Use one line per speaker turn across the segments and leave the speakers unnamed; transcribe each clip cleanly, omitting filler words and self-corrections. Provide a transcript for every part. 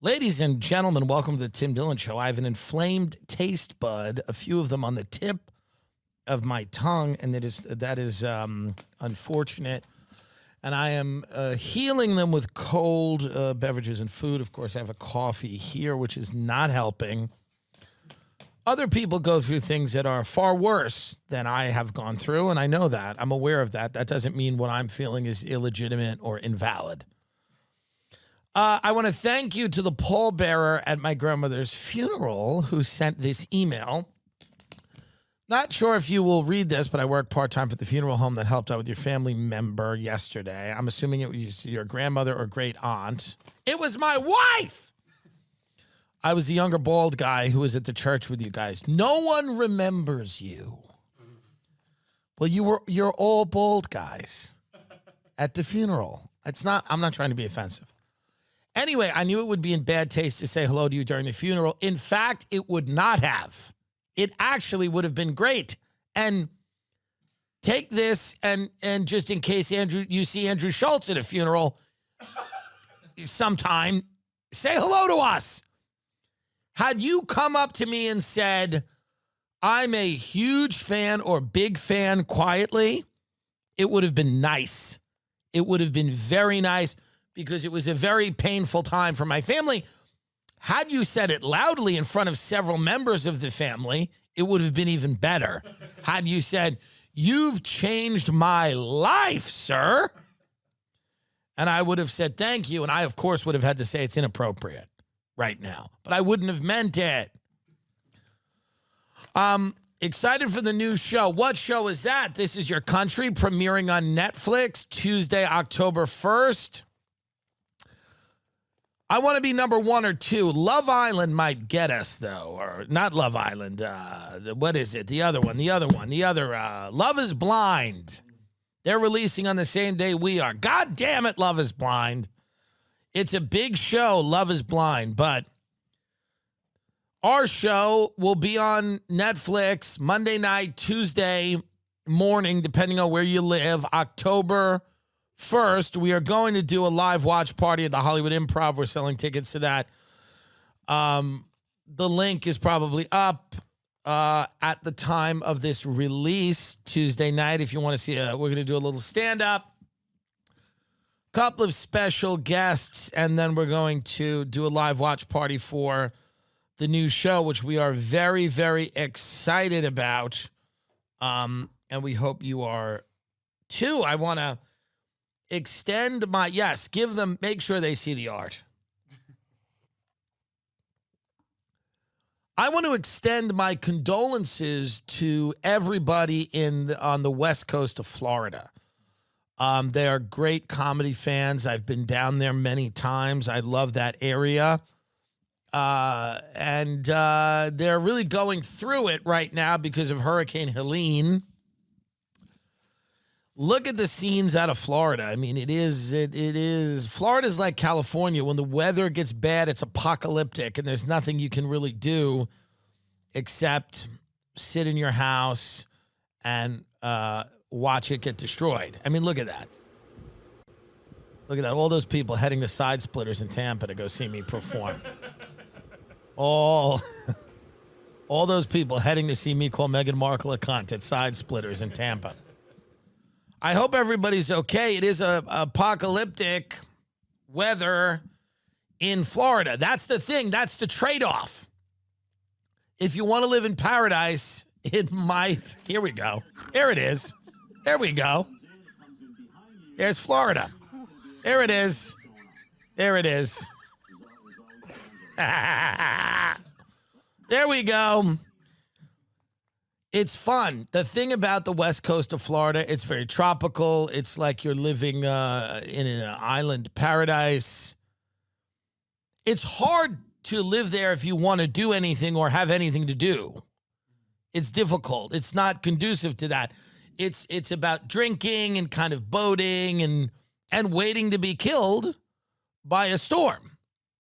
Ladies and gentlemen, welcome to the Tim Dillon Show. I have an inflamed taste bud, a few of them on the tip of my tongue, and that is unfortunate. And I am healing them with cold beverages and food. Of course, I have a coffee here, which is not helping. Other people go through things that are far worse than I have gone through, and I know that. I'm aware of that. That doesn't mean what I'm feeling is illegitimate or invalid. I want to thank you to the pallbearer at my grandmother's funeral who sent this email. Not sure if you will read this, but I work part-time for the funeral home that helped out with your family member yesterday. I'm assuming it was your grandmother or great aunt. It was my wife! I was the younger bald guy who was at the church with you guys. No one remembers you. Well, you're all bald guys at the funeral. I'm not trying to be offensive. Anyway, I knew it would be in bad taste to say hello to you during the funeral. In fact, it would not have. It actually would have been great. And take this, and just in case you see Andrew Schultz at a funeral sometime, say hello to us. Had you come up to me and said, I'm a huge fan or big fan quietly, it would have been nice. It would have been very nice, because it was a very painful time for my family. Had you said it loudly in front of several members of the family, it would have been even better. Had you said, you've changed my life, sir. And I would have said, thank you. And I, of course, would have had to say it's inappropriate right now. But I wouldn't have meant it. Excited for the new show. What show is that? This Is Your Country, premiering on Netflix Tuesday, October 1st. I want to be number one or two. Love Island might get us, though. Or not Love Island. What is it? The other one. Love is Blind. They're releasing on the same day we are. God damn it, Love is Blind. It's a big show, Love is Blind. But our show will be on Netflix Monday night, Tuesday morning, depending on where you live, October 1st. We are going to do a live watch party at the Hollywood Improv. We're selling tickets to that. The link is probably up at the time of this release, Tuesday night. If you want to see we're going to do a little stand-up, couple of special guests, and then we're going to do a live watch party for the new show, which we are very, very excited about. And we hope you are too. I want to extend my, make sure they see the art. I want to extend my condolences to everybody on the west coast of Florida. They are great comedy fans. I've been down there many times. I love that area. And they're really going through it right now because of Hurricane Helene. Look at the scenes out of Florida. I mean, it is. Florida's like California. When the weather gets bad, it's apocalyptic, and there's nothing you can really do except sit in your house and watch it get destroyed. I mean, look at that. Look at that. All those people heading to Side Splitters in Tampa to go see me perform. All those people heading to see me call Meghan Markle a cunt at Side Splitters in Tampa. I hope everybody's okay. It is a apocalyptic weather in Florida. That's the thing. That's the trade-off. If you want to live in paradise, it might. Here we go. There it is. There we go. There's Florida. There it is. There it is. There we go. It's fun. The thing about the west coast of Florida, it's very tropical. It's like you're living in an island paradise. It's hard to live there if you want to do anything or have anything to do. It's difficult. It's not conducive to that. It's about drinking and kind of boating and waiting to be killed by a storm.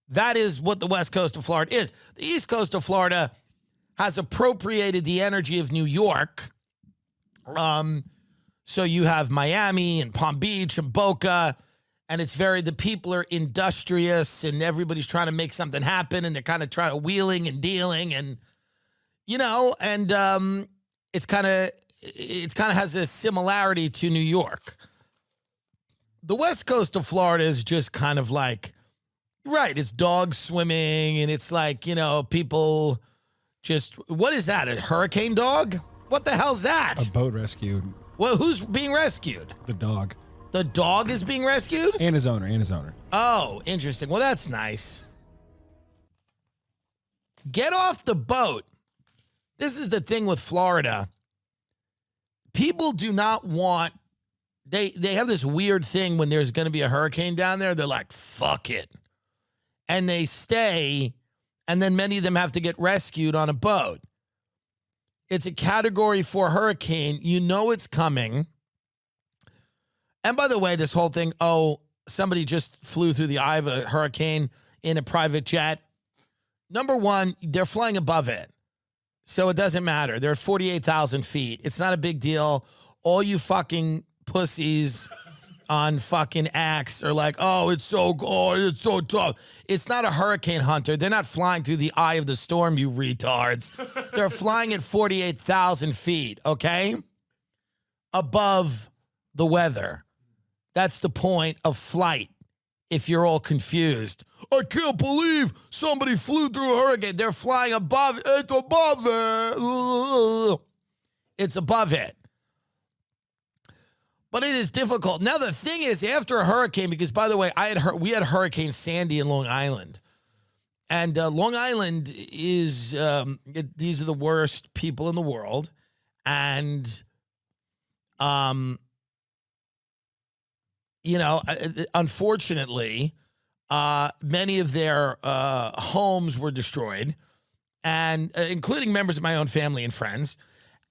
That is what the west coast of Florida is. The east coast of Florida has appropriated the energy of New York. So you have Miami and Palm Beach and Boca And it's the people are industrious and everybody's trying to make something happen and they're kind of trying to wheeling and dealing and, it's kind of has a similarity to New York. The west coast of Florida is just kind of like, right, it's dogs swimming and it's like, people just, what is that, a hurricane dog? What the hell's that?
A boat rescued.
Well, who's being rescued?
The dog.
The dog is being rescued?
And his owner.
Oh, interesting. Well, that's nice. Get off the boat. This is the thing with Florida. People do not want, they have this weird thing when there's going to be a hurricane down there. They're like, fuck it. And they stay, and then many of them have to get rescued on a boat. It's a Category 4 hurricane. You know it's coming. And by the way, this whole thing, somebody just flew through the eye of a hurricane in a private jet. Number one, they're flying above it. So it doesn't matter. They're at 48,000 feet. It's not a big deal. All you fucking pussies on fucking X are like, it's so tough. It's not a hurricane hunter. They're not flying through the eye of the storm, you retards. They're flying at 48,000 feet, okay? Above the weather. That's the point of flight, if you're all confused. I can't believe somebody flew through a hurricane. They're flying above. It's above it. It's above it. But it is difficult. Now, the thing is, after a hurricane, because, by the way, we had Hurricane Sandy in Long Island. And Long Island is, these are the worst people in the world. And, unfortunately, many of their homes were destroyed, and including members of my own family and friends.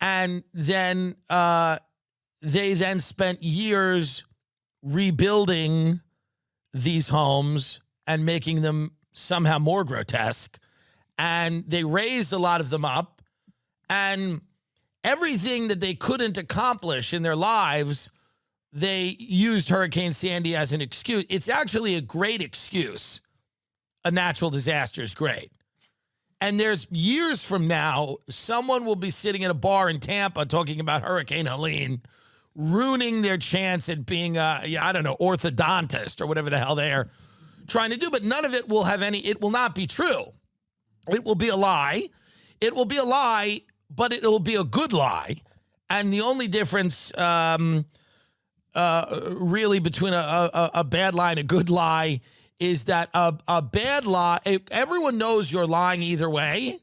And then they then spent years rebuilding these homes and making them somehow more grotesque. And they raised a lot of them up. And everything that they couldn't accomplish in their lives, they used Hurricane Sandy as an excuse. It's actually a great excuse. A natural disaster is great. And there's years from now, someone will be sitting at a bar in Tampa talking about Hurricane Helene, ruining their chance at being orthodontist or whatever the hell they're trying to do. But none of it will have it will not be true. It will be a lie. It will be a lie, but it will be a good lie. And the only difference really between a bad lie and a good lie is that a bad lie, everyone knows you're lying either way,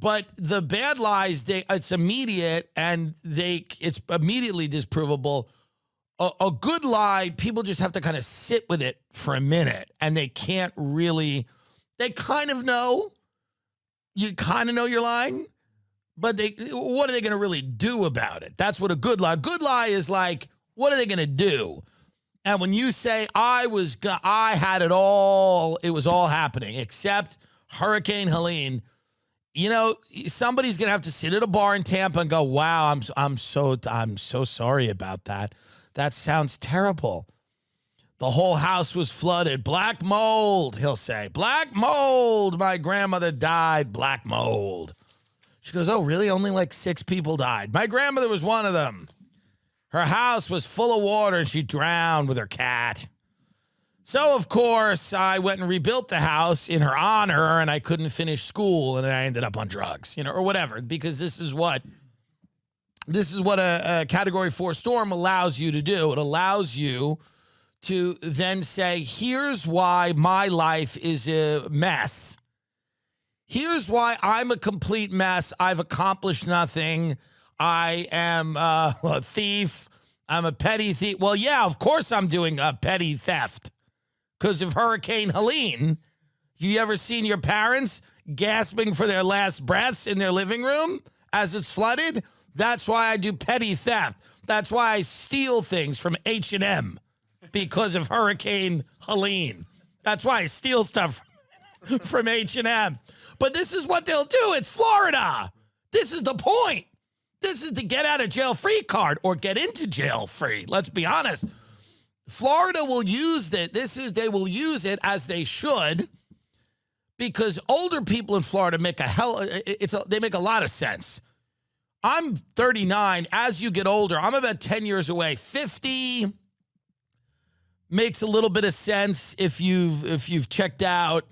but the bad lies, it's immediate and it's immediately disprovable. A good lie, people just have to kind of sit with it for a minute, and they can't really, they kind of know, you kind of know you're lying, but what are they going to really do about it? That's what a good lie is like, what are they going to do? And when you say, I had it all, it was all happening, except Hurricane Helene, somebody's going to have to sit at a bar in Tampa and go, wow, I'm so sorry about that. That sounds terrible. The whole house was flooded. Black mold, he'll say. Black mold. My grandmother died. Black mold. She goes, oh, really? Only like 6 people died. My grandmother was one of them. Her house was full of water and she drowned with her cat. So, of course, I went and rebuilt the house in her honor, and I couldn't finish school, and I ended up on drugs, or whatever, because this is what a Category 4 storm allows you to do. It allows you to then say, here's why my life is a mess. Here's why I'm a complete mess. I've accomplished nothing. I am a thief. I'm a petty thief. Well, yeah, of course I'm doing a petty theft because of Hurricane Helene. You ever seen your parents gasping for their last breaths in their living room as it's flooded? That's why I do petty theft. That's why I steal things from H&M because of Hurricane Helene. That's why I steal stuff from H&M. But this is what they'll do. It's Florida. This is the point. This is the get out of jail free card, or get into jail free. Let's be honest. Florida will use that. They will use it as they should, because older people in Florida make they make a lot of sense. I'm 39. As you get older, I'm about 10 years away. 50 makes a little bit of sense if you've checked out.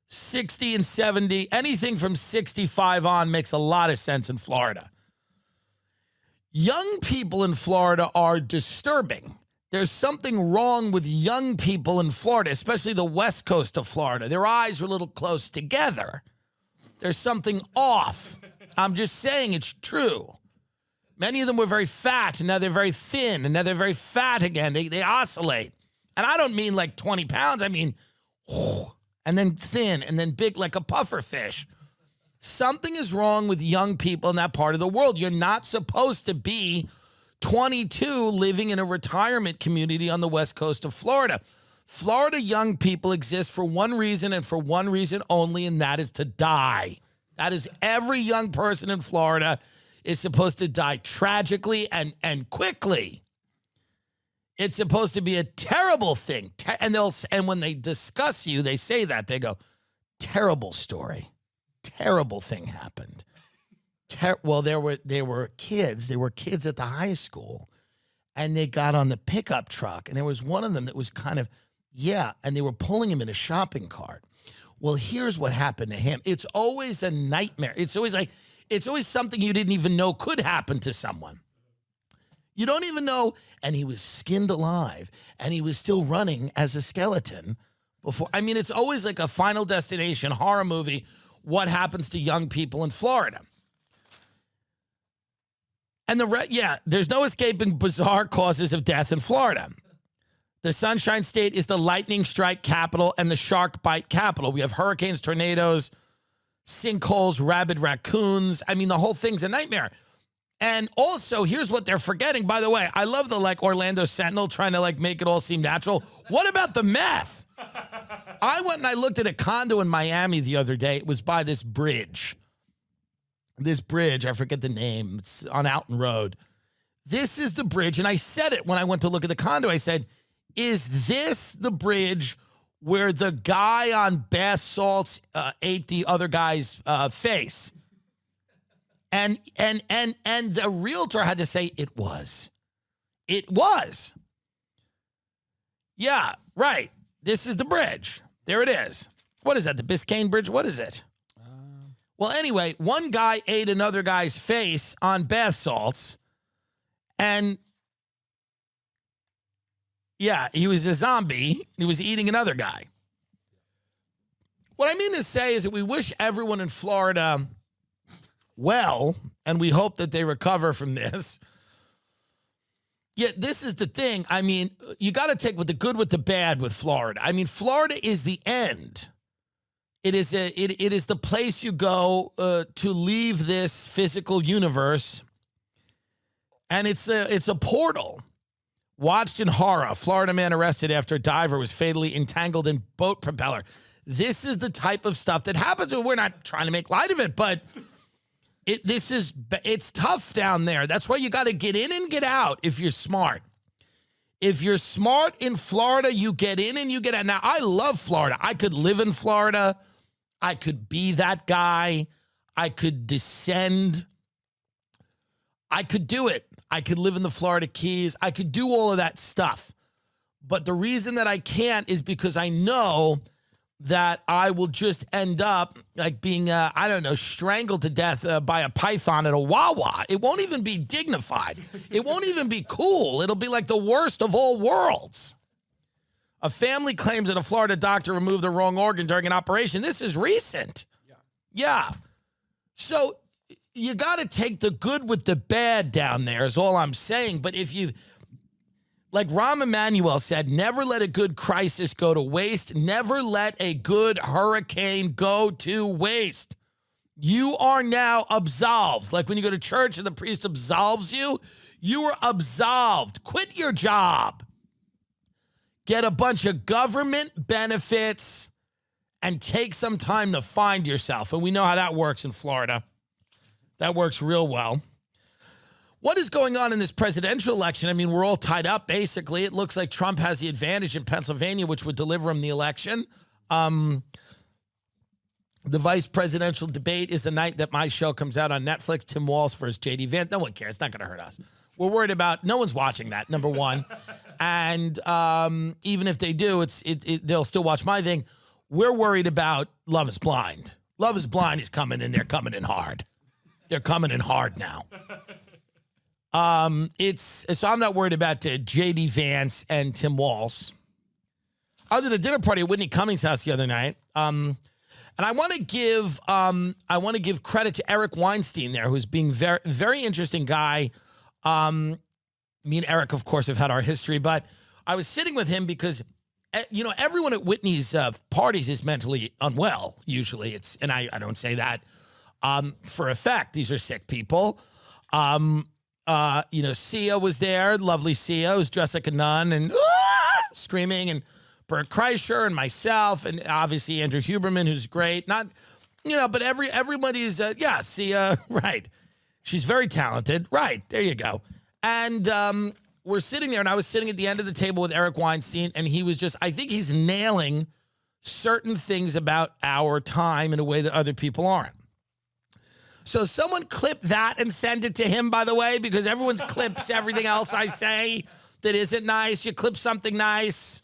60 and 70, anything from 65 on makes a lot of sense in Florida. Young people in Florida are disturbing. There's something wrong with young people in Florida, especially the west coast of Florida. Their eyes are a little close together. There's something off. I'm just saying it's true. Many of them were very fat, and now they're very thin, and now they're very fat again. They oscillate. And I don't mean like 20 pounds. I mean, and then thin, and then big like a puffer fish. Something is wrong with young people in that part of the world. You're not supposed to be 22 living in a retirement community on the west coast of Florida. Florida young people exist for one reason and for one reason only, and that is to die. That is, every young person in Florida is supposed to die tragically and quickly. It's supposed to be a terrible thing. And when they discuss you, they say that. They go, terrible story. Terrible thing happened. Well, there were kids. There were kids at the high school, and they got on the pickup truck, and there was one of them that was kind of, and they were pulling him in a shopping cart. Well, here's what happened to him. It's always a nightmare. It's always something you didn't even know could happen to someone. You don't even know. And he was skinned alive, and he was still running as a skeleton before. I mean, it's always like a Final Destination horror movie. What happens to young people in Florida? And there's no escaping bizarre causes of death in Florida. The Sunshine State is the lightning strike capital and the shark bite capital. We have hurricanes, tornadoes, sinkholes, rabid raccoons. I mean, the whole thing's a nightmare. And also, here's what they're forgetting. By the way, I love the Orlando Sentinel trying to make it all seem natural. What about the meth? I went and I looked at a condo in Miami the other day. It was by this bridge. This bridge, I forget the name. It's on Alton Road. This is the bridge. And I said it when I went to look at the condo. I said, is this the bridge where the guy on bath salts ate the other guy's face? And the realtor had to say it was. It was. Yeah, right. This is the bridge. There it is. What is that, the Biscayne Bridge? What is it? Well, anyway, one guy ate another guy's face on bath salts, and he was a zombie. He was eating another guy. What I mean to say is that we wish everyone in Florida well, and we hope that they recover from this. Yet this is the thing. I mean, you got to take with the good with the bad with Florida. I mean, Florida is the end. It is the place you go to leave this physical universe, and it's a portal. Watched in horror, Florida man arrested after a diver was fatally entangled in boat propeller. This is the type of stuff that happens. We're not trying to make light of it, but it's tough down there. That's why you got to get in and get out if you're smart. If you're smart in Florida, you get in and you get out. Now, I love Florida. I could live in Florida. I could be that guy. I could descend. I could do it. I could live in the Florida Keys. I could do all of that stuff. But the reason that I can't is because I know that I will just end up like being, strangled to death by a python at a Wawa. It won't even be dignified. It won't even be cool. It'll be like the worst of all worlds. A family claims that a Florida doctor removed the wrong organ during an operation. This is recent. Yeah. So you got to take the good with the bad down there is all I'm saying. But if you, like Rahm Emanuel said, never let a good crisis go to waste. Never let a good hurricane go to waste. You are now absolved. Like when you go to church and the priest absolves you, you are absolved. Quit your job. Get a bunch of government benefits and take some time to find yourself. And we know how that works in Florida. That works real well. What is going on in this presidential election? I mean, we're all tied up, basically. It looks like Trump has the advantage in Pennsylvania, which would deliver him the election. The vice presidential debate is the night that my show comes out on Netflix. Tim Walz versus J.D. Vance. No one cares. It's not going to hurt us. We're worried about, no one's watching that, number one. And even if they do, they'll still watch my thing. We're worried about Love is Blind. Love is Blind is coming in. They're coming in hard. They're coming in hard now. So I'm not worried about J.D. Vance and Tim Walz. I was at a dinner party at Whitney Cummings' house the other night. And I want to give credit to Eric Weinstein there, who's being very, very interesting guy. Me and Eric, of course, have had our history, but I was sitting with him because, everyone at Whitney's parties is mentally unwell. Usually, and I don't say that for effect. These are sick people. Sia was there, lovely Sia, who's dressed like a nun and screaming, and Bert Kreischer and myself, and obviously Andrew Huberman, who's great. Not, but everybody's, Sia, right. She's very talented. Right, there you go. And we're sitting there, and I was sitting at the end of the table with Eric Weinstein, and he was I think he's nailing certain things about our time in a way that other people aren't. So someone clip that and send it to him, by the way, because everyone's clips everything else I say that isn't nice. You clip something nice.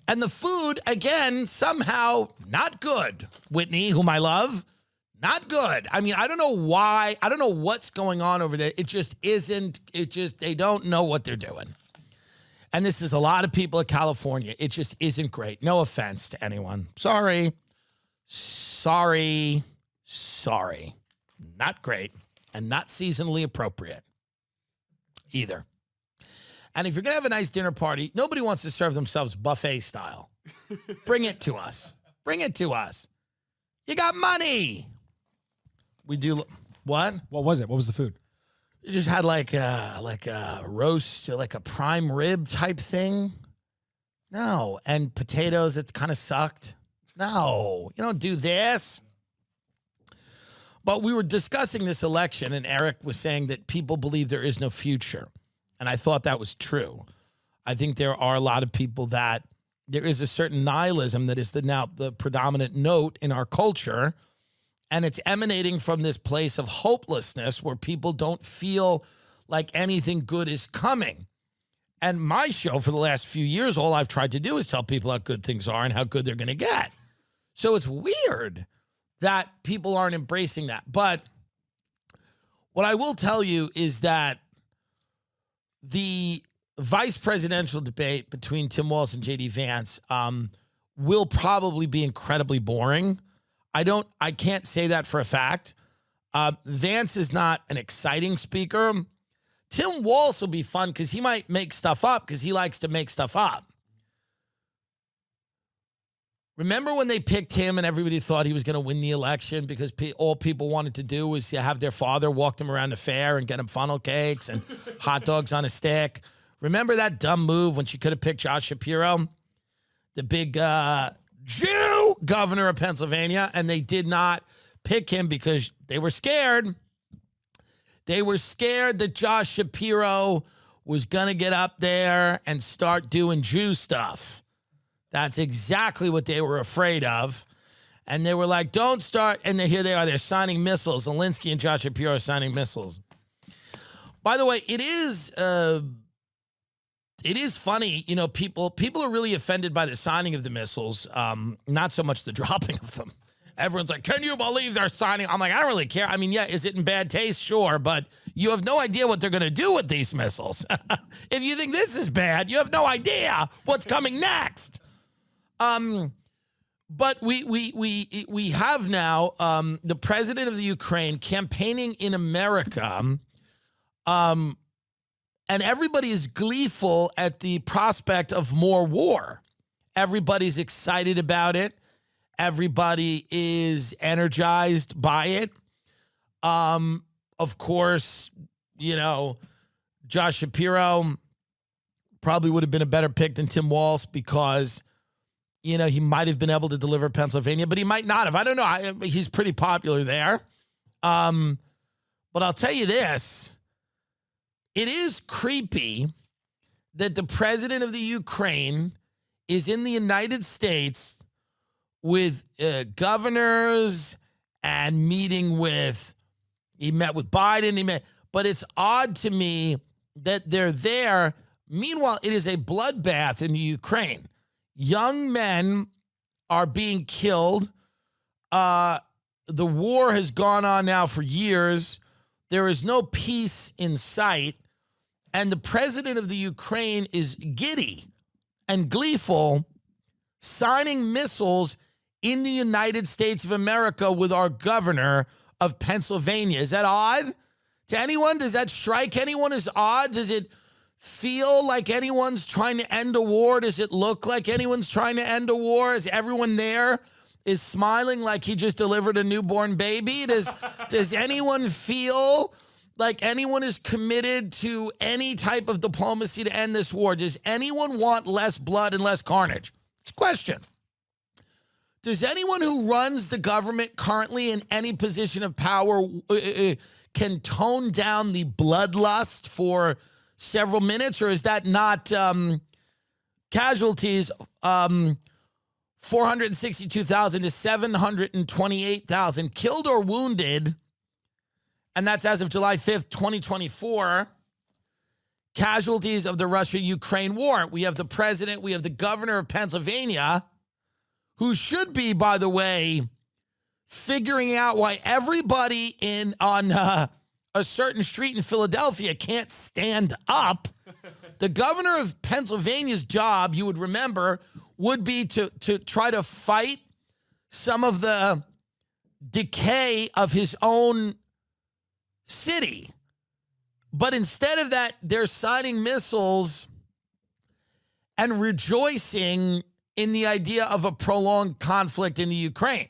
And the food, again, somehow not good. Whitney, whom I love, not good. I mean, I don't know why. I don't know what's going on over there. It just isn't. They don't know what they're doing. And this is a lot of people in California. It just isn't great. No offense to anyone. Sorry. Not great, and not seasonally appropriate either. And if you're going to have a nice dinner party, nobody wants to serve themselves buffet style. Bring it to us. You got money. We do. What?
What was it? What was the food?
You just had like a roast, like a prime rib type thing. No. And potatoes, it kind of sucked. No, you don't do this. But we were discussing this election, and Eric was saying that people believe there is no future. And I thought that was true. I think there are a lot of people that there is a certain nihilism that is the predominant note in our culture. And it's emanating from this place of hopelessness where people don't feel like anything good is coming. And my show for the last few years, all I've tried to do is tell people how good things are and how good they're going to get. So it's weird that people aren't embracing that. But what I will tell you is that the vice presidential debate between Tim Walz and J.D. Vance will probably be incredibly boring. I can't say that for a fact. Vance is not an exciting speaker. Tim Walz will be fun because he might make stuff up because he likes to make stuff up. Remember when they picked him and everybody thought he was going to win the election because all people wanted to do was have their father walk them around the fair and get him funnel cakes and hot dogs on a stick? Remember that dumb move when she could have picked Josh Shapiro, the big Jew governor of Pennsylvania, and they did not pick him because they were scared. They were scared that Josh Shapiro was going to get up there and start doing Jew stuff. That's exactly what they were afraid of. And they were like, don't start. And here they are. They're signing missiles. Zelensky and Josh Shapiro are signing missiles. By the way, it is funny. People are really offended by the signing of the missiles, not so much the dropping of them. Everyone's like, can you believe they're signing? I'm like, I don't really care. I mean, yeah, is it in bad taste? Sure. But you have no idea what they're going to do with these missiles. If you think this is bad, you have no idea what's coming next. But we have now the president of the Ukraine campaigning in America, and everybody is gleeful at the prospect of more war. Everybody's excited about it. Everybody is energized by it. Of course, Josh Shapiro probably would have been a better pick than Tim Walz because he might have been able to deliver Pennsylvania, but he might not have. I don't know. He's pretty popular there. But I'll tell you this. it is creepy that the president of the Ukraine is in the United States with governors and meeting with, he met with Biden, but it's odd to me that they're there. Meanwhile, it is a bloodbath in the Ukraine. Young men are being killed. The war has gone on now for years. There is no peace in sight. And the president of the Ukraine is giddy and gleeful, signing missiles in the United States of America with our governor of Pennsylvania. Is that odd to anyone? Does that strike anyone as odd? Does it feel like anyone's trying to end a war? Does it look like anyone's trying to end a war? Is everyone there is smiling like he just delivered a newborn baby? Does anyone feel like anyone is committed to any type of diplomacy to end this war? Does anyone want less blood and less carnage? It's a question. Does anyone who runs the government currently in any position of power can tone down the bloodlust for several minutes, or is that not casualties? 462,000 to 728,000 killed or wounded, and that's as of July 5th, 2024. Casualties of the Russia-Ukraine war. We have the president, we have the governor of Pennsylvania, who should be, by the way, figuring out why everybody on a certain street in Philadelphia can't stand up. The governor of Pennsylvania's job, you would remember, would be to try to fight some of the decay of his own city. But instead of that, they're signing missiles and rejoicing in the idea of a prolonged conflict in the Ukraine.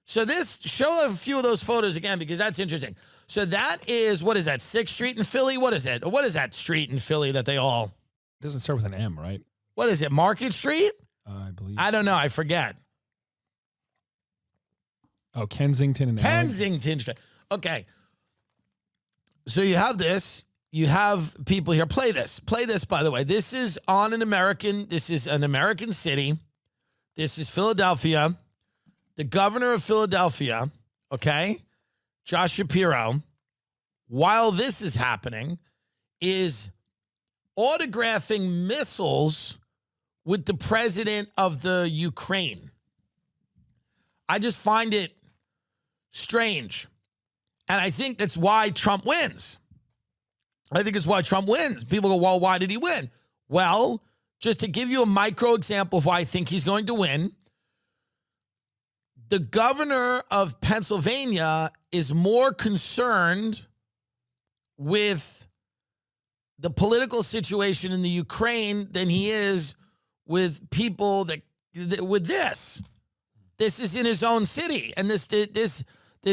So show a few of those photos again, because that's interesting. So that is, what is that, 6th Street in Philly? What is it? What is that street in Philly that they all...
It doesn't start with an M, right?
What is it, Market Street?
I believe
I don't know, I forget.
Oh, Kensington and
Kensington Street. Okay. So you have this. You have people here. Play this. Play this, by the way. This is an American city. This is Philadelphia. The governor of Philadelphia, okay, Josh Shapiro, while this is happening, is autographing missiles with the president of the Ukraine. I just find it strange. And I think that's why Trump wins. I think it's why Trump wins. People go, well, why did he win? Well, just to give you a micro example of why I think he's going to win, the governor of Pennsylvania is more concerned with the political situation in the Ukraine than he is with people with this. This is in his own city, and this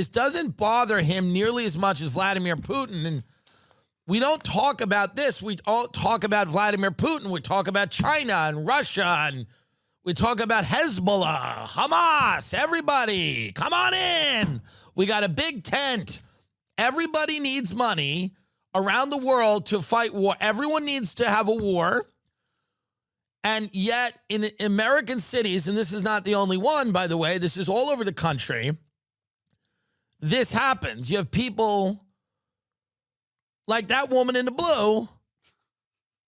doesn't bother him nearly as much as Vladimir Putin. And we don't talk about this. We all talk about Vladimir Putin. We talk about China and Russia, and we talk about Hezbollah, Hamas, everybody, come on in. We got a big tent. Everybody needs money around the world to fight war. Everyone needs to have a war. And yet in American cities, and this is not the only one, by the way, this is all over the country, this happens. You have people like that woman in the blue,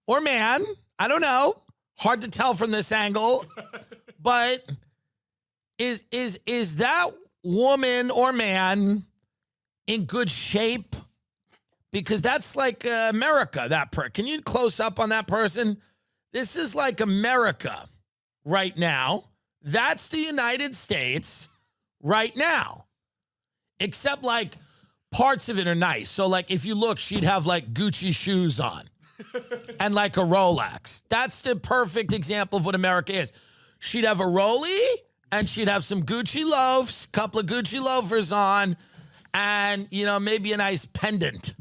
or man, I don't know. Hard to tell from this angle, but is that woman or man in good shape? Because that's like America, Can you close up on that person? This is like America right now. That's the United States right now. Except like parts of it are nice. So like if you look, she'd have like Gucci shoes on. And like a Rolex. That's the perfect example of what America is. She'd have a Rollie, and she'd have some Gucci loafs, couple of Gucci loafers on, and, maybe a nice pendant.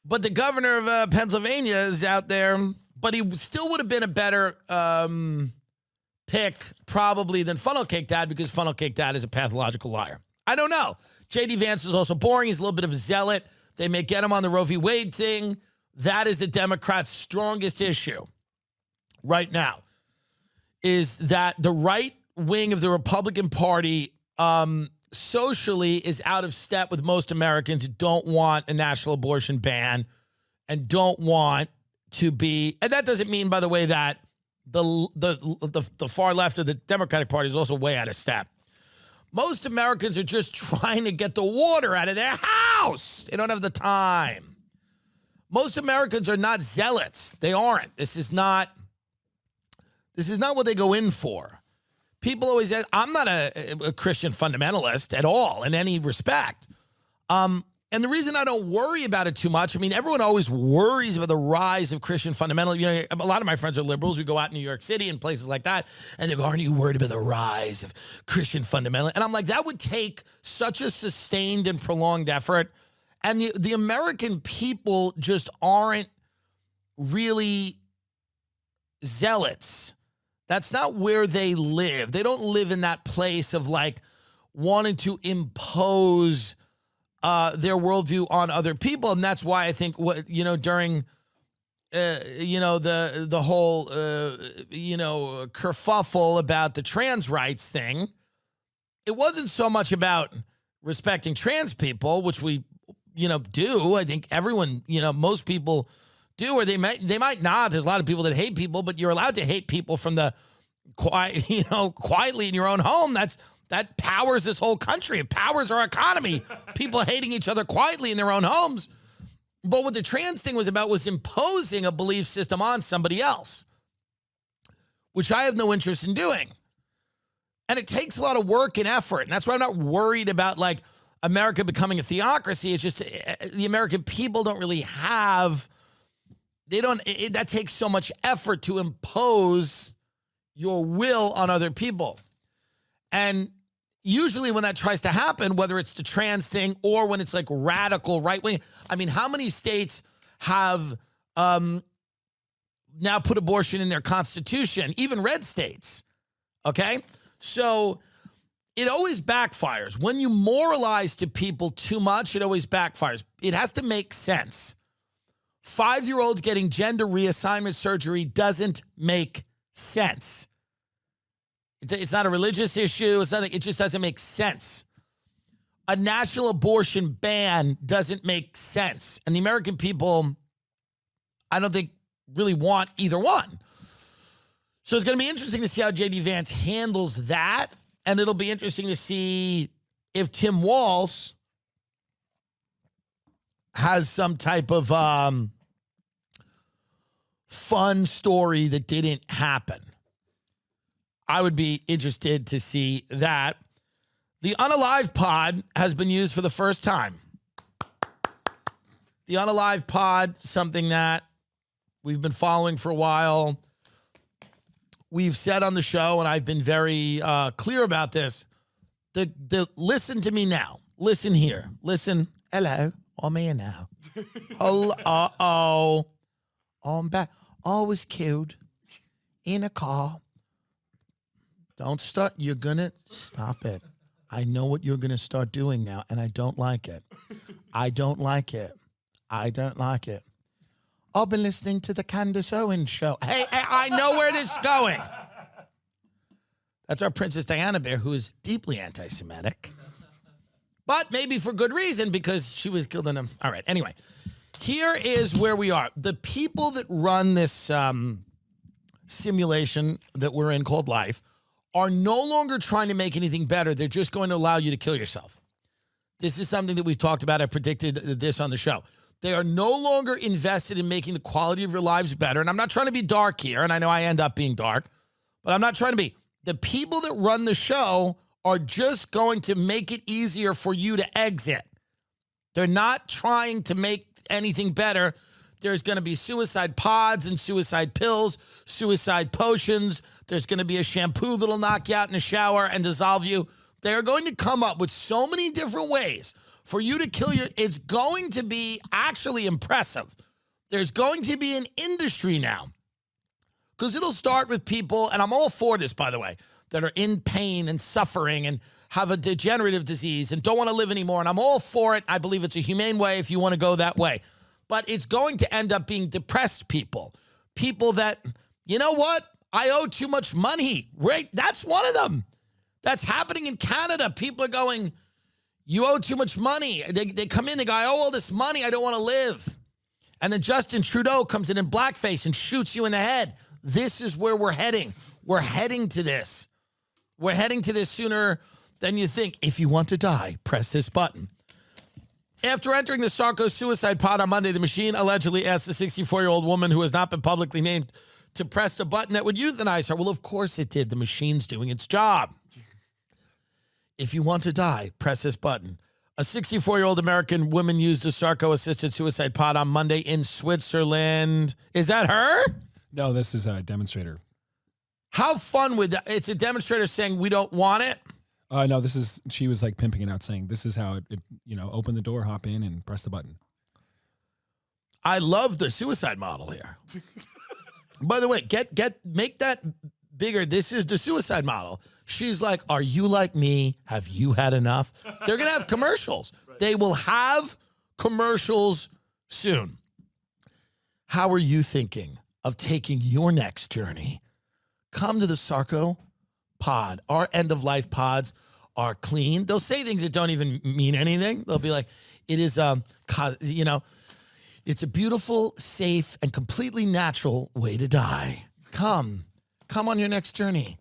But the governor of Pennsylvania is out there, but he still would have been a better pick probably than Funnel Cake Dad, because Funnel Cake Dad is a pathological liar. I don't know. J.D. Vance is also boring. He's a little bit of a zealot. They may get him on the Roe v. Wade thing. That is the Democrats' strongest issue right now, is that the right wing of the Republican Party socially is out of step with most Americans who don't want a national abortion ban and don't want to be, and that doesn't mean, by the way, that the far left of the Democratic Party is also way out of step. Most Americans are just trying to get the water out of their house. They don't have the time. Most Americans are not zealots. They aren't. This is not what they go in for. People always say, I'm not a Christian fundamentalist at all in any respect. And the reason I don't worry about it too much, I mean, everyone always worries about the rise of Christian fundamentalism. You know, a lot of my friends are liberals. We go out in New York City and places like that, and they go, aren't you worried about the rise of Christian fundamentalism? And I'm like, that would take such a sustained and prolonged effort. And the American people just aren't really zealots. That's not where they live. They don't live in that place of like wanting to impose their worldview on other people. And that's why I think during the whole kerfuffle about the trans rights thing, it wasn't so much about respecting trans people, which we do. I think everyone, most people do, or they might not. There's a lot of people that hate people, but you're allowed to hate people from the quietly in your own home. That powers this whole country. It powers our economy. People hating each other quietly in their own homes. But what the trans thing was about was imposing a belief system on somebody else, which I have no interest in doing. And it takes a lot of work and effort. And that's why I'm not worried about like America becoming a theocracy. It's just the American people don't really have, that takes so much effort to impose your will on other people. And usually when that tries to happen, whether it's the trans thing or when it's like radical right wing, I mean, how many states have now put abortion in their constitution, even red states? Okay. So it always backfires. When you moralize to people too much, it always backfires. It has to make sense. 5-year-olds getting gender reassignment surgery doesn't make sense. It's not a religious issue. It's nothing. It just doesn't make sense. A national abortion ban doesn't make sense. And the American people, I don't think, really want either one. So it's going to be interesting to see how J.D. Vance handles that. And it'll be interesting to see if Tim Walz has some type of fun story that didn't happen. I would be interested to see that. The Unalive pod has been used for the first time. The Unalive pod, something that we've been following for a while. We've said on the show, and I've been very clear about this, listen to me now. Listen here. Listen. Hello. I'm here now. Hello. Uh-oh. I'm back. I was killed in a car. Don't start. You're going to stop it. I know what you're going to start doing now, and I don't like it. I don't like it. I don't like it. I've been listening to the Candace Owens show. Hey, I know where this is going. That's our Princess Diana Bear, who is deeply anti-Semitic. But maybe for good reason, because she was killed in a... All right, anyway. Here is where we are. The people that run this simulation that we're in called life are no longer trying to make anything better. They're just going to allow you to kill yourself. This is something that we've talked about. I predicted this on the show. They are no longer invested in making the quality of your lives better. And I'm not trying to be dark here, and I know I end up being dark, but I'm not trying to be. The people that run the show are just going to make it easier for you to exit. They're not trying to make anything better. There's going to be suicide pods and suicide pills, suicide potions. There's going to be a shampoo that'll knock you out in the shower and dissolve you. They're going to come up with so many different ways for you to kill your... It's going to be actually impressive. There's going to be an industry now. Because it'll start with people, and I'm all for this, by the way. that are in pain and suffering and have a degenerative disease and don't want to live anymore. And I'm all for it. I believe it's a humane way if you want to go that way. But it's going to end up being depressed people. People that, you know what? I owe too much money. Right? That's one of them. That's happening in Canada. People are going, you owe too much money. They come in, they go, I owe all this money. I don't want to live. And then Justin Trudeau comes in blackface and shoots you in the head. This is where we're heading. We're heading to this. We're heading to this sooner than you think. If you want to die, press this button. After entering the Sarko suicide pod on Monday, the machine allegedly asked the 64-year-old woman who has not been publicly named to press the button that would euthanize her. Well, of course it did. The machine's doing its job. If you want to die, press this button. A 64-year-old American woman used the Sarko-assisted suicide pod on Monday in Switzerland. Is that her?
No, this is a demonstrator.
How fun would that? It's a demonstrator saying we don't want it.
No, she was like pimping it out, saying this is how it open the door, hop in, and press the button.
I love the suicide model here. By the way, make that bigger. This is the suicide model. She's like, are you like me? Have you had enough? They're going to have commercials. Right. They will have commercials soon. How are you thinking of taking your next journey? Come to the Sarko pod. Our end-of-life pods are clean. They'll say things that don't even mean anything. They'll be like, it is, it's a beautiful, safe, and completely natural way to die. Come on your next journey.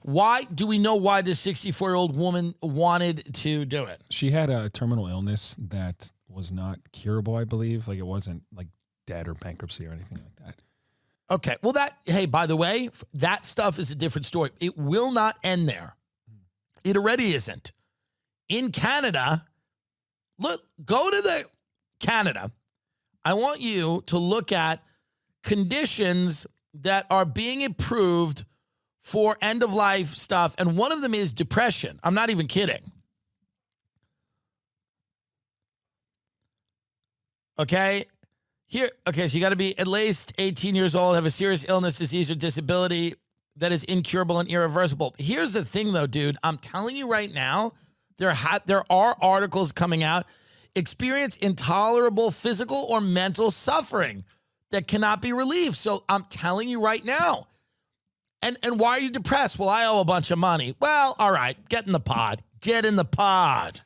Why do we know why this 64-year-old woman wanted to do it?
She had a terminal illness that was not curable, I believe. Like it wasn't like death or bankruptcy or anything like that.
Okay. Well, by the way, that stuff is a different story. It will not end there. It already isn't. In Canada, go to Canada. I want you to look at conditions that are being approved for end-of-life stuff, and one of them is depression. I'm not even kidding. Okay? So you got to be at least 18 years old, have a serious illness, disease, or disability that is incurable and irreversible. Here's the thing, though, dude. I'm telling you right now, there are articles coming out. Experience intolerable physical or mental suffering that cannot be relieved. So I'm telling you right now. And why are you depressed? Well, I owe a bunch of money. Well, all right, get in the pod. Get in the pod.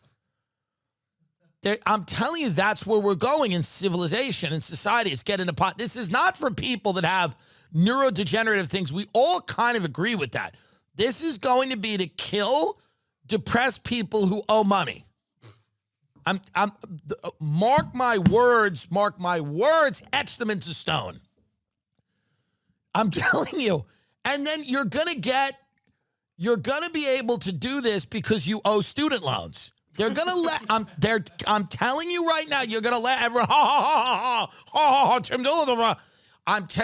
I'm telling you, that's where we're going in civilization and society. It's get in the pod. This is not for people that have neurodegenerative things. We all kind of agree with that. This is going to be to kill depressed people who owe money. Mark my words, etch them into stone. I'm telling you. And then you're going to be able to do this because you owe student loans. They're going to I'm telling you right now, you're going to let everyone, Tim Dillon,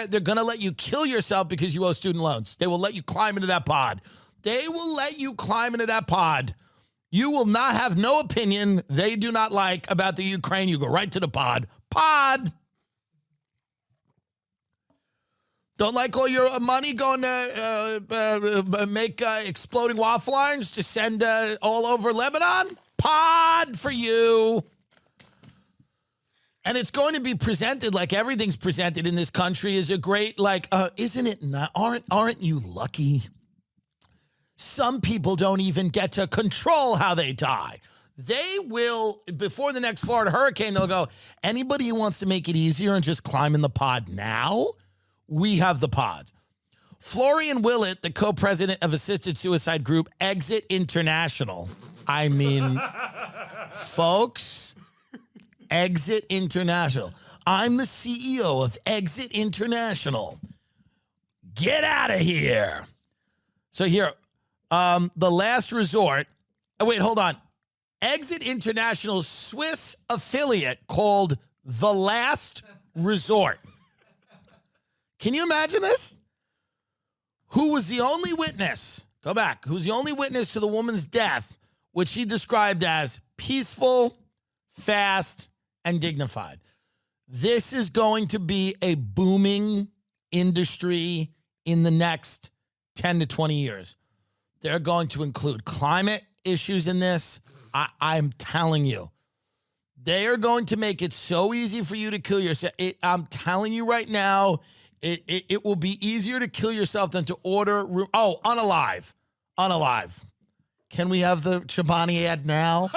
they're going to let you kill yourself because you owe student loans. They will let you climb into that pod. You will not have no opinion they do not like about the Ukraine. You go right to the pod. Don't like all your money going to make exploding waffle irons to send all over Lebanon? Pod for you. And it's going to be presented like everything's presented in this country is a great, isn't it not? Aren't you lucky? Some people don't even get to control how they die. They will, before the next Florida hurricane, they'll go, anybody who wants to make it easier and just climb in the pod now, we have the pods. Florian Willett, the co-president of assisted suicide group Exit International. I mean, folks, Exit International. I'm the CEO of Exit International. Get out of here. So here, the last resort. Oh, wait, hold on. Exit International's Swiss affiliate called The Last Resort. Can you imagine this? Who was the only witness? Go back. Who's the only witness to the woman's death, which he described as peaceful, fast, and dignified. This is going to be a booming industry in the next 10 to 20 years. They're going to include climate issues in this. I'm telling you. They are going to make it so easy for you to kill yourself. I'm telling you right now, it will be easier to kill yourself than to order. Unalive. Unalive. Can we have the Chobani ad now?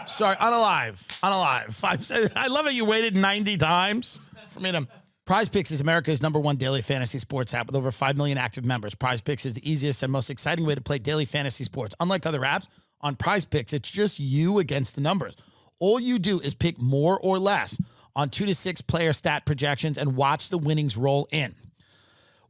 Sorry, unalive. Unalive. I love it. You waited 90 times for me to. Prize Picks is America's #1 daily fantasy sports app with over 5 million active members. Prize Picks is the easiest and most exciting way to play daily fantasy sports. Unlike other apps, on Prize Picks, it's just you against the numbers. All you do is pick more or less on 2 to 6 player stat projections and watch the winnings roll in.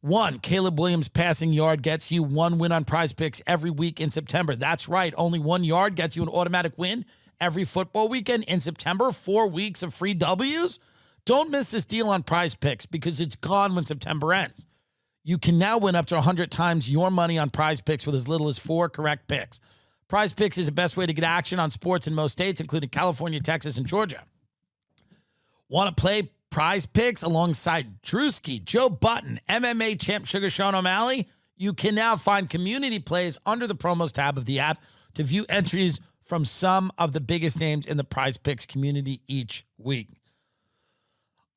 1, Caleb Williams passing yard gets you 1 win on Prize Picks every week in September. That's right. Only 1 yard gets you an automatic win every football weekend in September. 4 weeks of free W's. Don't miss this deal on Prize Picks because it's gone when September ends. You can now win up to 100 times your money on Prize Picks with as little as 4 correct picks. Prize Picks is the best way to get action on sports in most states, including California, Texas, and Georgia. Want to play Prize Picks alongside Drewski, Joe Button, MMA champ Sugar Sean O'Malley? You can now find community plays under the promos tab of the app to view entries from some of the biggest names in the Prize Picks community each week.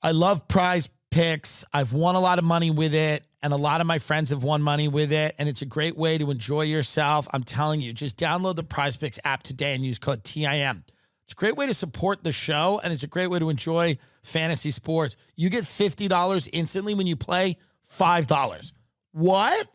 I love Prize Picks. I've won a lot of money with it, and a lot of my friends have won money with it, and it's a great way to enjoy yourself. I'm telling you, just download the Prize Picks app today and use code TIM. It's a great way to support the show, and it's a great way to enjoy fantasy sports. You get $50 instantly when you play $5. What?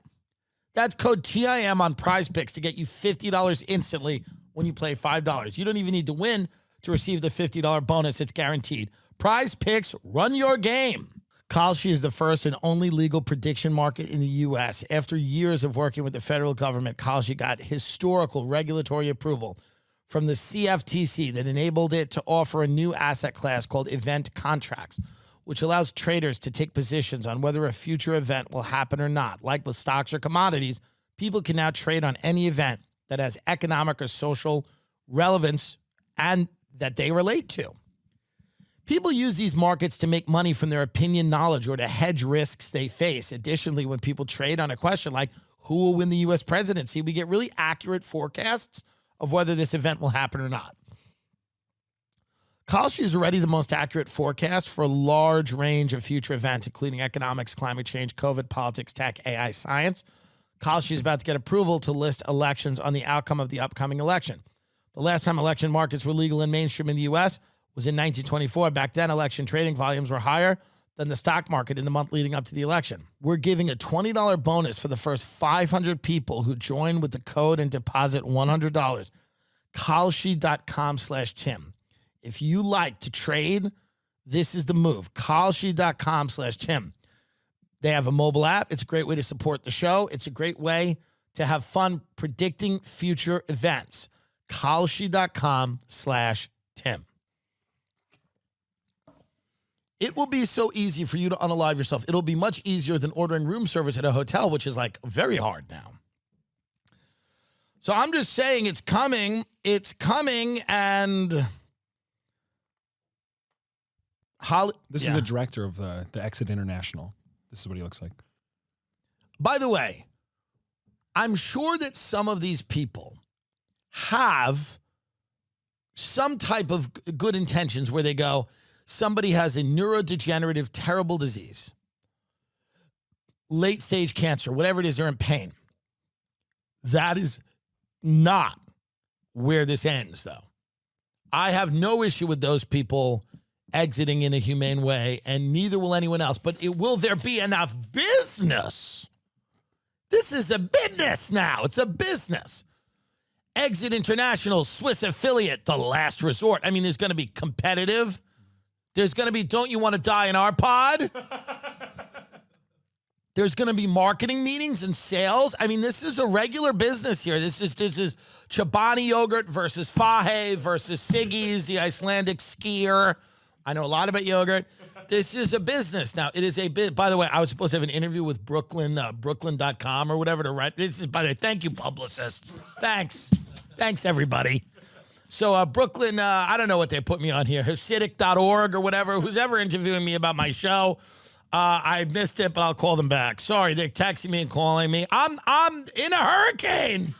That's code TIM on Prize Picks to get you $50 instantly when you play $5. You don't even need to win to receive the $50 bonus. It's guaranteed. Prize Picks, run your game. Kalshi is the first and only legal prediction market in the U.S. After years of working with the federal government, Kalshi got historical regulatory approval from the CFTC that enabled it to offer a new asset class called event contracts, which allows traders to take positions on whether a future event will happen or not. Like with stocks or commodities, people can now trade on any event that has economic or social relevance and that they relate to. People use these markets to make money from their opinion knowledge or to hedge risks they face. Additionally, when people trade on a question like who will win the U.S. presidency, we get really accurate forecasts of whether this event will happen or not. Kalshi is already the most accurate forecast for a large range of future events, including economics, climate change, COVID, politics, tech, AI, science. Kalshi is about to get approval to list elections on the outcome of the upcoming election. The last time election markets were legal and mainstream in the U.S. was in 1924. Back then, election trading volumes were higher than the stock market in the month leading up to the election. We're giving a $20 bonus for the first 500 people who join with the code and deposit $100. Kalshi.com/Tim. If you like to trade, this is the move. Kalshi.com/Tim. They have a mobile app. It's a great way to support the show. It's a great way to have fun predicting future events. Kalshi.com/Tim. It will be so easy for you to unalive yourself. It'll be much easier than ordering room service at a hotel, which is like very hard now. So I'm just saying it's coming. It's coming, and
this is the director of the Exit International. This is what he looks like.
By the way, I'm sure that some of these people have some type of good intentions where they go, somebody has a neurodegenerative, terrible disease, late stage cancer, whatever it is, they're in pain. That is not where this ends, though. I have no issue with those people exiting in a humane way, and neither will anyone else. But will there be enough business? This is a business now. It's a business. Exit International, Swiss affiliate, the last resort. I mean, there's going to be competitive. There's going to be, don't you want to die in our pod? There's going to be marketing meetings and sales. I mean, this is a regular business here. This is Chobani yogurt versus Fahe versus Siggy's, the Icelandic skier. I know a lot about yogurt. This is a business. Now, it is a bit, by the way, I was supposed to have an interview with Brooklyn.com or whatever to write. This is, by the way, thank you, publicists. Thanks. Thanks, everybody. So Brooklyn, I don't know what they put me on here, Hasidic.org or whatever, who's ever interviewing me about my show. I missed it, but I'll call them back. Sorry, they're texting me and calling me. I'm in a hurricane.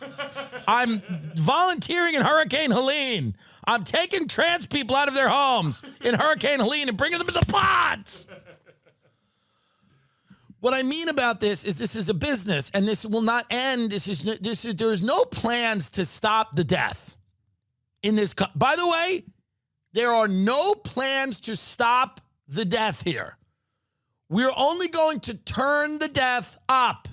I'm volunteering in Hurricane Helene. I'm taking trans people out of their homes in Hurricane Helene and bringing them to the pods. What I mean about this is a business, and this will not end. There's no plans to stop the death in this. By the way, there are no plans to stop the death here. We're only going to turn the death up.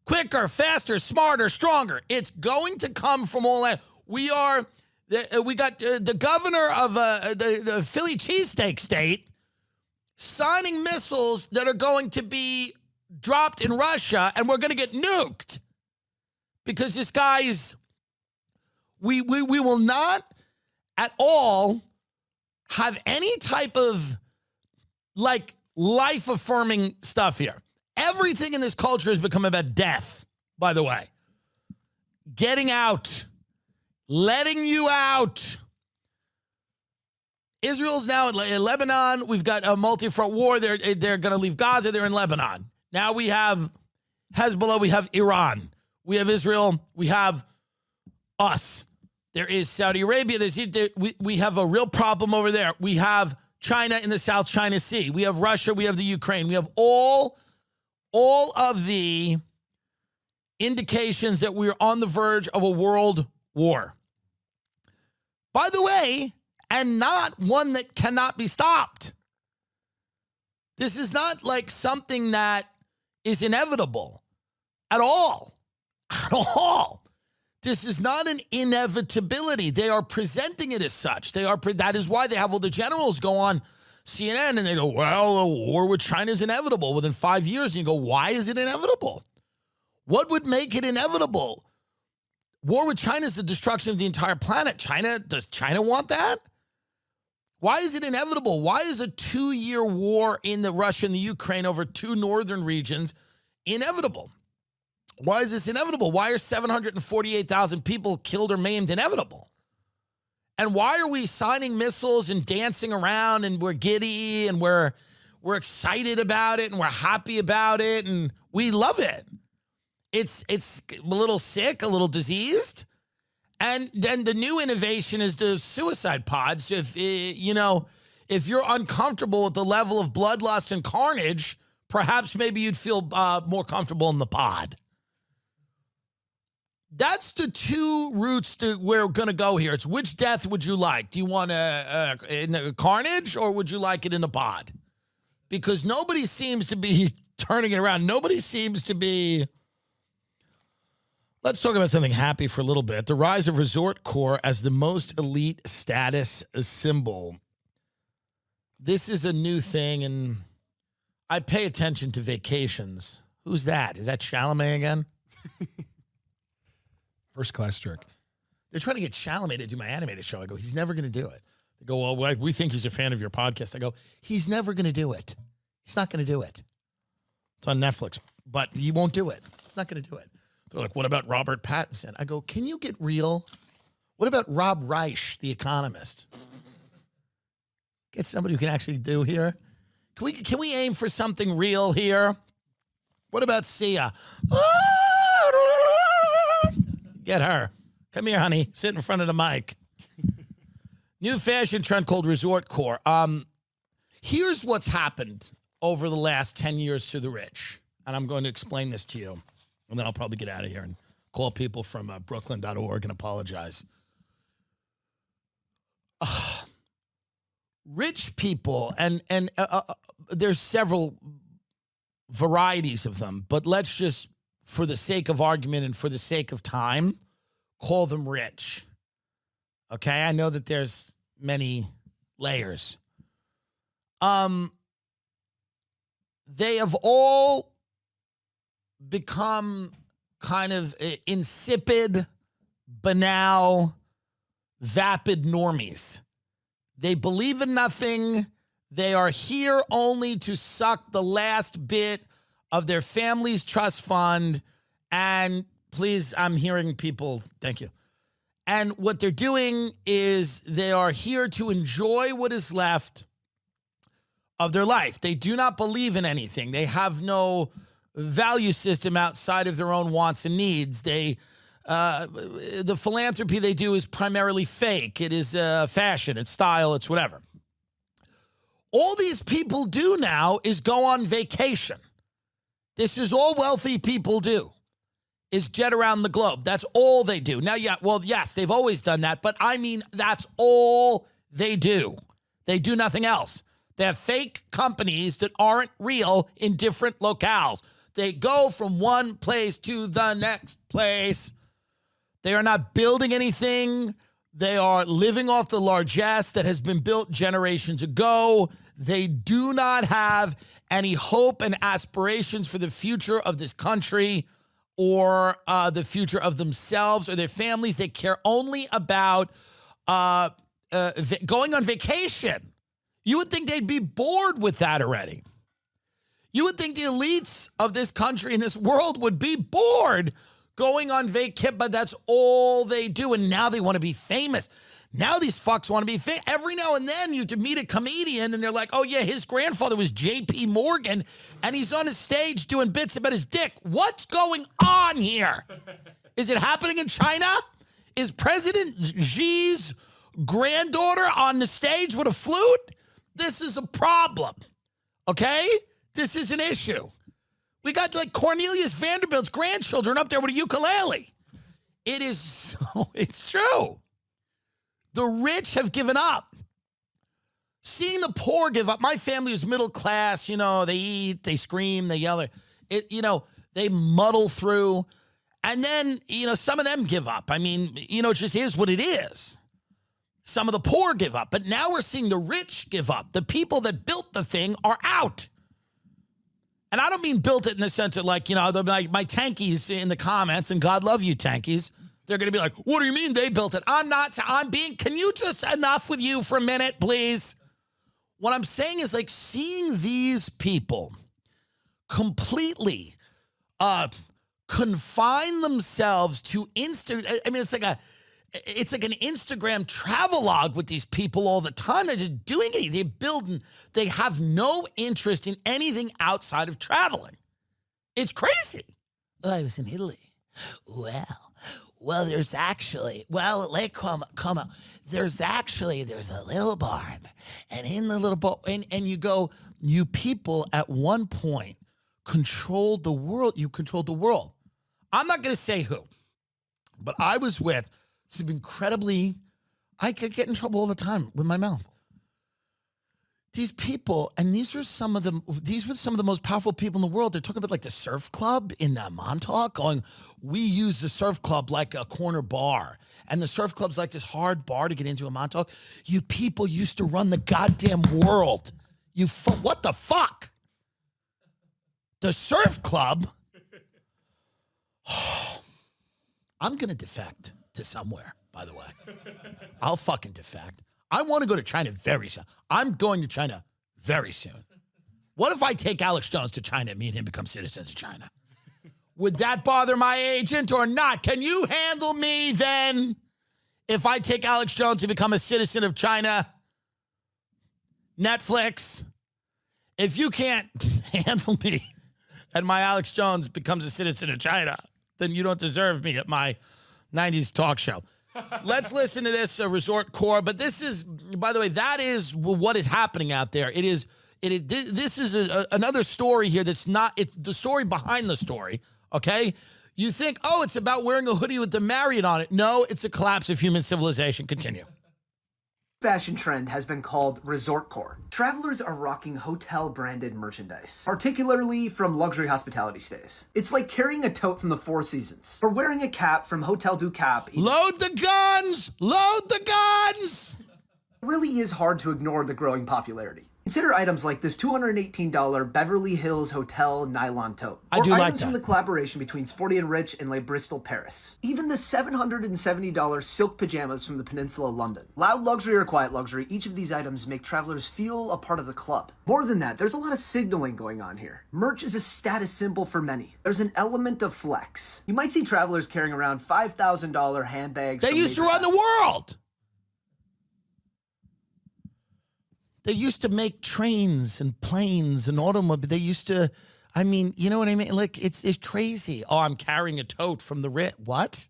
Quicker, faster, smarter, stronger. It's going to come from all that. We got the governor of the Philly cheesesteak state signing missiles that are going to be dropped in Russia, and we're going to get nuked because this guy's. We will not at all have any type of life-affirming stuff here. Everything in this culture has become about death, by the way. Getting out. Letting you out. Israel's now in Lebanon. We've got a multi-front war. They're going to leave Gaza. They're in Lebanon. Now we have Hezbollah. We have Iran. We have Israel. We have us. There is Saudi Arabia. We have a real problem over there. We have China in the South China Sea. We have Russia. We have the Ukraine. We have all of the indications that we're on the verge of a world war. By the way, and not one that cannot be stopped. This is not like something that is inevitable at all. At all. This is not an inevitability. They are presenting it as such. That is why they have all the generals go on CNN and they go, well, a war with China is inevitable within 5 years. And you go, why is it inevitable? What would make it inevitable? War with China is the destruction of the entire planet. Does China want that? Why is it inevitable? Why is a 2-year war in the Russia and the Ukraine over 2 northern regions inevitable? Why is this inevitable? Why are 748,000 people killed or maimed inevitable? And why are we signing missiles and dancing around and we're giddy and we're excited about it and we're happy about it and we love it? It's a little sick, a little diseased. And then the new innovation is the suicide pods. If you're uncomfortable with the level of bloodlust and carnage, perhaps maybe you'd feel more comfortable in the pod. That's the 2 routes that we're going to go here. It's which death would you like? Do you want in a carnage or would you like it in a pod? Because nobody seems to be turning it around. Nobody seems to be. Let's talk about something happy for a little bit. The rise of resort core as the most elite status symbol. This is a new thing, and I pay attention to vacations. Who's that? Is that Chalamet again?
First class jerk.
They're trying to get Chalamet to do my animated show. I go, he's never going to do it. They go, well, we think he's a fan of your podcast. I go, he's never going to do it. He's not going to do it. It's on Netflix, but he won't do it. He's not going to do it. They're like, what about Robert Pattinson? I go, can you get real? What about Rob Reich, the economist? Get somebody who can actually do here. Can we aim for something real here? What about Sia? Get her. Come here, honey. Sit in front of the mic. New fashion trend called resort core. Here's what's happened over the last 10 years to the rich. And I'm going to explain this to you. And then I'll probably get out of here and call people from Brooklyn.org and apologize. Rich people, and there's several varieties of them, but let's just, for the sake of argument and for the sake of time, call them rich. Okay? I know that there's many layers. They have all become kind of insipid, banal, vapid normies. They believe in nothing. They are here only to suck the last bit of their family's trust fund. And please, I'm hearing people, thank you. And what they're doing is they are here to enjoy what is left of their life. They do not believe in anything. They have no value system outside of their own wants and needs. The philanthropy they do is primarily fake. It is fashion, it's style, it's whatever. All these people do now is go on vacation. This is all wealthy people do, is jet around the globe. That's all they do. Now, yeah, well, yes, they've always done that, but I mean, that's all they do. They do nothing else. They have fake companies that aren't real in different locales. They go from one place to the next place. They are not building anything. They are living off the largesse that has been built generations ago. They do not have any hope and aspirations for the future of this country or the future of themselves or their families. They care only about going on vacation. You would think they'd be bored with that already. You would think the elites of this country and this world would be bored going on vacation, but that's all they do. And now they want to be famous. Now these fucks want to be famous. Every now and then you meet a comedian and they're like, oh yeah, his grandfather was J.P. Morgan and he's on a stage doing bits about his dick. What's going on here? Is it happening in China? Is President Xi's granddaughter on the stage with a flute? This is a problem, okay? This is an issue. We got like Cornelius Vanderbilt's grandchildren up there with a ukulele. It is so, it's true. The rich have given up. Seeing the poor give up. My family is middle class, you know, they eat, they scream, they yell. They muddle through. And then, some of them give up. I mean, it just is what it is. Some of the poor give up, but now we're seeing the rich give up. The people that built the thing are out. And I don't mean built it in the sense of my tankies in the comments, and God love you, tankies. They're going to be like, what do you mean they built it? Can you just enough with you for a minute, please? What I'm saying is like seeing these people completely confine themselves to it's like an Instagram travelogue with these people all the time. They're just doing it. They're building. They have no interest in anything outside of traveling. It's crazy. Oh, I was in Italy. Well, there's actually, Lake Como, there's a little barn. And in the little barn, and you go, you people at one point controlled the world. You controlled the world. I'm not going to say who, but I was with some incredibly, I could get in trouble all the time with my mouth. These people, and these were some of the most powerful people in the world. They're talking about like the surf club in Montauk, going, we use the surf club like a corner bar. And the surf club's like this hard bar to get into in Montauk. You people used to run the goddamn world. What the fuck? The surf club? I'm going to defect to somewhere, by the way. I'll fucking defect. I want to go to China very soon. I'm going to China very soon. What if I take Alex Jones to China and me and him become citizens of China? Would that bother my agent or not? Can you handle me then if I take Alex Jones to become a citizen of China? Netflix, if you can't handle me and my Alex Jones becomes a citizen of China, then you don't deserve me at my 90s talk show. Let's listen to this Resort Core. But this is, by the way, that is what is happening out there. This is another story here that's not, it's the story behind the story, okay? You think, oh, it's about wearing a hoodie with the Marriott on it. No, it's a collapse of human civilization. Continue.
Fashion trend has been called resort core. Travelers are rocking hotel-branded merchandise, particularly from luxury hospitality stays. It's like carrying a tote from the Four Seasons, or wearing a cap from Hotel du Cap.
Load the guns! Load the guns!
It really is hard to ignore the growing popularity. Consider items like this $218 Beverly Hills Hotel nylon tote.
I do like that.
Items from the collaboration between Sporty and Rich and Le Bristol Paris. Even the $770 silk pajamas from the Peninsula London. Loud luxury or quiet luxury, each of these items make travelers feel a part of the club. More than that, there's a lot of signaling going on here. Merch is a status symbol for many. There's an element of flex. You might see travelers carrying around $5,000 handbags.
They used to run the world. They used to make trains and planes and automobiles. They used to, I mean, you know what I mean? Like, it's crazy. Oh, I'm carrying a tote from the what?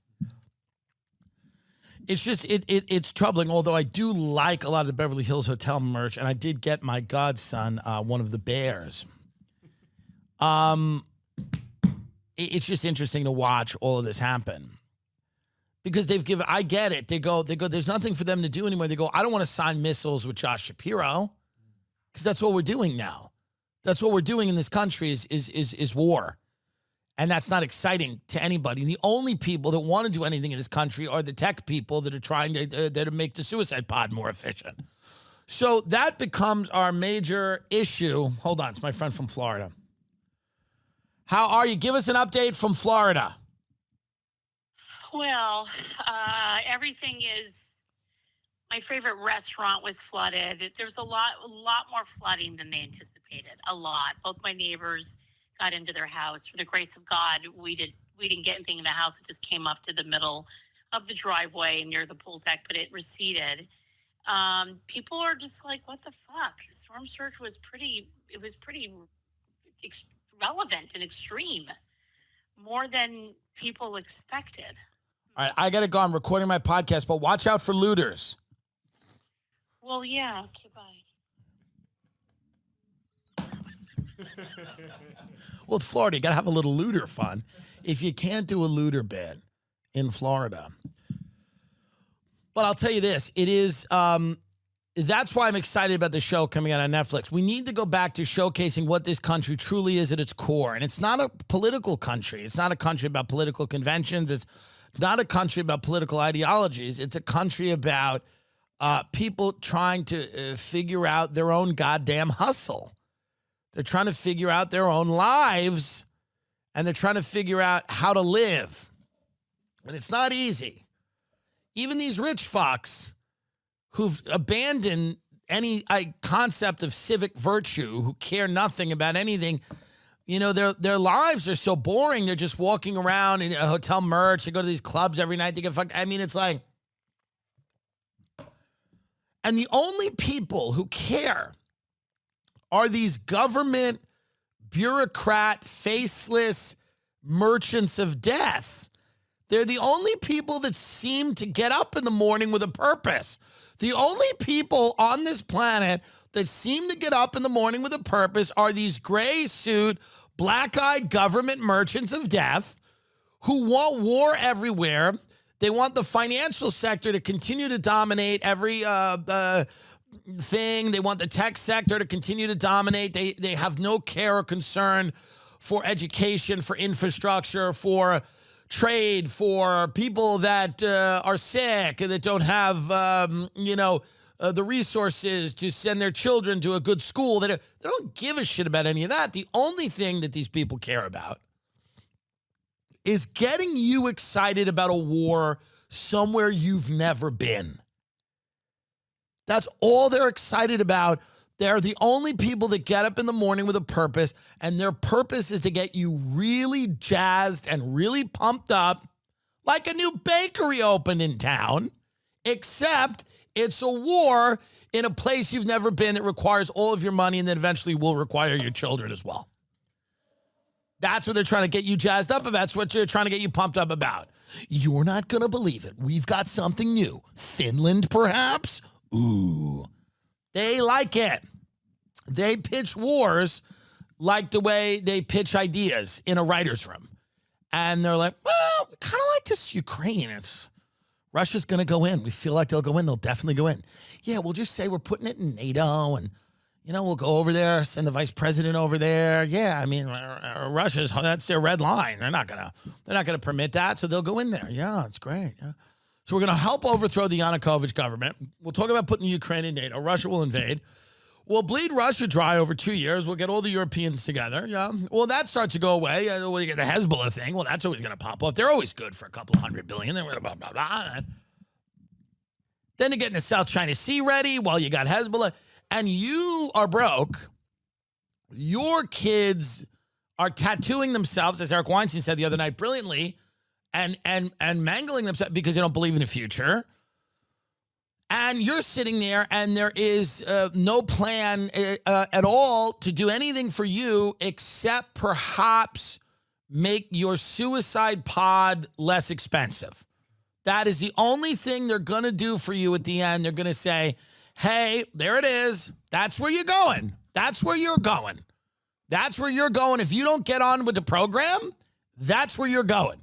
It's just, it's troubling, although I do like a lot of the Beverly Hills Hotel merch, and I did get my godson one of the bears. It's just interesting to watch all of this happen. Because I get it. They go, there's nothing for them to do anymore. They go, I don't want to sign missiles with Josh Shapiro, because that's what we're doing now. That's what we're doing in this country is war. And that's not exciting to anybody. The only people that want to do anything in this country are the tech people that are trying to make the suicide pod more efficient. So that becomes our major issue. Hold on, it's my friend from Florida. How are you? Give us an update from Florida.
Well, everything is. My favorite restaurant was flooded. There's a lot more flooding than they anticipated. A lot. Both my neighbors got into their house. For the grace of God, we didn't get anything in the house. It just came up to the middle of the driveway near the pool deck, but it receded. People are just like, what the fuck? The storm surge was pretty relevant and extreme, more than people expected.
All right, I got to go. I'm recording my podcast, but watch out for looters.
Well, yeah. Okay, bye.
Well, it's Florida. You got to have a little looter fun. If you can't do a looter bit in Florida. But I'll tell you this. It is, that's why I'm excited about the show coming out on Netflix. We need to go back to showcasing what this country truly is at its core. And it's not a political country. It's not a country about political conventions. It's not a country about political ideologies. It's a country about people trying to figure out their own goddamn hustle. They're trying to figure out their own lives, and they're trying to figure out how to live. And it's not easy. Even these rich fucks who've abandoned any concept of civic virtue, who care nothing about anything, you know, their lives are so boring. They're just walking around in a hotel merch. They go to these clubs every night. They get fucked. I mean, it's like, and the only people who care are these government bureaucrat, faceless merchants of death. They're the only people that seem to get up in the morning with a purpose. The only people on this planet that seem to get up in the morning with a purpose are these gray suit, black-eyed government merchants of death who want war everywhere. They want the financial sector to continue to dominate every thing. They want the tech sector to continue to dominate. They have no care or concern for education, for infrastructure, for trade, for people that are sick and that don't have, the resources to send their children to a good school. They don't give a shit about any of that. The only thing that these people care about is getting you excited about a war somewhere you've never been. That's all they're excited about. They're the only people that get up in the morning with a purpose, and their purpose is to get you really jazzed and really pumped up like a new bakery opened in town, except it's a war in a place you've never been that requires all of your money and then eventually will require your children as well. That's what they're trying to get you jazzed up about. That's what they're trying to get you pumped up about. You're not going to believe it. We've got something new. Finland, perhaps? Ooh. They like it. They pitch wars like the way they pitch ideas in a writer's room. And they're like, well, kind of like this Ukraine. Russia's going to go in. We feel like they'll go in. They'll definitely go in. Yeah, we'll just say we're putting it in NATO and, we'll go over there, send the vice president over there. Yeah, I mean, that's their red line. They're not gonna permit that, so they'll go in there. Yeah, it's great. Yeah. So we're gonna help overthrow the Yanukovych government. We'll talk about putting Ukraine in NATO. Russia will invade. We'll bleed Russia dry over 2 years. We'll get all the Europeans together. Yeah. Well, that starts to go away. You get the Hezbollah thing. Well, that's always gonna pop up. They're always good for a couple $100 billion. Then blah, blah, blah. Then they're getting the South China Sea ready while you got Hezbollah. And you are broke. Your kids are tattooing themselves, as Eric Weinstein said the other night brilliantly, and mangling themselves because they don't believe in the future. And you're sitting there and there is no plan at all to do anything for you except perhaps make your suicide pod less expensive. That is the only thing they're going to do for you at the end. They're going to say, hey, there it is. That's where you're going. That's where you're going. That's where you're going. If you don't get on with the program, that's where you're going.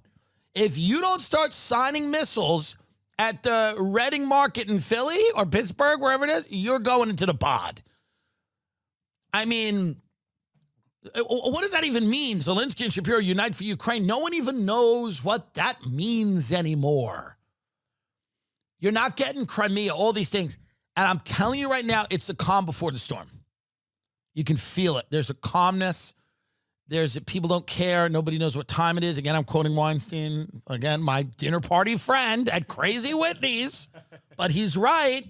If you don't start signing missiles at the Reading Market in Philly or Pittsburgh, wherever it is, you're going into the pod. I mean, what does that even mean? Zelensky and Shapiro unite for Ukraine. No one even knows what that means anymore. You're not getting Crimea, all these things. And I'm telling you right now, it's the calm before the storm. You can feel it. There's a calmness. People don't care. Nobody knows what time it is. Again, I'm quoting Weinstein. Again, my dinner party friend at Crazy Whitney's. But he's right.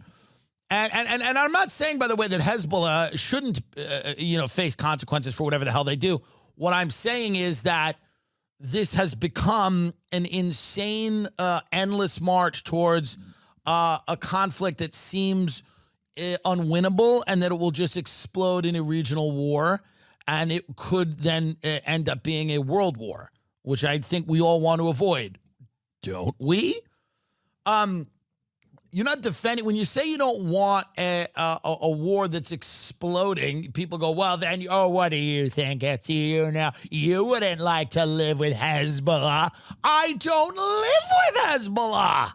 And I'm not saying, by the way, that Hezbollah shouldn't, face consequences for whatever the hell they do. What I'm saying is that this has become an insane, endless march towards a conflict that seems unwinnable and that it will just explode in a regional war. And it could then end up being a world war, which I think we all want to avoid. Don't we? You're not defending. When you say you don't want a war that's exploding, people go, well, then, what do you think? It's you now. You wouldn't like to live with Hezbollah. I don't live with Hezbollah.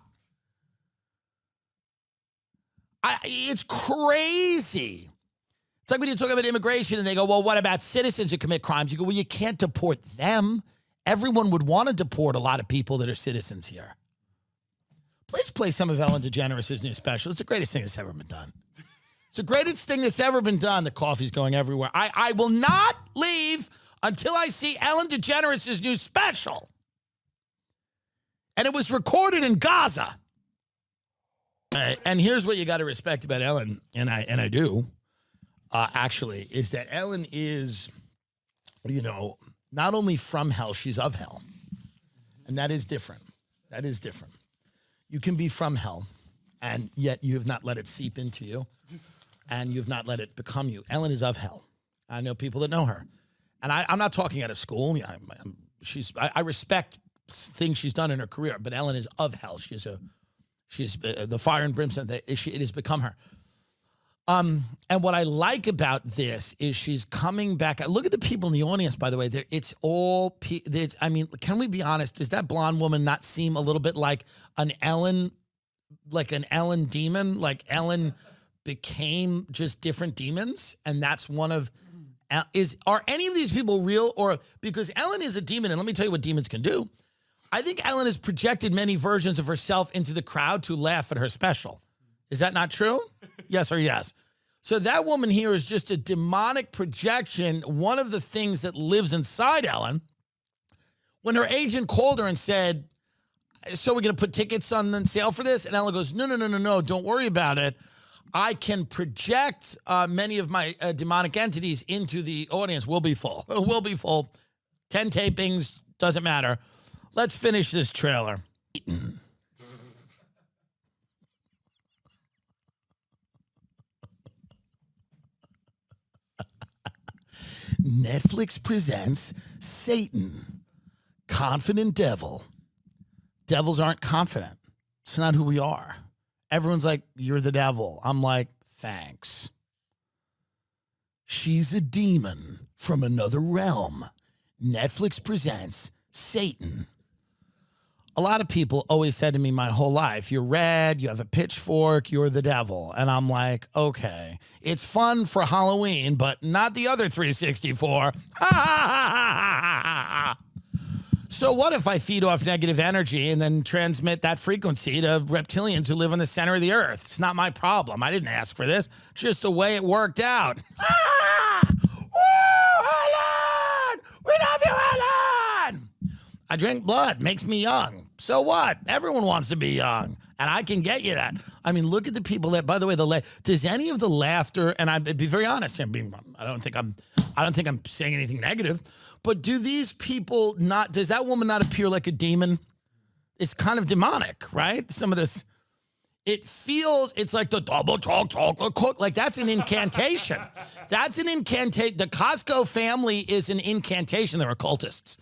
It's crazy. It's like when you talk about immigration and they go, well, what about citizens who commit crimes? You go, well, you can't deport them. Everyone would want to deport a lot of people that are citizens here. Please play some of Ellen DeGeneres' new special. It's the greatest thing that's ever been done. It's the greatest thing that's ever been done. The coffee's going everywhere. I will not leave until I see Ellen DeGeneres' new special. And it was recorded in Gaza. And here's what you got to respect about Ellen, and I do. Actually, is that Ellen is, not only from hell, she's of hell. And that is different. That is different. You can be from hell, and yet you have not let it seep into you, and you've not let it become you. Ellen is of hell. I know people that know her. And I'm not talking out of school. I respect things she's done in her career, but Ellen is of hell. She's the fire and brimstone. It has become her. And what I like about this is she's coming back. Look at the people in the audience, by the way. It's all, can we be honest? Does that blonde woman not seem a little bit like an Ellen demon? Like Ellen became just different demons? And that's one of, are any of these people real? Or, because Ellen is a demon, and let me tell you what demons can do. I think Ellen has projected many versions of herself into the crowd to laugh at her special. Is that not true? Yes or yes? So that woman here is just a demonic projection. One of the things that lives inside Ellen, when her agent called her and said, so we're going to put tickets on sale for this? And Ellen goes, no, don't worry about it. I can project many of my demonic entities into the audience. We'll be full. We'll be full. 10 tapings, doesn't matter. Let's finish this trailer. Netflix presents Satan, confident devil. Devils aren't confident. It's not who we are. Everyone's like, you're the devil. I'm like, thanks. She's a demon from another realm. Netflix presents Satan. A lot of people always said to me my whole life, you're red, you have a pitchfork, you're the devil. And I'm like, okay, it's fun for Halloween, but not the other 364. So what if I feed off negative energy and then transmit that frequency to reptilians who live in the center of the earth? It's not my problem. I didn't ask for this. Just the way it worked out. Woo, Helen! We love you, Helen! I drink blood. Makes me young. So what? Everyone wants to be young. And I can get you that. I mean, look at the people that, by the way, does any of the laughter, and I'd be very honest, I don't think I'm saying anything negative, but do these people not, does that woman not appear like a demon? It's kind of demonic, right? Some of this, it's like the double chocolate cook. Like that's an incantation. That's an incantation. The Costco family is an incantation. They're occultists.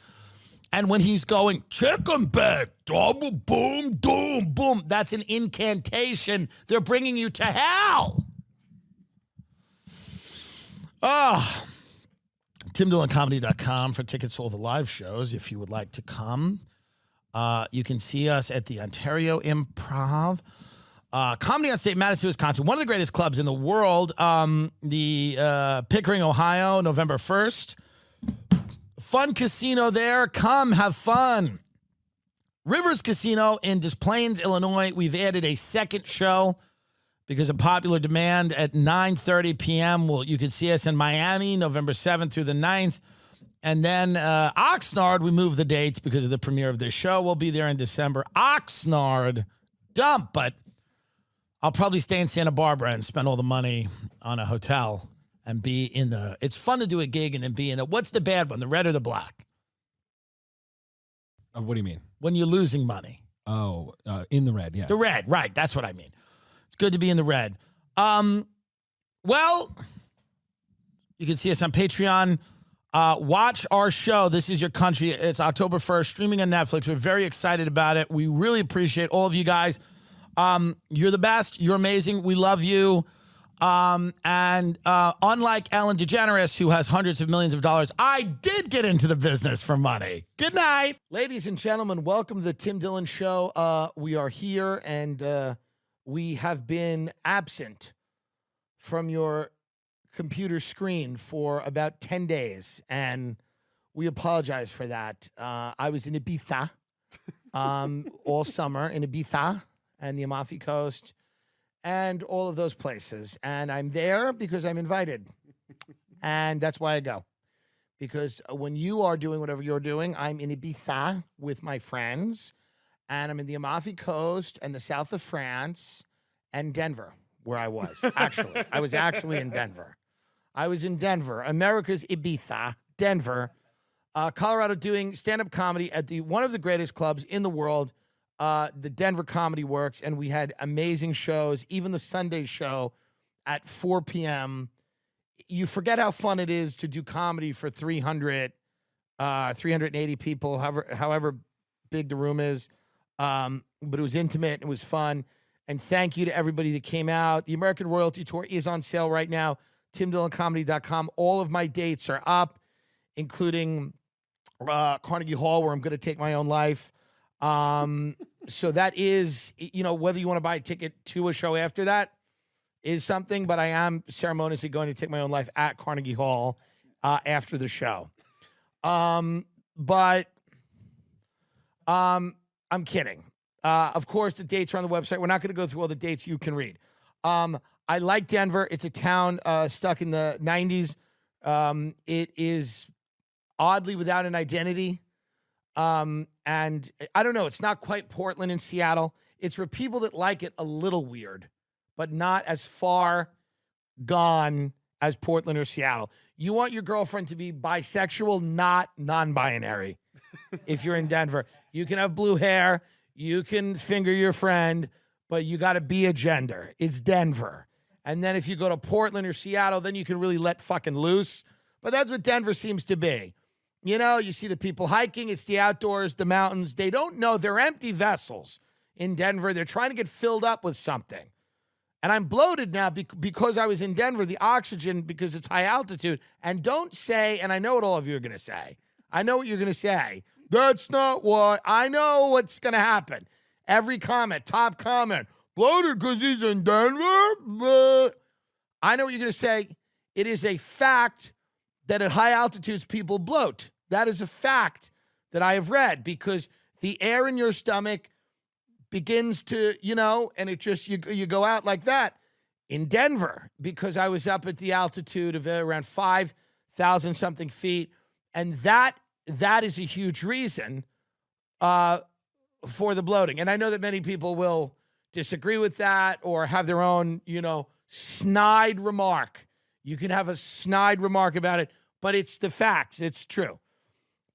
And when he's going, chicken bake, double boom, doom, boom, that's an incantation. They're bringing you to hell. TimDillonComedy.com for tickets to all the live shows if you would like to come. You can see us at the Ontario Improv. Comedy on State, Madison, Wisconsin, one of the greatest clubs in the world. The Pickering, Ohio, November 1st. Fun casino there. Come have fun. Rivers Casino in Des Plaines, Illinois. We've added a second show because of popular demand at 9:30 p.m. You can see us in Miami, November 7th through the 9th. And then Oxnard, we moved the dates because of the premiere of this show. We'll be there in December. Oxnard, dump, but I'll probably stay in Santa Barbara and spend all the money on a hotel and be in the, it's fun to do a gig and then be in it. What's the bad one, the red or the black?
What do you mean?
When you're losing money.
Oh, in the red, yeah.
The red, right. That's what I mean. It's good to be in the red. Well, you can see us on Patreon. Watch our show, This Is Your Country. It's October 1st, streaming on Netflix. We're very excited about it. We really appreciate all of you guys. You're the best. You're amazing. We love you. And unlike Ellen DeGeneres, who has hundreds of millions of dollars, I did get into the business for money. Good night. Ladies and gentlemen, welcome to the Tim Dillon Show. We are here, and we have been absent from your computer screen for about 10 days, and we apologize for that. I was in Ibiza all summer, in Ibiza and the Amalfi Coast, and all of those places. And I'm there because I'm invited. And that's why I go. Because when you are doing whatever you're doing, I'm in Ibiza with my friends. And I'm in the Amalfi Coast and the south of France and Denver, where I was. Actually, I was actually in Denver. I was in Denver, America's Ibiza, Denver, Colorado, doing stand-up comedy at one of the greatest clubs in the world, the Denver Comedy Works, and we had amazing shows, even the Sunday show at 4 p.m. You forget how fun it is to do comedy for 380 people, however big the room is, but it was intimate, it was fun, and thank you to everybody that came out. The American Royalty Tour is on sale right now, TimDillonComedy.com. All of my dates are up, including Carnegie Hall, where I'm going to take my own life. So that is, whether you want to buy a ticket to a show after that is something, but I am ceremoniously going to take my own life at Carnegie Hall after the show. But I'm kidding. Of course, the dates are on the website. We're not going to go through all the dates you can read. I like Denver. It's a town stuck in the 90s. It is oddly without an identity. And I don't know, it's not quite Portland and Seattle. It's for people that like it a little weird, but not as far gone as Portland or Seattle. You want your girlfriend to be bisexual, not non-binary. If you're in Denver, you can have blue hair, you can finger your friend, but you got to be a gender. It's Denver. And then if you go to Portland or Seattle, then you can really let fucking loose. But that's what Denver seems to be. You see the people hiking. It's the outdoors, the mountains. They don't know. They're empty vessels in Denver. They're trying to get filled up with something. And I'm bloated now because I was in Denver, the oxygen, because it's high altitude. And don't say, and I know what all of you are going to say. I know what you're going to say. That's not what. I know what's going to happen. Every comment, top comment, bloated because he's in Denver. But I know what you're going to say. It is a fact that at high altitudes, people bloat. That is a fact that I have read, because the air in your stomach begins to, and it just, you go out like that. In Denver, because I was up at the altitude of around 5,000 something feet, and that is a huge reason for the bloating. And I know that many people will disagree with that or have their own, snide remark. You can have a snide remark about it, but it's the facts. It's true.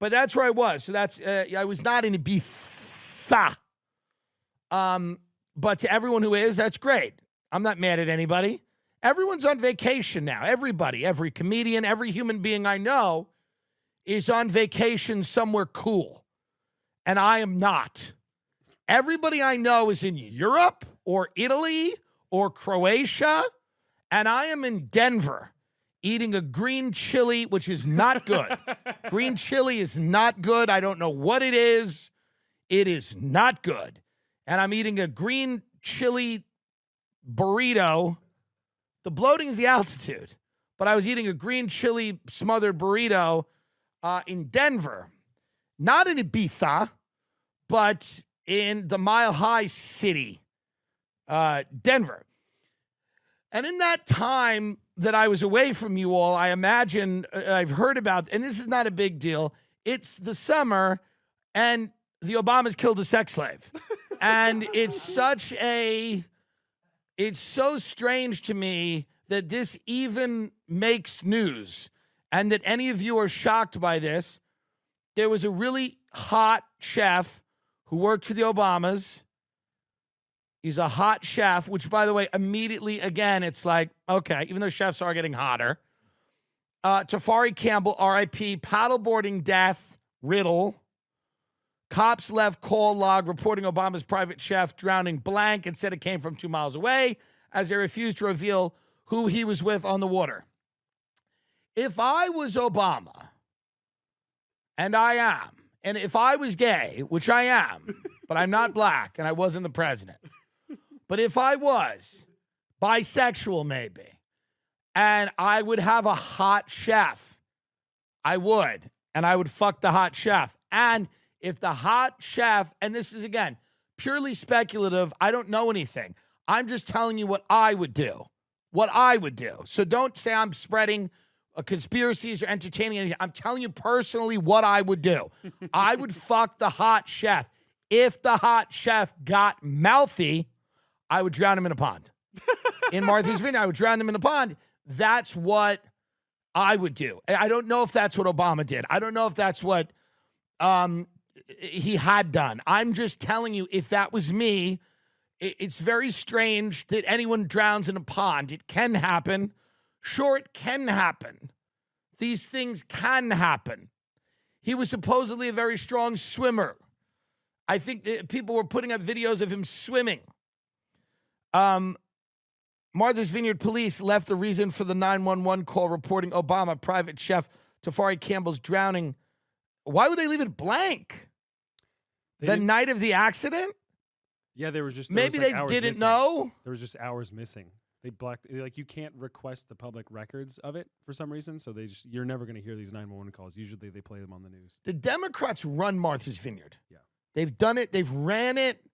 But that's where I was. So that's, I was not in Ibiza. But to everyone who is, that's great. I'm not mad at anybody. Everyone's on vacation now. Everybody, every comedian, every human being I know is on vacation somewhere cool. And I am not. Everybody I know is in Europe or Italy or Croatia. And I am in Denver eating a green chili, which is not good. Green chili is not good. I don't know what it is. It is not good. And I'm eating a green chili burrito. The bloating is the altitude. But I was eating a green chili smothered burrito in Denver. Not in Ibiza, but in the Mile High City, Denver. And in that time that I was away from you all, I imagine I've heard about, and this is not a big deal, it's the summer, and the Obamas killed a sex slave. And it's so strange to me that this even makes news and that any of you are shocked by this. There was a really hot chef who worked for the Obamas. He's a hot chef, which, by the way, immediately, again, it's like, okay, even though chefs are getting hotter. Tafari Campbell, R.I.P., paddleboarding death, riddle. Cops left call log reporting Obama's private chef drowning blank and said it came from 2 miles away as they refused to reveal who he was with on the water. If I was Obama, and I am, and if I was gay, which I am, but I'm not black and I wasn't the president, but if I was bisexual maybe, and I would have a hot chef, I would, and I would fuck the hot chef. And if the hot chef, and this is, again, purely speculative, I don't know anything. I'm just telling you what I would do. What I would do. So don't say I'm spreading conspiracies or entertaining anything. I'm telling you personally what I would do. I would fuck the hot chef. If the hot chef got mouthy, I would drown him in a pond. In Martha's Vineyard, I would drown him in a pond. That's what I would do. I don't know if that's what Obama did. I don't know if that's what he had done. I'm just telling you, if that was me, it's very strange that anyone drowns in a pond. It can happen. Sure, it can happen. These things can happen. He was supposedly a very strong swimmer. I think that people were putting up videos of him swimming. Martha's Vineyard police left the reason for the 911 call reporting Obama private chef Tafari Campbell's drowning. Why would they leave it blank? The night of the accident?
Yeah, there was
maybe
like
they didn't
missing.
know.
There was just hours missing. They blocked, like, you can't request the public records of it for some reason, so you're never going to hear these 911 calls. Usually they play them on the news.
The Democrats run Martha's Vineyard.
Yeah.
They've done it. They've ran it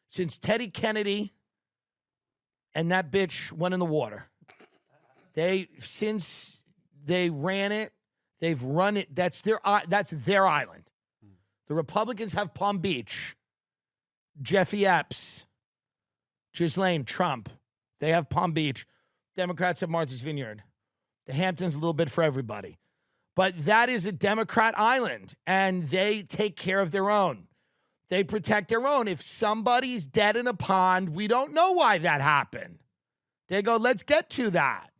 since Teddy Kennedy and that bitch went in the water. Since they ran it, they've run it. That's their island. The Republicans have Palm Beach. Jeffy Epps, Ghislaine, Trump. They have Palm Beach. Democrats have Martha's Vineyard. The Hamptons, a little bit for everybody. But that is a Democrat island, and they take care of their own. They protect their own. If somebody's dead in a pond, we don't know why that happened. They go, let's get to that.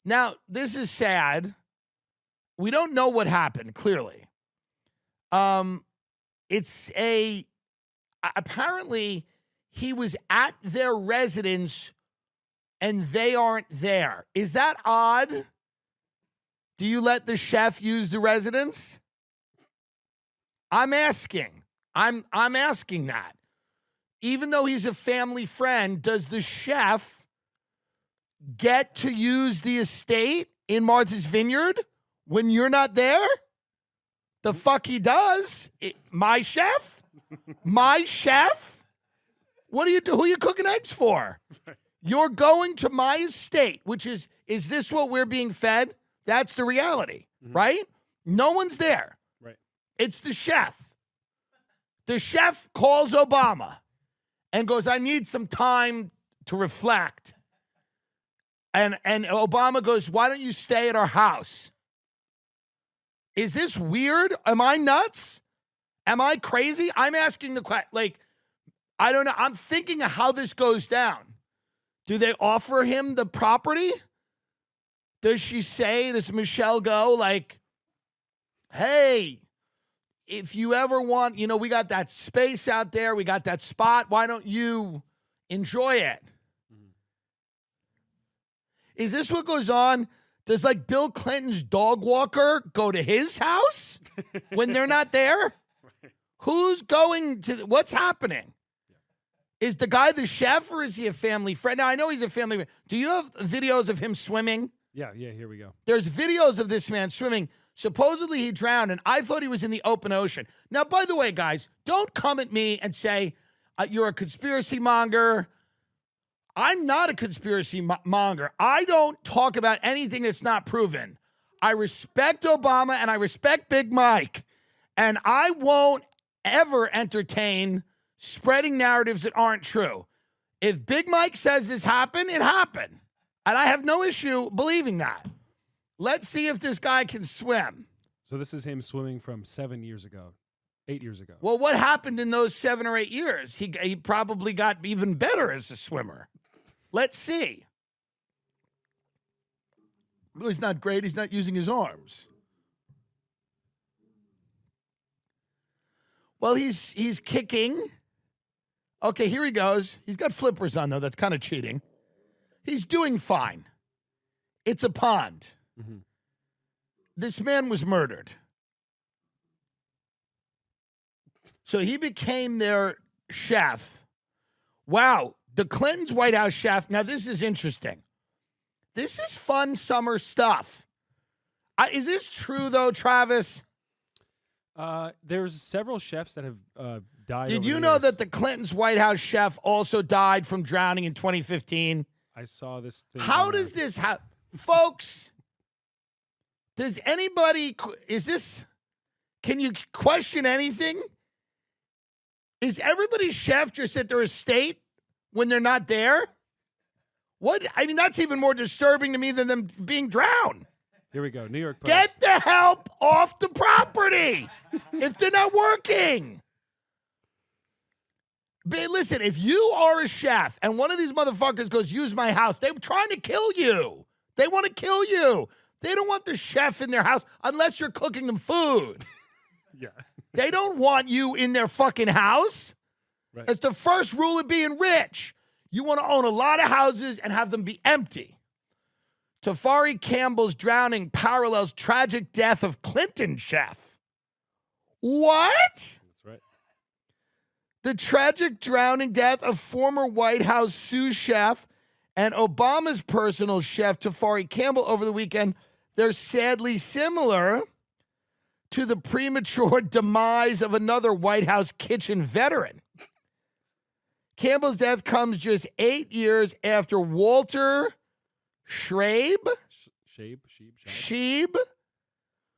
Now, this is sad. We don't know what happened, clearly. Apparently, he was at their residence and they aren't there. Is that odd? Do you let the chef use the residence? I'm asking. I'm asking that. Even though he's a family friend, does the chef get to use the estate in Martha's Vineyard when you're not there? The fuck he does. My chef? My chef? What do you do? Who are you cooking eggs for? You're going to my estate, which is this what we're being fed? That's the reality, right? No one's there.
Right.
It's the chef. The chef calls Obama and goes, I need some time to reflect. And Obama goes, why don't you stay at our house? Is this weird? Am I nuts? Am I crazy? I'm asking the question. Like, I don't know. I'm thinking of how this goes down. Do they offer him the property? Does she say, does Michelle go like, hey, if you ever want, we got that space out there, we got that spot, why don't you enjoy it? Is this what goes on? Does like Bill Clinton's dog walker go to his house when they're not there? Right. Who's going to, what's happening? Is the guy the chef or is he a family friend? Now, I know he's a family friend. Do you have videos of him swimming?
Yeah, here we go.
There's videos of this man swimming. Supposedly he drowned, and I thought he was in the open ocean. Now, by the way, guys, don't come at me and say you're a conspiracy monger. I'm not a conspiracy monger. I don't talk about anything that's not proven. I respect Obama and I respect Big Mike, and I won't ever entertain spreading narratives that aren't true. If Big Mike says this happened, it happened. And I have no issue believing that. Let's see if this guy can swim.
So this is him swimming from 7 years ago, 8 years ago.
Well, what happened in those 7 or 8 years? He probably got even better as a swimmer. Let's see. Well, he's not great. He's not using his arms. Well, he's kicking. Okay, here he goes. He's got flippers on, though. That's kind of cheating. He's doing fine. It's a pond. Mm-hmm. This man was murdered. So he became their chef. Wow. The Clintons' White House chef. Now, this is interesting. This is fun summer stuff. Is this true, though, Travis?
There's several chefs that have died.
Did you know that the Clintons' White House chef also died from drowning in 2015?
I saw this thing.
How does this happen? Folks, does anybody, can you question anything? Is everybody's chef just at their estate when they're not there? What? I mean, that's even more disturbing to me than them being drowned.
Here we go. New York Post.
Get the help off the property if they're not working. But listen, if you are a chef and one of these motherfuckers goes, use my house, they're trying to kill you. They want to kill you. They don't want the chef in their house unless you're cooking them food.
Yeah.
They don't want you in their fucking house.
Right.
It's the first rule of being rich. You want to own a lot of houses and have them be empty. Tafari Campbell's drowning parallels tragic death of Clinton chef. What?
That's right.
The tragic drowning death of former White House sous chef and Obama's personal chef, Tafari Campbell, over the weekend, they're sadly similar to the premature demise of another White House kitchen veteran. Campbell's death comes just 8 years after Walter Scheib,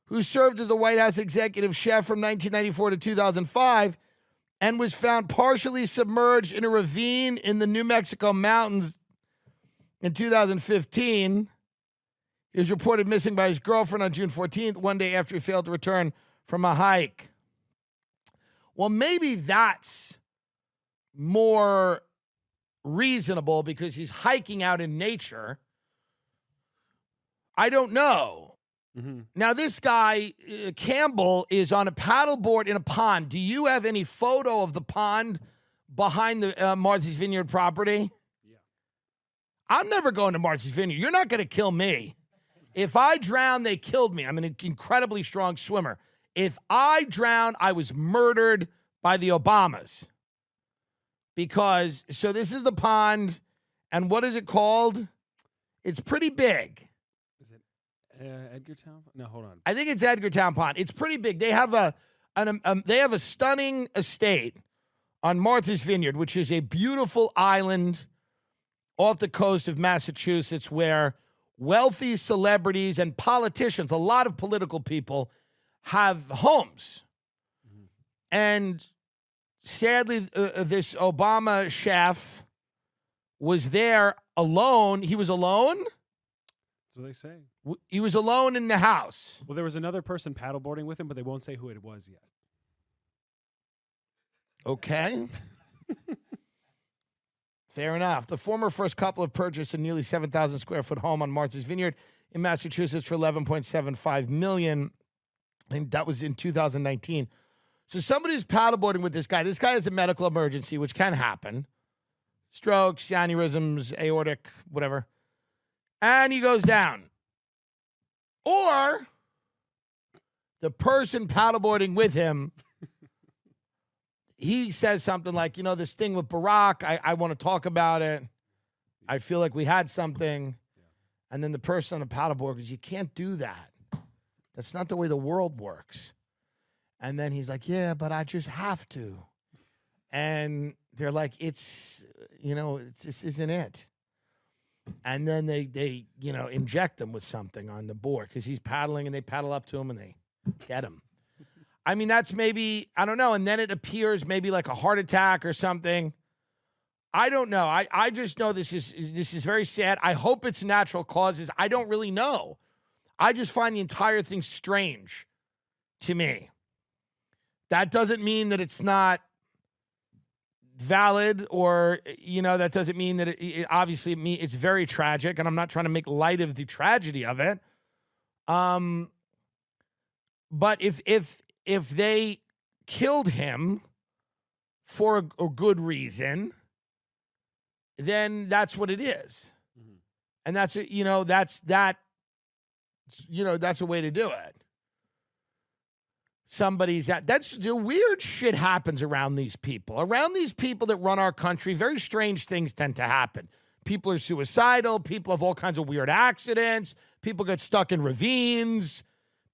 who served as the White House executive chef from 1994 to 2005 and was found partially submerged in a ravine in the New Mexico mountains in 2015. He was reported missing by his girlfriend on June 14th, one day after he failed to return from a hike. Well, maybe that's more reasonable because he's hiking out in nature. I don't know. Mm-hmm. Now, this guy, Campbell, is on a paddleboard in a pond. Do you have any photo of the pond behind the Martha's Vineyard property? Yeah. I'm never going to Martha's Vineyard. You're not going to kill me. If I drown, they killed me. I'm an incredibly strong swimmer. If I drown, I was murdered by the Obamas. So this is the pond, and what is it called? It's pretty big.
Is it Edgartown? No, hold on.
I think it's Edgartown Pond. It's pretty big. They have a stunning estate on Martha's Vineyard, which is a beautiful island off the coast of Massachusetts where wealthy celebrities and politicians, a lot of political people, have homes. Mm-hmm. And sadly, this Obama chef was there alone. He was alone?
That's what they say.
He was alone in the house.
Well, there was another person paddleboarding with him, but they won't say who it was yet.
Okay. Fair enough. The former first couple have purchased a nearly 7,000 square foot home on Martha's Vineyard in Massachusetts for $11.75 million. And that was in 2019. So somebody's paddleboarding with this guy. This guy has a medical emergency, which can happen. Strokes, aneurysms, aortic, whatever. And he goes down. Or the person paddleboarding with him, he says something like, this thing with Barack, I want to talk about it. I feel like we had something. And then the person on the paddleboard goes, you can't do that. That's not the way the world works. And then he's like, yeah, but I just have to. And they're like, this isn't it. And then they inject him with something on the board because he's paddling and they paddle up to him and they get him. I mean, that's maybe, I don't know. And then it appears maybe like a heart attack or something. I don't know. I just know this is very sad. I hope it's natural causes. I don't really know. I just find the entire thing strange to me. That doesn't mean that it's not valid or, that doesn't mean that obviously it's very tragic, and I'm not trying to make light of the tragedy of it. But if they killed him for a good reason, then that's what it is. Mm-hmm. And that's a way to do it. That's the weird shit happens around these people. Around these people that run our country, very strange things tend to happen. People are suicidal. People have all kinds of weird accidents. People get stuck in ravines.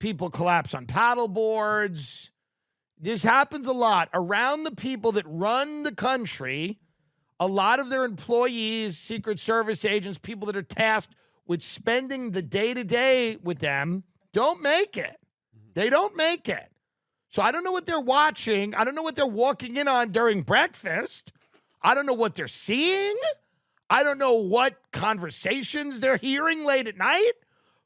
People collapse on paddle boards. This happens a lot. Around the people that run the country, a lot of their employees, Secret Service agents, people that are tasked with spending the day-to-day with them, don't make it. They don't make it. So I don't know what they're watching. I don't know what they're walking in on during breakfast. I don't know what they're seeing. I don't know what conversations they're hearing late at night.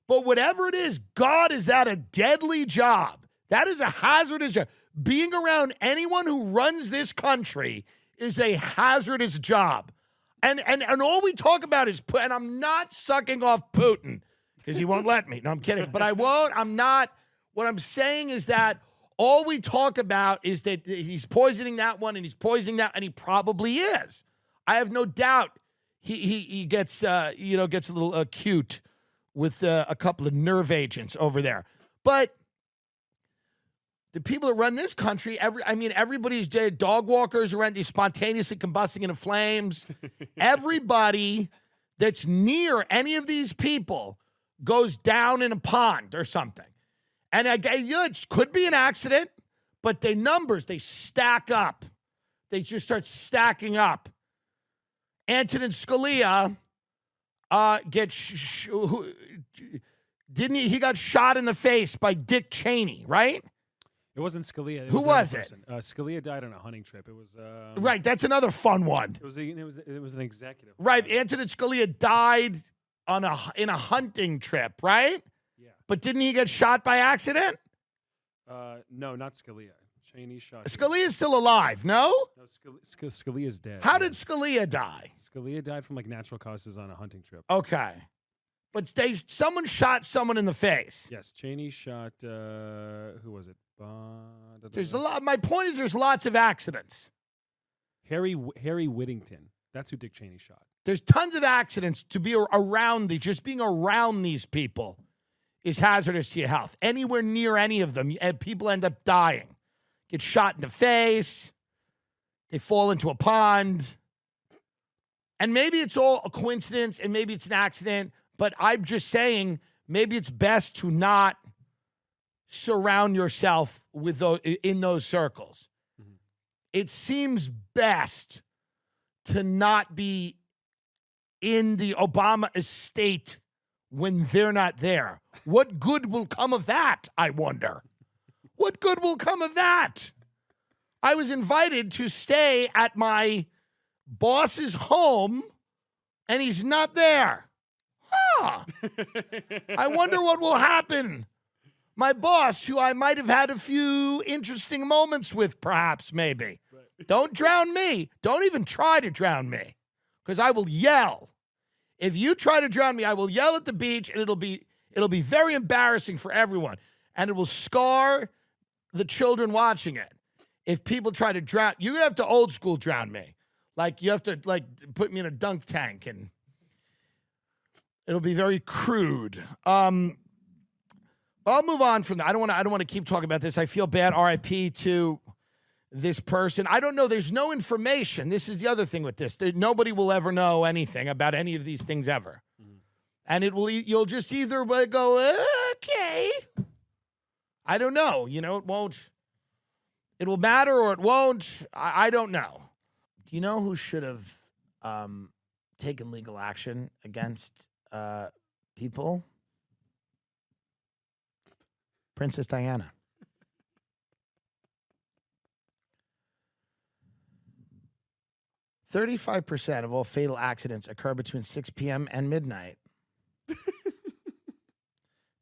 But whatever it is, God, is that a deadly job? That is a hazardous job. Being around anyone who runs this country is a hazardous job. And all we talk about is, and I'm not sucking off Putin because he won't let me. No, I'm kidding. But I won't. I'm not. What I'm saying is that all we talk about is that he's poisoning that one and he's poisoning that, and he probably is. I have no doubt he gets a little acute with a couple of nerve agents over there. But the people that run this country, everybody's dead. Dog walkers are spontaneously combusting into flames. Everybody that's near any of these people goes down in a pond or something. And it could be an accident, but they stack up. They just start stacking up. Antonin Scalia he got shot in the face by Dick Cheney, right?
It wasn't Scalia.
Who was it?
Scalia died on a hunting trip. It was
right. That's another fun one.
It was an executive.
Right. Antonin Scalia died in a hunting trip, right?
Yeah.
But didn't he get shot by accident?
No, not Scalia. Cheney shot.
Scalia's still alive, no?
No, Scalia's dead.
How did Scalia die?
Scalia died from natural causes on a hunting trip.
Okay. But someone shot someone in the face.
Yes, Cheney shot, who was it?
There's a lot. My point is there's lots of accidents.
Harry Whittington. That's who Dick Cheney shot.
There's tons of accidents. To be around just being around these people is hazardous to your health. Anywhere near any of them, people end up dying. Get shot in the face. They fall into a pond. And maybe it's all a coincidence and maybe it's an accident, but I'm just saying maybe it's best to not surround yourself with in those circles. Mm-hmm. It seems best to not be in the Obama estate when they're not there. What good will come of that, I wonder? What good will come of that? I was invited to stay at my boss's home, and he's not there. Huh. I wonder what will happen. My boss, who I might have had a few interesting moments with, perhaps, maybe. Right. Don't drown me. Don't even try to drown me, because I will yell. If you try to drown me, I will yell at the beach, and it'll be very embarrassing for everyone, and it will scar the children watching it. If people try to drown, you have to old school drown me. Like, you have to, like, put me in a dunk tank, and it'll be very crude. I'll move on from that. I don't want to keep talking about this. I feel bad. RIP to this person. I don't know. There's no information. This is the other thing with this. Nobody will ever know anything about any of these things ever. And you'll just either go, okay. I don't know. You know, it will matter or it won't. I don't know. Do you know who should have taken legal action against people? Princess Diana. 35% of all fatal accidents occur between 6 p.m. and midnight.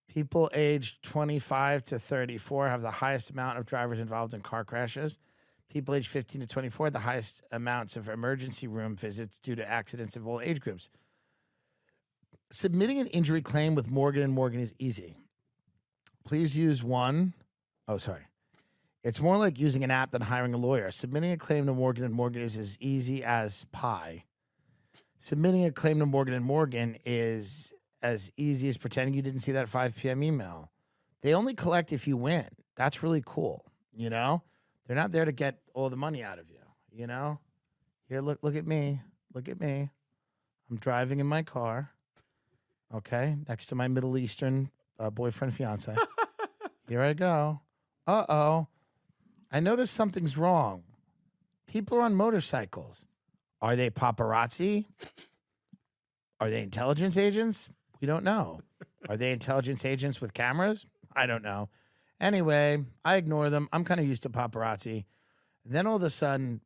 People aged 25 to 34 have the highest amount of drivers involved in car crashes. People aged 15 to 24 the highest amounts of emergency room visits due to accidents of all age groups. Submitting an injury claim with Morgan & Morgan is easy. Please use It's more like using an app than hiring a lawyer. Submitting a claim to Morgan & Morgan is as easy as pie. Submitting a claim to Morgan & Morgan is as easy as pretending you didn't see that 5 p.m. email. They only collect if you win. That's really cool, you know? They're not there to get all the money out of you, you know? Here, look at me. Look at me. I'm driving in my car, okay, next to my Middle Eastern boyfriend, fiance. Here I go. Uh-oh. I noticed something's wrong. People are on motorcycles. Are they paparazzi? Are they intelligence agents? We don't know. Are they intelligence agents with cameras? I don't know. Anyway, I ignore them. I'm kind of used to paparazzi. Then all of a sudden,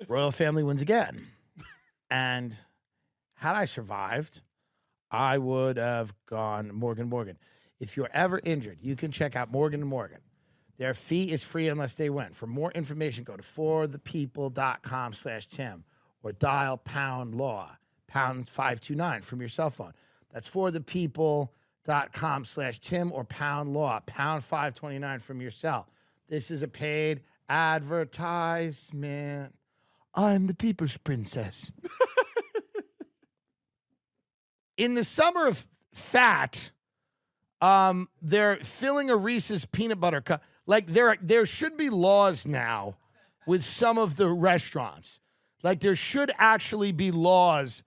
royal family wins again. And had I survived, I would have gone Morgan & Morgan. If you're ever injured, you can check out Morgan & Morgan. Their fee is free unless they win. For more information, go to forthepeople.com/Tim or dial #law, #529 from your cell phone. That's forthepeople.com/Tim or #law, #529 from your cell. This is a paid advertisement. I'm the People's Princess. In the summer of fat, they're filling a Reese's peanut butter cup. Like, there should be laws now with some of the restaurants. Like, there should actually be laws.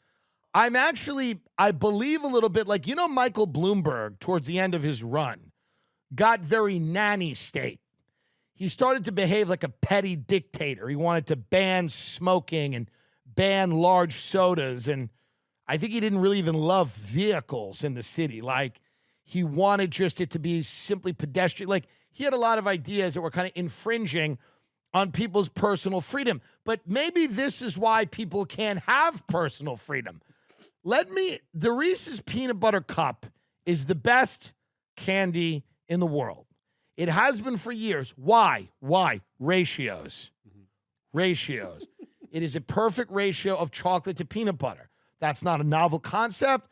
I believe a little bit, like, you know, Michael Bloomberg, towards the end of his run, got very nanny state. He started to behave like a petty dictator. He wanted to ban smoking and ban large sodas, and I think he didn't really even love vehicles in the city. Like, he wanted just it to be simply pedestrian. Like, he had a lot of ideas that were kind of infringing on people's personal freedom. But maybe this is why people can't have personal freedom. The Reese's Peanut Butter Cup is the best candy in the world. It has been for years. Why? Ratios. Ratios. It is a perfect ratio of chocolate to peanut butter. That's not a novel concept.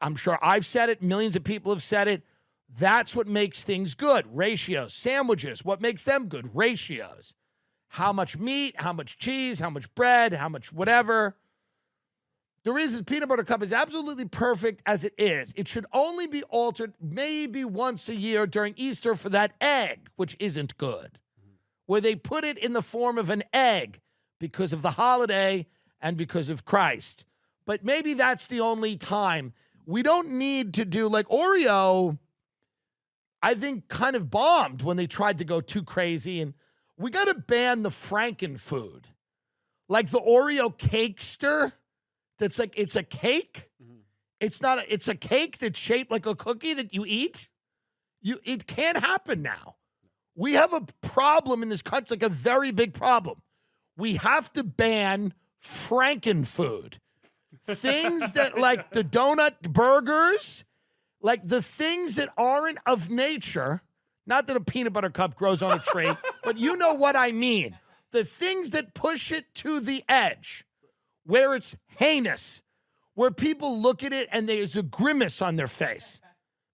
I'm sure I've said it. Millions of people have said it. That's what makes things good. Ratios. Sandwiches. What makes them good? Ratios. How much meat, how much cheese, how much bread, how much whatever. The Reese's Peanut Butter Cup is absolutely perfect as it is. It should only be altered maybe once a year during Easter for that egg, which isn't good, where they put it in the form of an egg because of the holiday and because of Christ. But maybe that's the only time. We don't need to do, like, Oreo, I think, kind of bombed when they tried to go too crazy. And we got to ban the Frankenfood. Like the Oreo cakester that's like, it's a cake. Mm-hmm. It's a cake that's shaped like a cookie that you eat. It can't happen now. We have a problem in this country, like a very big problem. We have to ban Frankenfood. Things that, like the donut burgers, like the things that aren't of nature, Not that a peanut butter cup grows on a tree, but you know what I mean. The things that push it to the edge, where it's heinous, where people look at it and there's a grimace on their face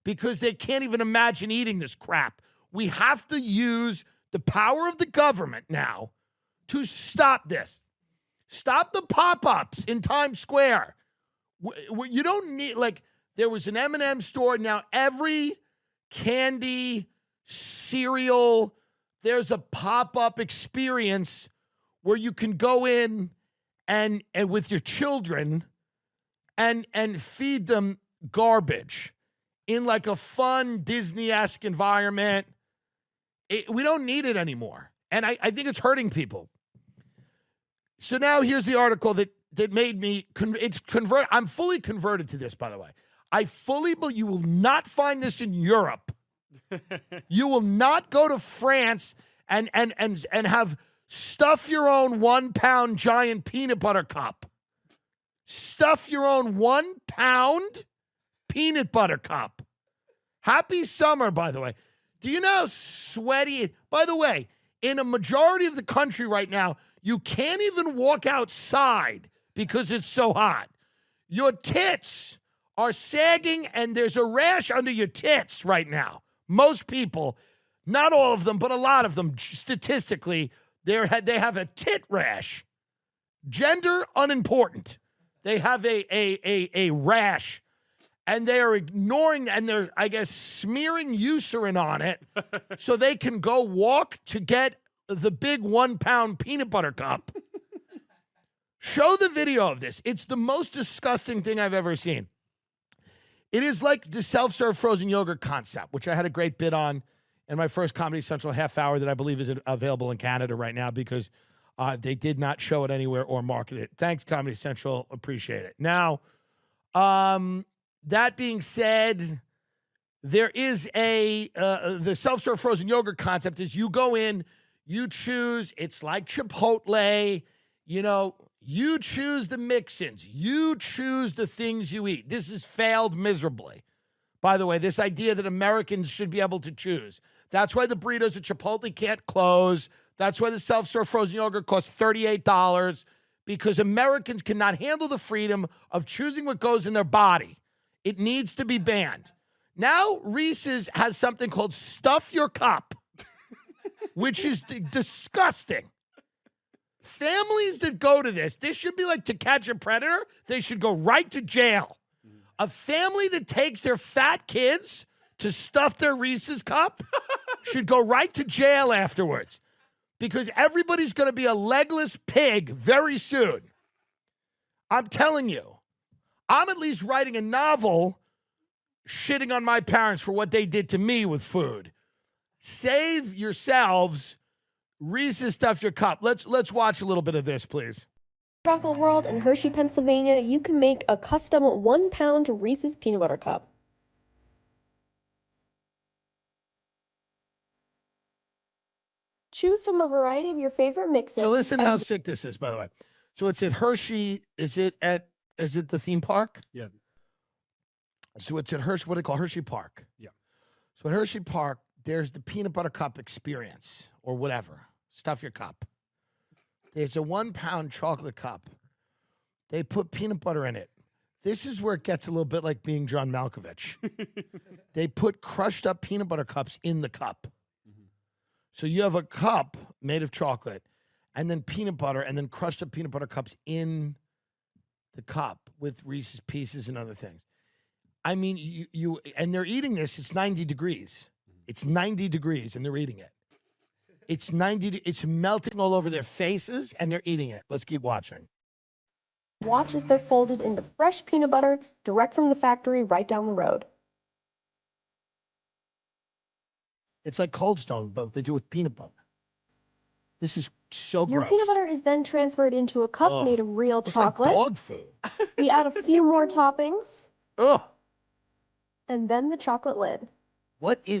because they can't even imagine eating this crap. We have to use the power of the government now to stop this. Stop the pop-ups in Times Square. You don't need, like, there was an M&M store. Now every candy, cereal, there's a pop-up experience where you can go in and with your children and feed them garbage in like a fun Disney-esque environment. We don't need it anymore. And I think it's hurting people. So now here's the article that made me, I'm fully converted to this, by the way. I fully believe you will not find this in Europe. You will not go to France and have stuff your own 1 pound giant peanut butter cup. Stuff your own 1 pound peanut butter cup. Happy summer, by the way. Do you know how sweaty? By the way, in a majority of the country right now, you can't even walk outside because it's so hot. Your tits are sagging and there's a rash under your tits right now. Most people, not all of them, but a lot of them, statistically, they have a tit rash. Gender unimportant. They have a rash, and they are ignoring, and they're, I guess, smearing Eucerin on it so they can go walk to get the big 1 pound peanut butter cup. Show the video of this. It's the most disgusting thing I've ever seen. It is like the self-serve frozen yogurt concept, which I had a great bit on in my first Comedy Central half hour that I believe is available in Canada right now because they did not show it anywhere or market it. Thanks, Comedy Central. Appreciate it. Now, that being said, there is the self-serve frozen yogurt concept is you go in, you choose, it's like Chipotle, you know, you choose the mix-ins. You choose the things you eat. This has failed miserably. By the way, this idea that Americans should be able to choose. That's why the burritos at Chipotle can't close. That's why the self-serve frozen yogurt costs $38, because Americans cannot handle the freedom of choosing what goes in their body. It needs to be banned. Now Reese's has something called Stuff Your Cup, which is disgusting. Families that go to this should be like To Catch a Predator. They should go right to jail. A family that takes their fat kids to stuff their Reese's cup should go right to jail afterwards because everybody's going to be a legless pig very soon. I'm telling you. I'm at least writing a novel shitting on my parents for what they did to me with food. Save yourselves. Reese's Stuff Your Cup. Let's watch a little bit of this, please.
Chocolate World in Hershey, Pennsylvania, you can make a custom 1 pound Reese's peanut butter cup. Choose from a variety of your favorite mixes.
So listen how sick this is, by the way. So it's at Hershey. Is it the theme park?
Yeah.
So it's at Hershey, what do they call Hershey Park?
Yeah.
So at Hershey Park, there's the peanut butter cup experience or whatever. Stuff your cup. It's a 1 pound chocolate cup. They put peanut butter in it. This is where it gets a little bit like being John Malkovich. They put crushed up peanut butter cups in the cup. Mm-hmm. So you have a cup made of chocolate and then peanut butter and then crushed up peanut butter cups in the cup with Reese's Pieces and other things. I mean, you and they're eating this. It's 90 degrees. It's 90 degrees and they're eating it. It's it's melting all over their faces and they're eating it. Let's keep watching.
Watch as they're folded into fresh peanut butter direct from the factory right down the road.
It's like Cold Stone, but they do it with peanut butter. This is so gross.
Your peanut butter is then transferred into a cup made of real chocolate.
Like dog food.
We add a few more toppings.
Ugh.
And then the chocolate lid.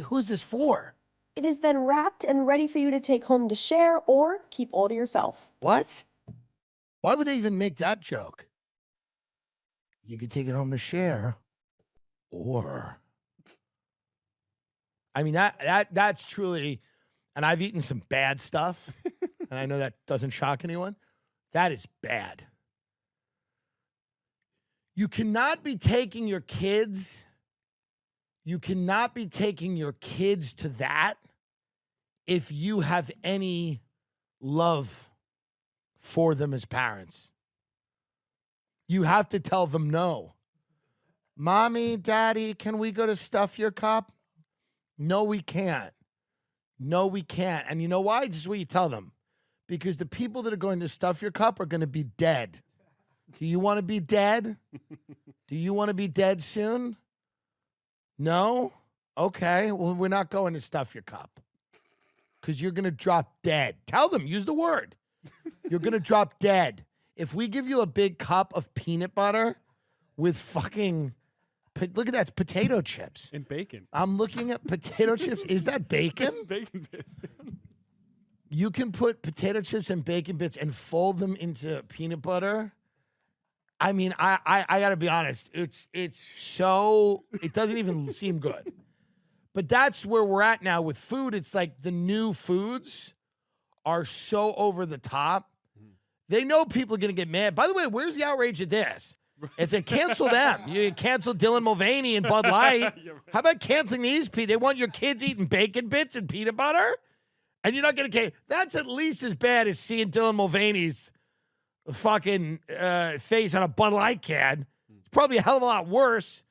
Who's this for?
It is then wrapped and ready for you to take home to share or keep all to yourself.
What? Why would they even make that joke? You could take it home to share or I mean, that's truly, and I've eaten some bad stuff, and I know that doesn't shock anyone. That is bad. You cannot be taking your kids to that if you have any love for them as parents. You have to tell them no. Mommy, Daddy, can we go to Stuff Your Cup? No, we can't. No, we can't. And you know why? This is what you tell them. Because the people that are going to Stuff Your Cup are going to be dead. Do you want to be dead? Do you want to be dead soon? No? Okay. Well, we're not going to Stuff Your Cup. Because you're going to drop dead. Tell them. Use the word. You're going to drop dead. If we give you a big cup of peanut butter with fucking... Look at that. It's potato chips.
And bacon.
I'm looking at potato chips. Is that bacon?
It's bacon bits.
You can put potato chips and bacon bits and fold them into peanut butter. I mean, I got to be honest. It's so... It doesn't even seem good. But that's where we're at now with food. It's like the new foods are so over the top. They know people are going to get mad. By the way, where's the outrage at this? It's a cancel them. You cancel Dylan Mulvaney and Bud Light. How about canceling these people? They want your kids eating bacon bits and peanut butter? And you're not going to... That's at least as bad as seeing Dylan Mulvaney's fucking face on a Bud Light can. It's probably a hell of a lot worse.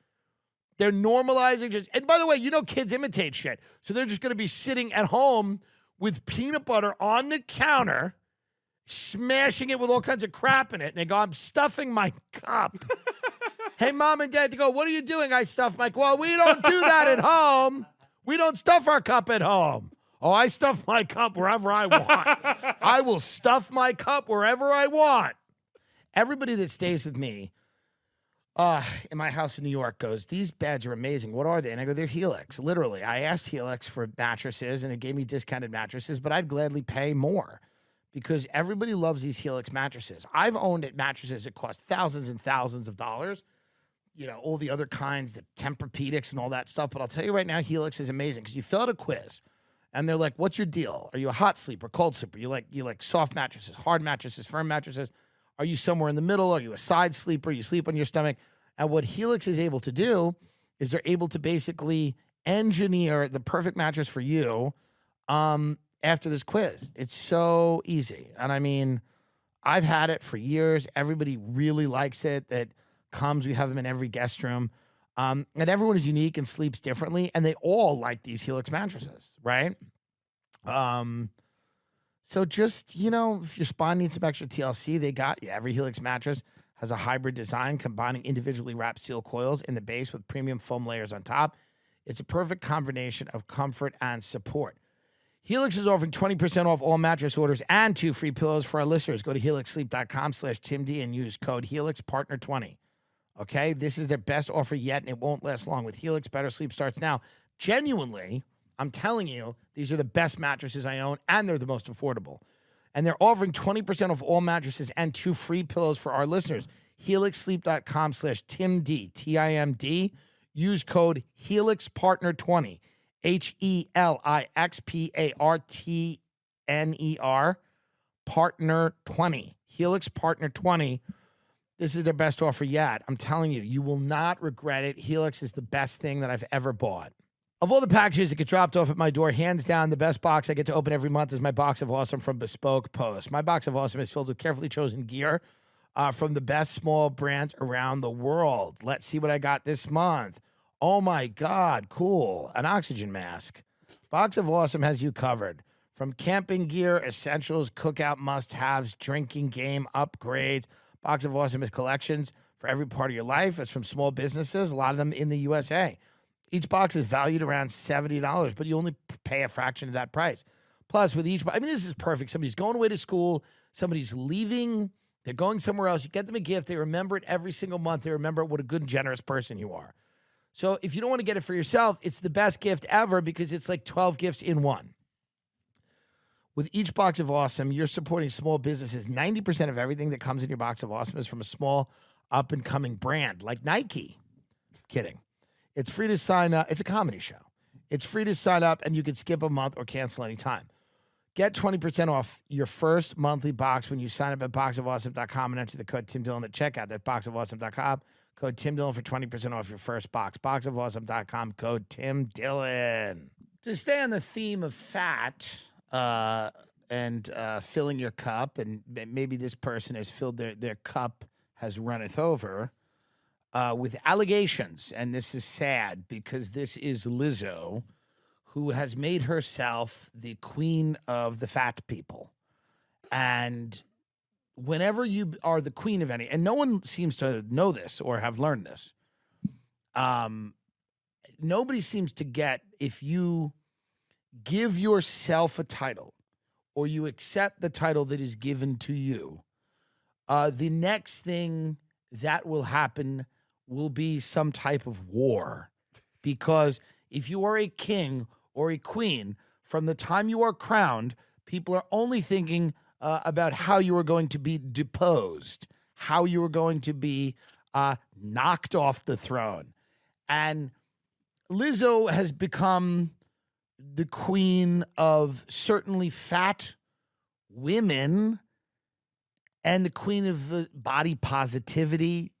They're normalizing just... And by the way, you know kids imitate shit. So they're just going to be sitting at home with peanut butter on the counter, smashing it with all kinds of crap in it. And they go, I'm stuffing my cup. Hey, Mom and Dad, they go, what are you doing? I stuff my... Well, we don't do that at home. We don't stuff our cup at home. Oh, I stuff my cup wherever I want. I will stuff my cup wherever I want. Everybody that stays with me in my house in New York goes, these beds are amazing. What are they? And I go, they're Helix. Literally, I asked Helix for mattresses, and it gave me discounted mattresses, but I'd gladly pay more because everybody loves these Helix mattresses. I've owned mattresses that cost thousands and thousands of dollars. You know, all the other kinds, the Tempur-Pedics and all that stuff. But I'll tell you right now, Helix is amazing because you fill out a quiz. And they're like, what's your deal? Are you a hot sleeper, cold sleeper? You like soft mattresses, hard mattresses, firm mattresses? Are you somewhere in the middle? Are you a side sleeper? You sleep on your stomach? And what Helix is able to do is they're able to basically engineer the perfect mattress for you after this quiz. It's so easy. And I mean, I've had it for years. Everybody really likes it. That comes. We have them in every guest room. And everyone is unique and sleeps differently, and they all like these Helix mattresses, right? So just, you know, if your spine needs some extra TLC, they got you. Every Helix mattress has a hybrid design combining individually wrapped steel coils in the base with premium foam layers on top. It's a perfect combination of comfort and support. Helix is offering 20% off all mattress orders and 2 free pillows for our listeners. Go to helixsleep.com/TimD and use code HelixPartner20. Okay, this is their best offer yet, and it won't last long. With Helix, better sleep starts now. Genuinely, I'm telling you, these are the best mattresses I own, and they're the most affordable. And they're offering 20% off all mattresses and 2 free pillows for our listeners. HelixSleep.com/TimD, TIMD. Use code HelixPartner20, HelixPartner, Partner20, HelixPartner20. This is their best offer yet. I'm telling you, you will not regret it. Helix is the best thing that I've ever bought. Of all the packages that get dropped off at my door, hands down, the best box I get to open every month is my Box of Awesome from Bespoke Post. My Box of Awesome is filled with carefully chosen gear from the best small brands around the world. Let's see what I got this month. Oh, my God. Cool. An oxygen mask. Box of Awesome has you covered. From camping gear, essentials, cookout must-haves, drinking game upgrades, Box of Awesome is collections for every part of your life. It's from small businesses, a lot of them in the USA. Each box is valued around $70, but you only pay a fraction of that price. Plus, with each, I mean, this is perfect. Somebody's going away to school. Somebody's leaving. They're going somewhere else. You get them a gift. They remember it every single month. They remember what a good and generous person you are. So if you don't want to get it for yourself, it's the best gift ever because it's like 12 gifts in one. With each Box of Awesome, you're supporting small businesses. 90% of everything that comes in your Box of Awesome is from a small, up-and-coming brand like Nike. Kidding. It's free to sign up. It's a comedy show. It's free to sign up, and you can skip a month or cancel anytime. Get 20% off your first monthly box when you sign up at boxofawesome.com and enter the code Tim Dillon at checkout. That's boxofawesome.com. Code Tim Dillon for 20% off your first box. Boxofawesome.com. Code Tim Dillon. To stay on the theme of fat and filling your cup, and maybe this person has filled their cup has runneth over with allegations. And this is sad because this is Lizzo, who has made herself the queen of the fat people. And whenever you are the queen of any, and no one seems to know this or have learned this, nobody seems to get, if you give yourself a title or you accept the title that is given to you, the next thing that will happen will be some type of war. Because if you are a king or a queen, from the time you are crowned, people are only thinking about how you are going to be deposed, how you are going to be knocked off the throne. And Lizzo has become the queen of certainly fat women and the queen of body positivity,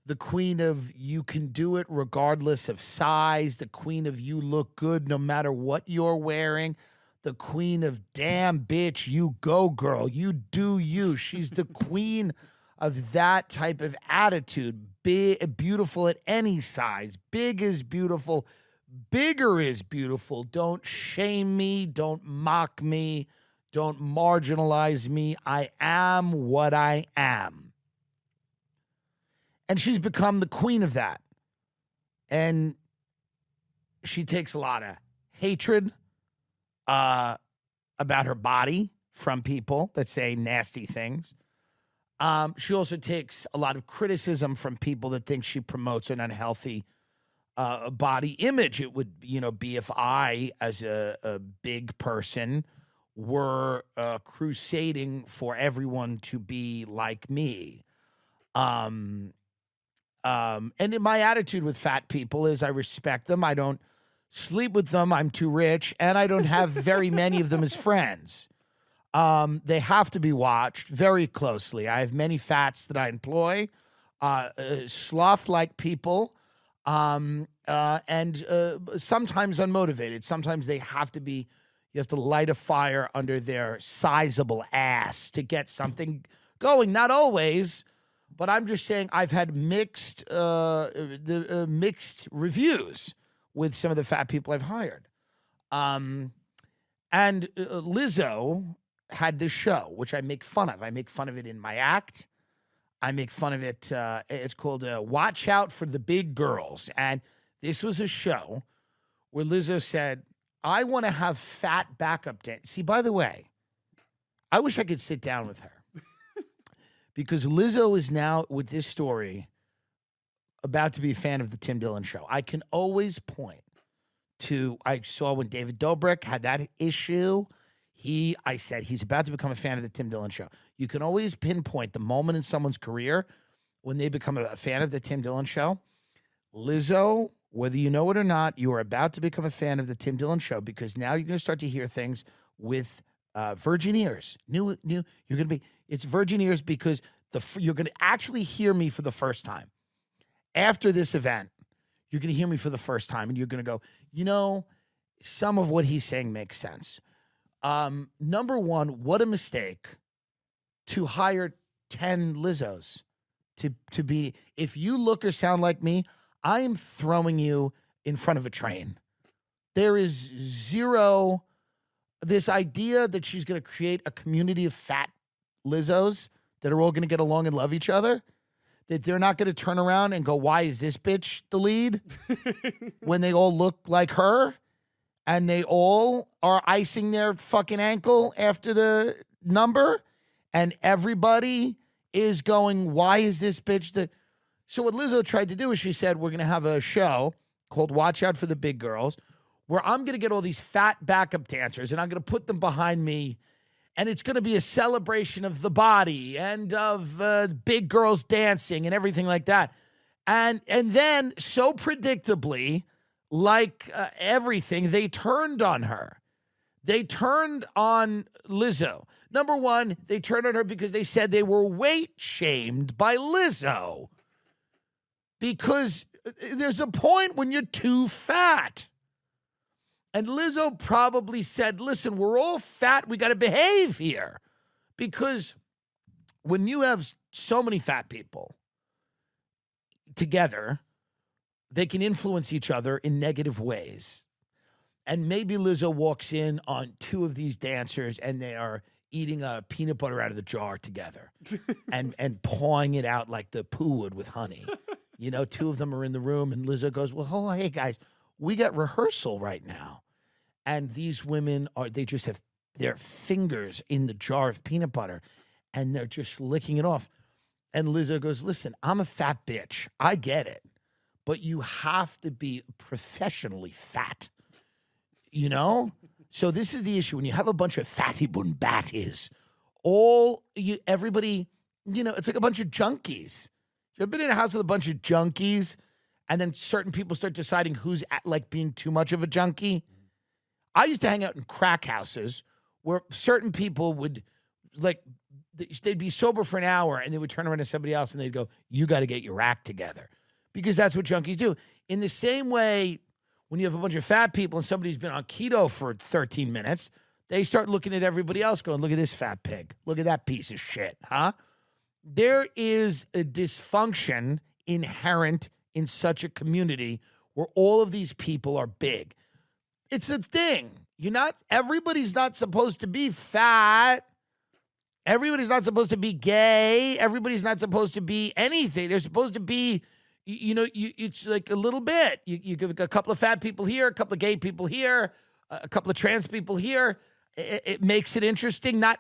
the queen of you can do it regardless of size, the queen of you look good no matter what you're wearing, the queen of damn bitch, you go girl, you do you. She's the queen of that type of attitude. Big, beautiful at any size. Big is beautiful. Bigger is beautiful. Don't shame me. Don't mock me. Don't marginalize me. I am what I am. And she's become the queen of that. And she takes a lot of hatred about her body from people that say nasty things. She also takes a lot of criticism from people that think she promotes an unhealthy body image. It would, be if I, as a big person, were crusading for everyone to be like me. And my attitude with fat people is I respect them. I don't sleep with them. I'm too rich. And I don't have very many of them as friends. They have to be watched very closely. I have many fats that I employ, sloth-like people, and sometimes unmotivated. Sometimes they have to be, you have to light a fire under their sizable ass to get something going. Not always. But I'm just saying I've had mixed reviews with some of the fat people I've hired. And Lizzo had this show, which I make fun of. I make fun of it in my act. I make fun of it. It's called Watch Out for the Big Girls. And this was a show where Lizzo said, I want to have fat backup dancers. See, by the way, I wish I could sit down with her. Because Lizzo is now, with this story, about to be a fan of the Tim Dillon Show. I can always point to, I saw when David Dobrik had that issue, I said he's about to become a fan of the Tim Dillon Show. You can always pinpoint the moment in someone's career when they become a fan of the Tim Dillon Show. Lizzo, whether you know it or not, you are about to become a fan of the Tim Dillon Show because now you're going to start to hear things with virgin ears. You're going to be... It's virgin ears because you're going to actually hear me for the first time. After this event, you're going to hear me for the first time, and you're going to go, some of what he's saying makes sense. Number one, what a mistake to hire 10 Lizzos to be. If you look or sound like me, I am throwing you in front of a train. There is zero, this idea that she's going to create a community of fat Lizzos that are all going to get along and love each other, that they're not going to turn around and go, why is this bitch the lead? When they all look like her and they all are icing their fucking ankle after the number and everybody is going, why is this bitch the... So what Lizzo tried to do is she said, we're going to have a show called Watch Out for the Big Girls where I'm going to get all these fat backup dancers and I'm going to put them behind me. And it's going to be a celebration of the body and of big girls dancing and everything like that. And then, so predictably, like everything, they turned on her. They turned on Lizzo. Number one, they turned on her because they said they were weight shamed by Lizzo. Because there's a point when you're too fat. And Lizzo probably said, listen, we're all fat. We got to behave here. Because when you have so many fat people together, they can influence each other in negative ways. And maybe Lizzo walks in on two of these dancers and they are eating a peanut butter out of the jar together and pawing it out like the poo would with honey. You know, two of them are in the room and Lizzo goes, well, oh, hey, guys, we got rehearsal right now. And these women they just have their fingers in the jar of peanut butter and they're just licking it off. And Lizzo goes, listen, I'm a fat bitch. I get it. But you have to be professionally fat. You know? So this is the issue. When you have a bunch of fatty bumbatis, everybody, you know, it's like a bunch of junkies. You ever been in a house with a bunch of junkies and then certain people start deciding who's like being too much of a junkie? I used to hang out in crack houses where certain people would like, they'd be sober for an hour and they would turn around to somebody else and they'd go, you got to get your act together. Because that's what junkies do. In the same way, when you have a bunch of fat people and somebody's been on keto for 13 minutes, they start looking at everybody else going, look at this fat pig. Look at that piece of shit, huh? There is a dysfunction inherent in such a community where all of these people are big. It's a thing. Everybody's not supposed to be fat. Everybody's not supposed to be gay. Everybody's not supposed to be anything. They're supposed to be, it's like a little bit. You give a couple of fat people here, a couple of gay people here, a couple of trans people here. It makes it interesting. Not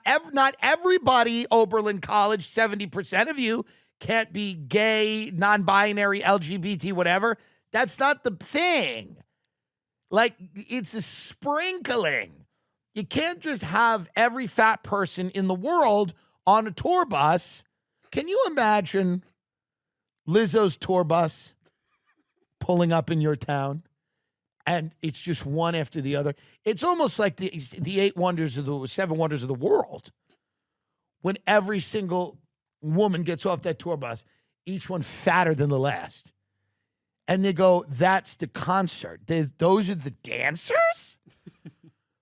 everybody, Oberlin College, 70% of you can't be gay, non-binary, LGBT, whatever. That's not the thing. Like, it's a sprinkling. You can't just have every fat person in the world on a tour bus. Can you imagine Lizzo's tour bus pulling up in your town? And it's just one after the other. It's almost like the 7 wonders of the world. When every single woman gets off that tour bus, each one fatter than the last. And they go, that's the concert. Those are the dancers?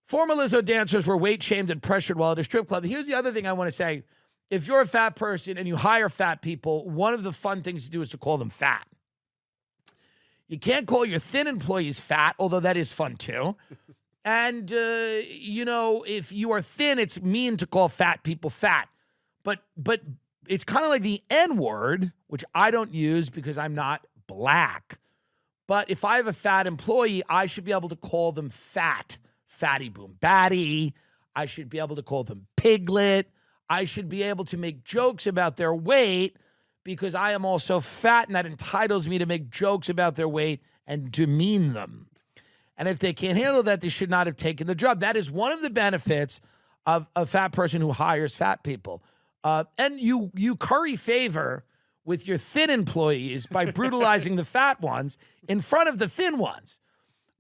Former Lizzo dancers were weight shamed and pressured while at a strip club. Here's the other thing I want to say. If you're a fat person and you hire fat people, one of the fun things to do is to call them fat. You can't call your thin employees fat, although that is fun too. And, if you are thin, it's mean to call fat people fat. But it's kind of like the N-word, which I don't use because I'm not black. But if I have a fat employee, I should be able to call them fat. Fatty boom batty. I should be able to call them piglet. I should be able to make jokes about their weight because I am also fat, and that entitles me to make jokes about their weight and demean them. And if they can't handle that, they should not have taken the job. That is one of the benefits of a fat person who hires fat people. And you curry favor with your thin employees by brutalizing the fat ones in front of the thin ones.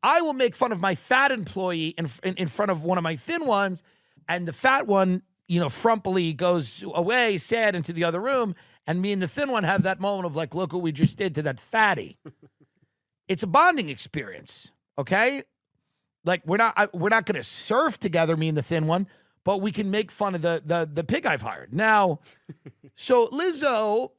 I will make fun of my fat employee in front of one of my thin ones, and the fat one, frumpily goes away, sad, into the other room, and me and the thin one have that moment of like, look what we just did to that fatty. It's a bonding experience, okay? Like we're not going to surf together, me and the thin one, but we can make fun of the pig I've hired. Now, so Lizzo,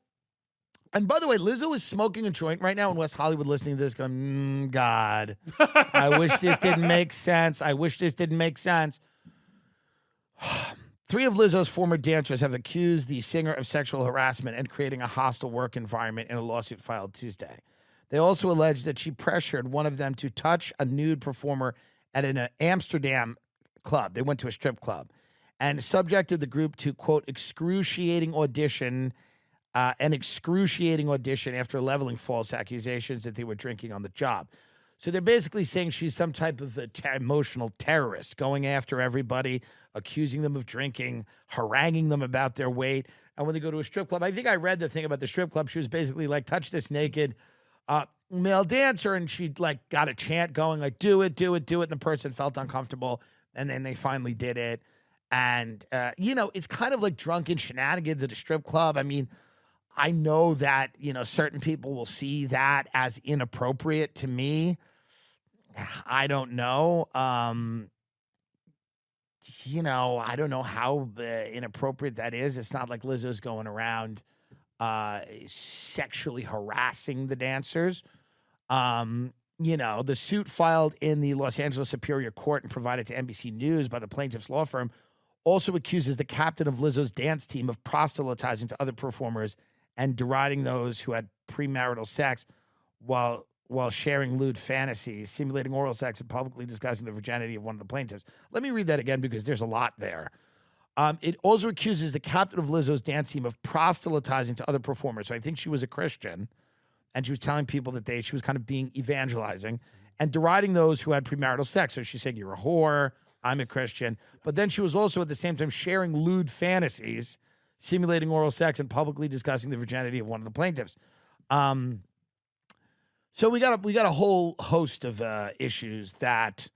and by the way, Lizzo is smoking a joint right now in West Hollywood listening to this going, God, I wish this didn't make sense. I wish this didn't make sense. 3 of Lizzo's former dancers have accused the singer of sexual harassment and creating a hostile work environment in a lawsuit filed Tuesday. They also allege that she pressured one of them to touch a nude performer at an Amsterdam club. They went to a strip club and subjected the group to, quote, excruciating audition after leveling false accusations that they were drinking on the job. So they're basically saying she's some type of emotional terrorist, going after everybody, accusing them of drinking, haranguing them about their weight. And when they go to a strip club, I think I read the thing about the strip club. She was basically like, touch this naked. male dancer, and she like got a chant going like, do it, do it, do it. And the person felt uncomfortable. And then they finally did it. And, it's kind of like drunken shenanigans at a strip club. I mean, I know that, certain people will see that as inappropriate. To me, I don't know. I don't know how inappropriate that is. It's not like Lizzo's going around sexually harassing the dancers. The suit filed in the Los Angeles Superior Court and provided to NBC News by the plaintiff's law firm also accuses the captain of Lizzo's dance team of proselytizing to other performers and deriding those who had premarital sex while sharing lewd fantasies, simulating oral sex, and publicly discussing the virginity of one of the plaintiffs. Let me read that again because there's a lot there. It also accuses the captain of Lizzo's dance team of proselytizing to other performers. So I think she was a Christian, and she was telling people that she was kind of being evangelizing and deriding those who had premarital sex. So she said, you're a whore, I'm a Christian. But then she was also at the same time sharing lewd fantasies, simulating oral sex, and publicly discussing the virginity of one of the plaintiffs. So we got a whole host of issues that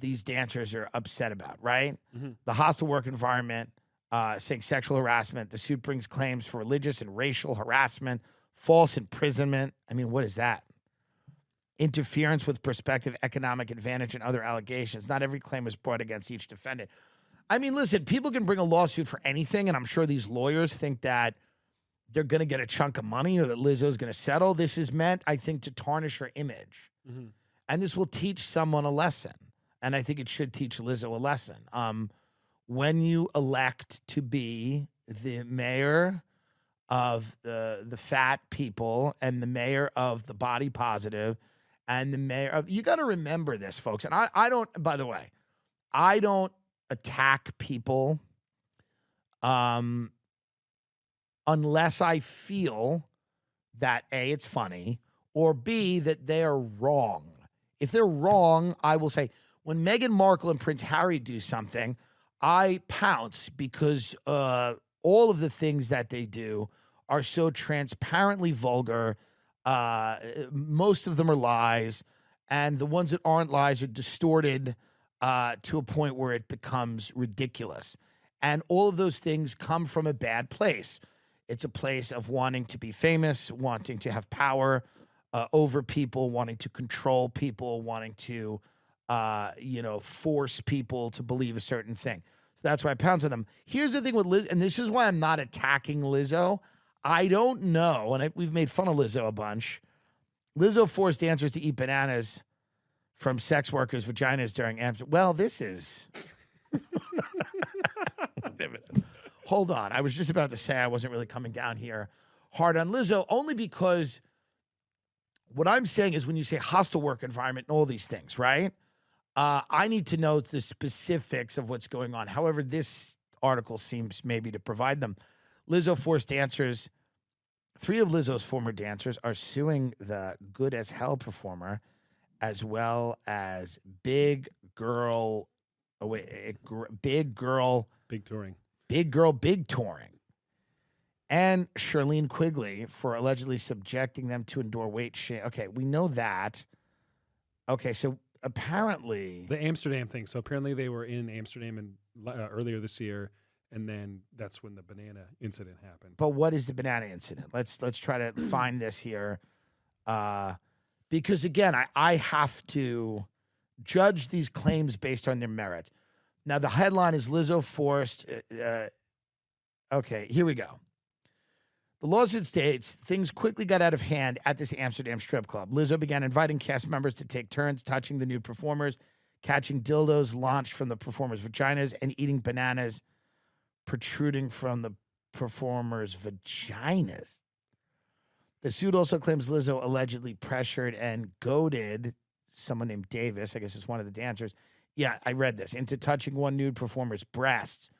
these dancers are upset about, right? Mm-hmm. The hostile work environment, saying sexual harassment. The suit brings claims for religious and racial harassment, false imprisonment. I mean, what is that? Interference with prospective economic advantage and other allegations. Not every claim is brought against each defendant. I mean, listen, people can bring a lawsuit for anything, and I'm sure these lawyers think that they're going to get a chunk of money or that Lizzo's going to settle. This is meant, I think, to tarnish her image. Mm-hmm. And this will teach someone a lesson. And I think it should teach Lizzo a lesson. When you elect to be the mayor of the fat people and the mayor of the body positive and the mayor of, you got to remember this, folks. And I don't, by the way, I don't attack people unless I feel that A, it's funny, or B, that they are wrong. If they're wrong, I will say, when Meghan Markle and Prince Harry do something, I pounce because all of the things that they do are so transparently vulgar. Most of them are lies, and the ones that aren't lies are distorted to a point where it becomes ridiculous. And all of those things come from a bad place. It's a place of wanting to be famous, wanting to have power over people, wanting to control people, wanting to, force people to believe a certain thing. So that's why I pounce on them. Here's the thing with Lizzo, and this is why I'm not attacking Lizzo. I don't know, and we've made fun of Lizzo a bunch. Lizzo forced dancers to eat bananas from sex workers' vaginas during Amsterdam. Well, this is... Hold on. I was just about to say I wasn't really coming down here hard on Lizzo, only because what I'm saying is when you say hostile work environment and all these things, right? I need to know the specifics of what's going on. However, this article seems maybe to provide them. Lizzo forced dancers. 3 of Lizzo's former dancers are suing the Good as Hell performer, as well as Big Touring. And Charlene Quigley for allegedly subjecting them to endure weight shame. Okay, we know that. Okay, so apparently...
The Amsterdam thing. So apparently they were in Amsterdam earlier this year, and then that's when the banana incident happened.
But what is the banana incident? Let's try to find this here. Because, again, I have to judge these claims based on their merit. Now, the headline is Lizzo forced... okay, here we go. The lawsuit states things quickly got out of hand at this Amsterdam strip club. Lizzo began inviting cast members to take turns touching the nude performers, catching dildos launched from the performers' vaginas, and eating bananas protruding from the performers' vaginas. The suit also claims Lizzo allegedly pressured and goaded someone named Davis, I guess it's one of the dancers. Yeah, I read this, into touching one nude performer's breasts.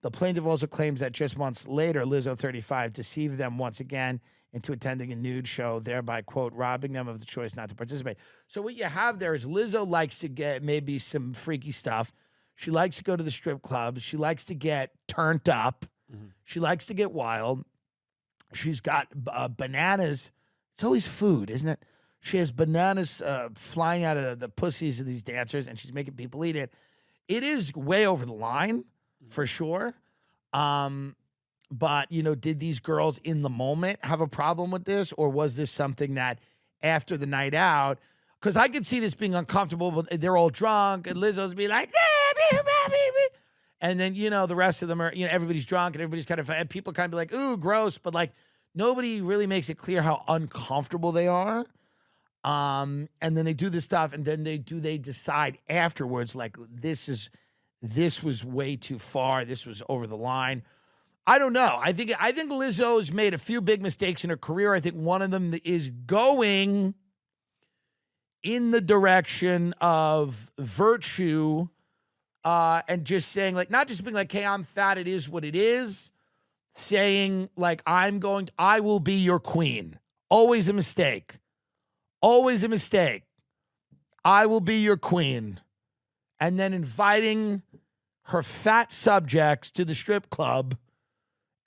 The plaintiff also claims that just months later, Lizzo, 35, deceived them once again into attending a nude show, thereby, quote, robbing them of the choice not to participate. So what you have there is Lizzo likes to get maybe some freaky stuff. She likes to go to the strip clubs. She likes to get turned up. Mm-hmm. She likes to get wild. She's got bananas. It's always food, isn't it? She has bananas flying out of the pussies of these dancers, and she's making people eat it. It is way over the line, for sure. But, did these girls in the moment have a problem with this, or was this something that after the night out, because I could see this being uncomfortable, but they're all drunk, and Lizzo's be like, and then, the rest of them are, everybody's drunk, and everybody's kind of, and people kind of be like, ooh, gross, but like, nobody really makes it clear how uncomfortable they are. And then they do this stuff, and then they decide afterwards, like, this was way too far, this was over the line. I don't know. I think Lizzo's made a few big mistakes in her career. I think one of them is going in the direction of virtue, and just saying, like, not just being like, hey, I'm fat, it is what it is. Saying, like, I will be your queen. Always a mistake. Always a mistake. I will be your queen. And then inviting her fat subjects to the strip club,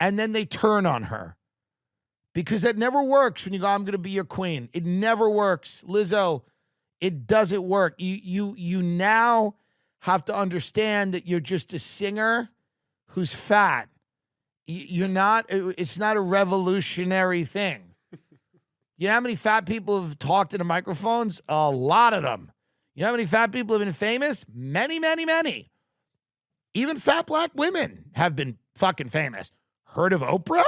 and then they turn on her. Because that never works when you go, I'm going to be your queen. It never works. Lizzo, it doesn't work. You now have to understand that you're just a singer who's fat. It's not a revolutionary thing. You know how many fat people have talked into microphones? A lot of them. You know how many fat people have been famous? Many, many, many. Even fat black women have been fucking famous. Heard of Oprah?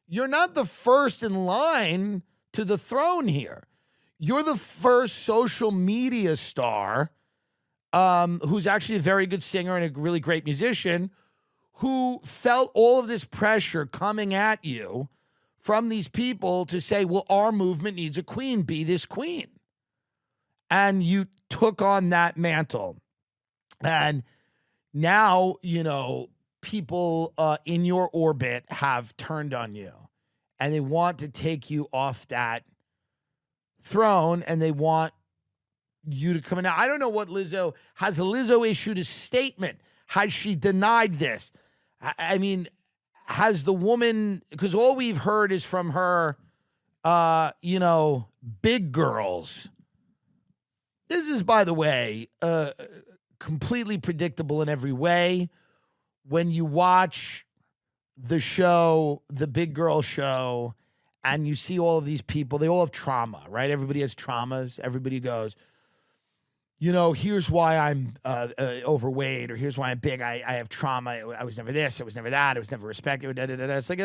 You're not the first in line to the throne here. You're the first social media star who's actually a very good singer and a really great musician who felt all of this pressure coming at you from these people to say, well, our movement needs a queen, be this queen. And you took on that mantle. And now, people in your orbit have turned on you, and they want to take you off that throne, and they want you to come in. Now, I don't know what has Lizzo issued a statement? Has she denied this? I mean, has the woman, because all we've heard is from her, big girls. This is, by the way, completely predictable in every way. When you watch the show, the Big Girl Show, and you see all of these people, they all have trauma, right? Everybody has traumas. Everybody goes, here's why I'm overweight, or here's why I'm big. I have trauma. I was never this. I was never that. I was never respected. It's like,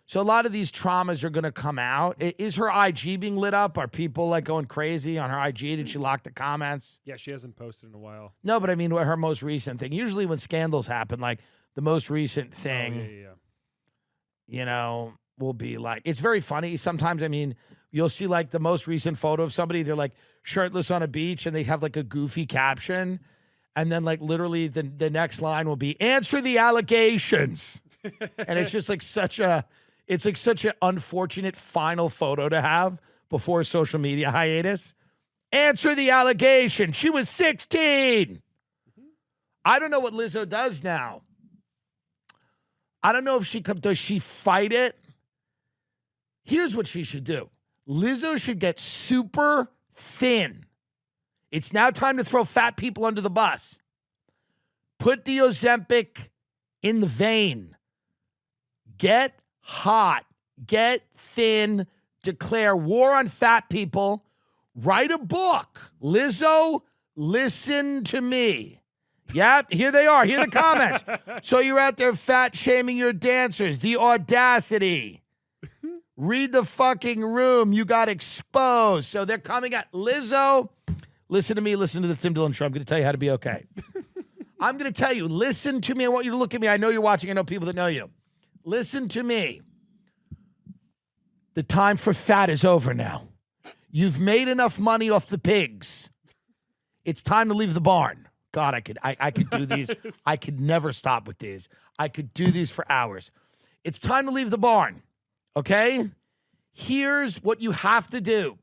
so a lot of these traumas are going to come out. Is her IG being lit up? Are people like going crazy on her IG? Did she lock the comments?
Yeah, she hasn't posted in a while.
No, but I mean, her most recent thing. Usually when scandals happen, like the most recent thing, will be like, it's very funny. Sometimes, I mean, you'll see like the most recent photo of somebody, they're like shirtless on a beach and they have like a goofy caption. And then like literally the next line will be, answer the allegations. And it's just like such an unfortunate final photo to have before a social media hiatus. Answer the allegation. She was 16. I don't know what Lizzo does now. I don't know if does she fight it? Here's what she should do. Lizzo should get super thin. It's now time to throw fat people under the bus. Put the Ozempic in the vein. Get hot. Get thin. Declare war on fat people. Write a book. Lizzo, listen to me. Yep, here they are. Here are the comments. So you're out there fat shaming your dancers. The audacity. Read the fucking room. You got exposed. So they're coming at Lizzo. Listen to me. Listen to the Tim Dillon Show. I'm going to tell you how to be okay. I'm going to tell you. Listen to me. I want you to look at me. I know you're watching. I know people that know you. Listen to me. The time for fat is over now. You've made enough money off the pigs. It's time to leave the barn. God, I could do these. I could never stop with these. I could do these for hours. It's time to leave the barn. Okay? Here's what you have to do.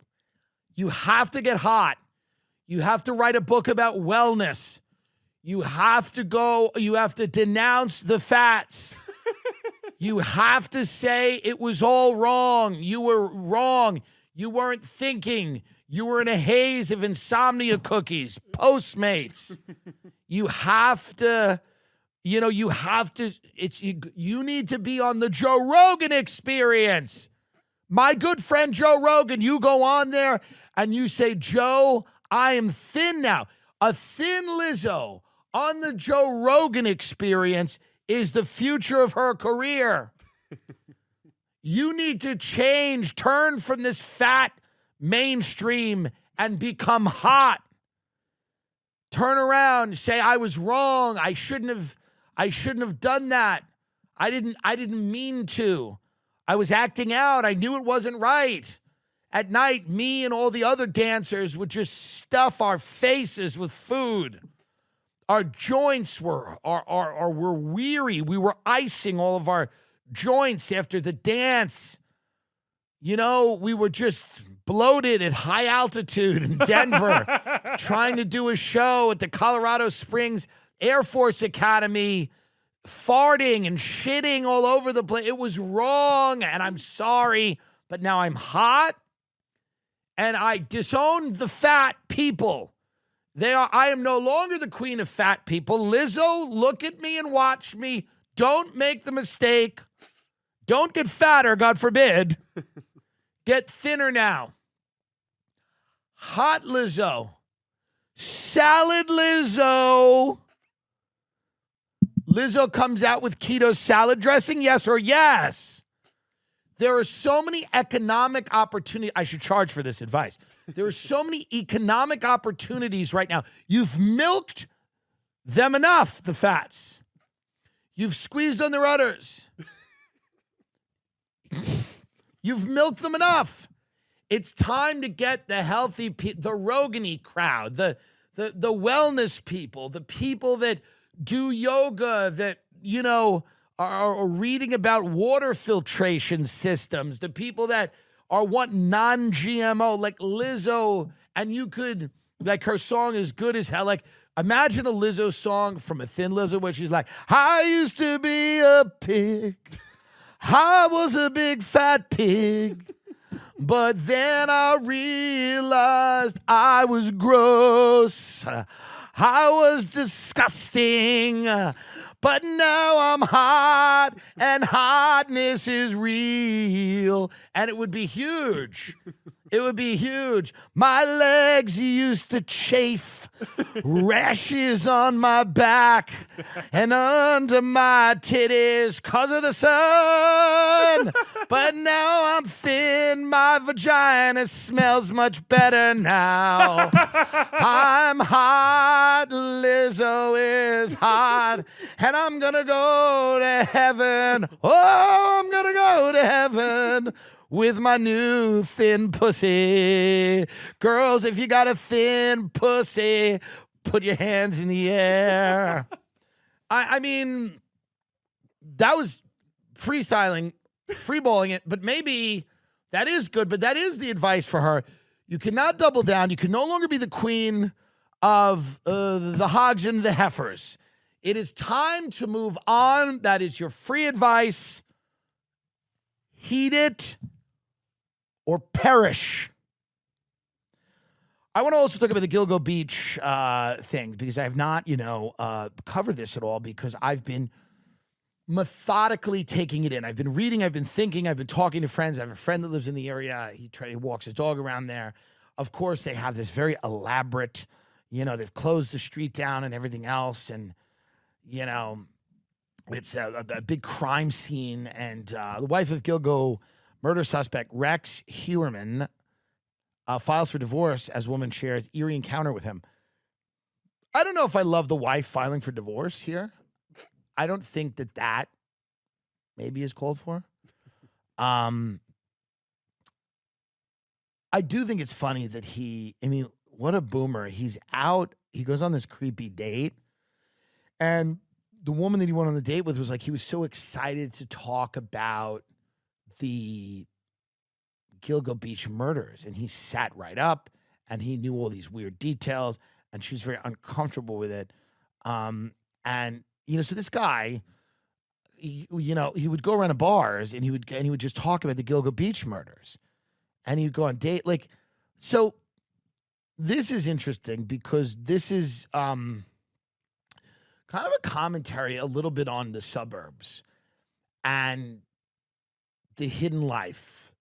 You have to get hot. You have to write a book about wellness. You have to denounce the fats. You have to say it was all wrong. You were wrong. You weren't thinking. You were in a haze of insomnia cookies, Postmates. You have to, you need to be on the Joe Rogan Experience. My good friend Joe Rogan, you go on there and you say, Joe, I am thin now. A thin Lizzo on the Joe Rogan Experience is the future of her career. You need to change, turn from this fat mainstream and become hot. Turn around, say I was wrong. I shouldn't have done that. I didn't mean to. I was acting out. I knew it wasn't right. At night, me and all the other dancers would just stuff our faces with food. Our joints were weary. We were icing all of our joints after the dance. We were just bloated at high altitude in Denver, trying to do a show at the Colorado Springs Air Force Academy, farting and shitting all over the place. It was wrong, and I'm sorry, but now I'm hot, and I disowned the fat people. I am no longer the queen of fat people. Lizzo, look at me and watch me. Don't make the mistake. Don't get fatter, God forbid. Get thinner now. Hot Lizzo. Salad Lizzo. Lizzo comes out with keto salad dressing, yes or yes? There are so many economic opportunities. I should charge for this advice. There are so many economic opportunities right now. You've milked them enough, the fats. You've squeezed on their udders. You've milked them enough. It's time to get the healthy, the Rogan-y crowd, the wellness people, the people that do yoga, that, are reading about water filtration systems, the people that want non-GMO, like Lizzo, and you could, like, her song is good as hell. Like, imagine a Lizzo song from a Thin Lizzo where she's like, I used to be a pig. I was a big fat pig. But then I realized I was gross. I was disgusting. But now I'm hot, and hotness is real. And it would be huge. It would be huge. My legs used to chafe, rashes on my back and under my titties 'cause of the sun. But now I'm thin, my vagina smells much better now. I'm hot, Lizzo is hot, and I'm gonna go to heaven. Oh, I'm gonna go to heaven with my new thin pussy. Girls, if you got a thin pussy, put your hands in the air. I mean, that was freestyling, freeballing it, but maybe that is good, but that is the advice for her. You cannot double down. You can no longer be the queen of the hogs and the heifers. It is time to move on. That is your free advice. Heed it or perish. I want to also talk about the Gilgo Beach thing because I have not, covered this at all because I've been methodically taking it in. I've been reading, I've been thinking, I've been talking to friends. I have a friend that lives in the area. He walks his dog around there. Of course, they have this very elaborate, they've closed the street down and everything else. And, it's a big crime scene. And the wife of Gilgo murder suspect Rex Heuermann files for divorce as woman shares eerie encounter with him. I don't know if I love the wife filing for divorce here. I don't think that maybe is called for. I do think it's funny that what a boomer. He's out. He goes on this creepy date. And the woman that he went on the date with was like, he was so excited to talk about the Gilgo Beach murders. And he sat right up and he knew all these weird details and she was very uncomfortable with it. So this guy, he would go around to bars and he would just talk about the Gilgo Beach murders, and he'd go on date so. This is interesting because this is kind of a commentary a little bit on the suburbs and the hidden life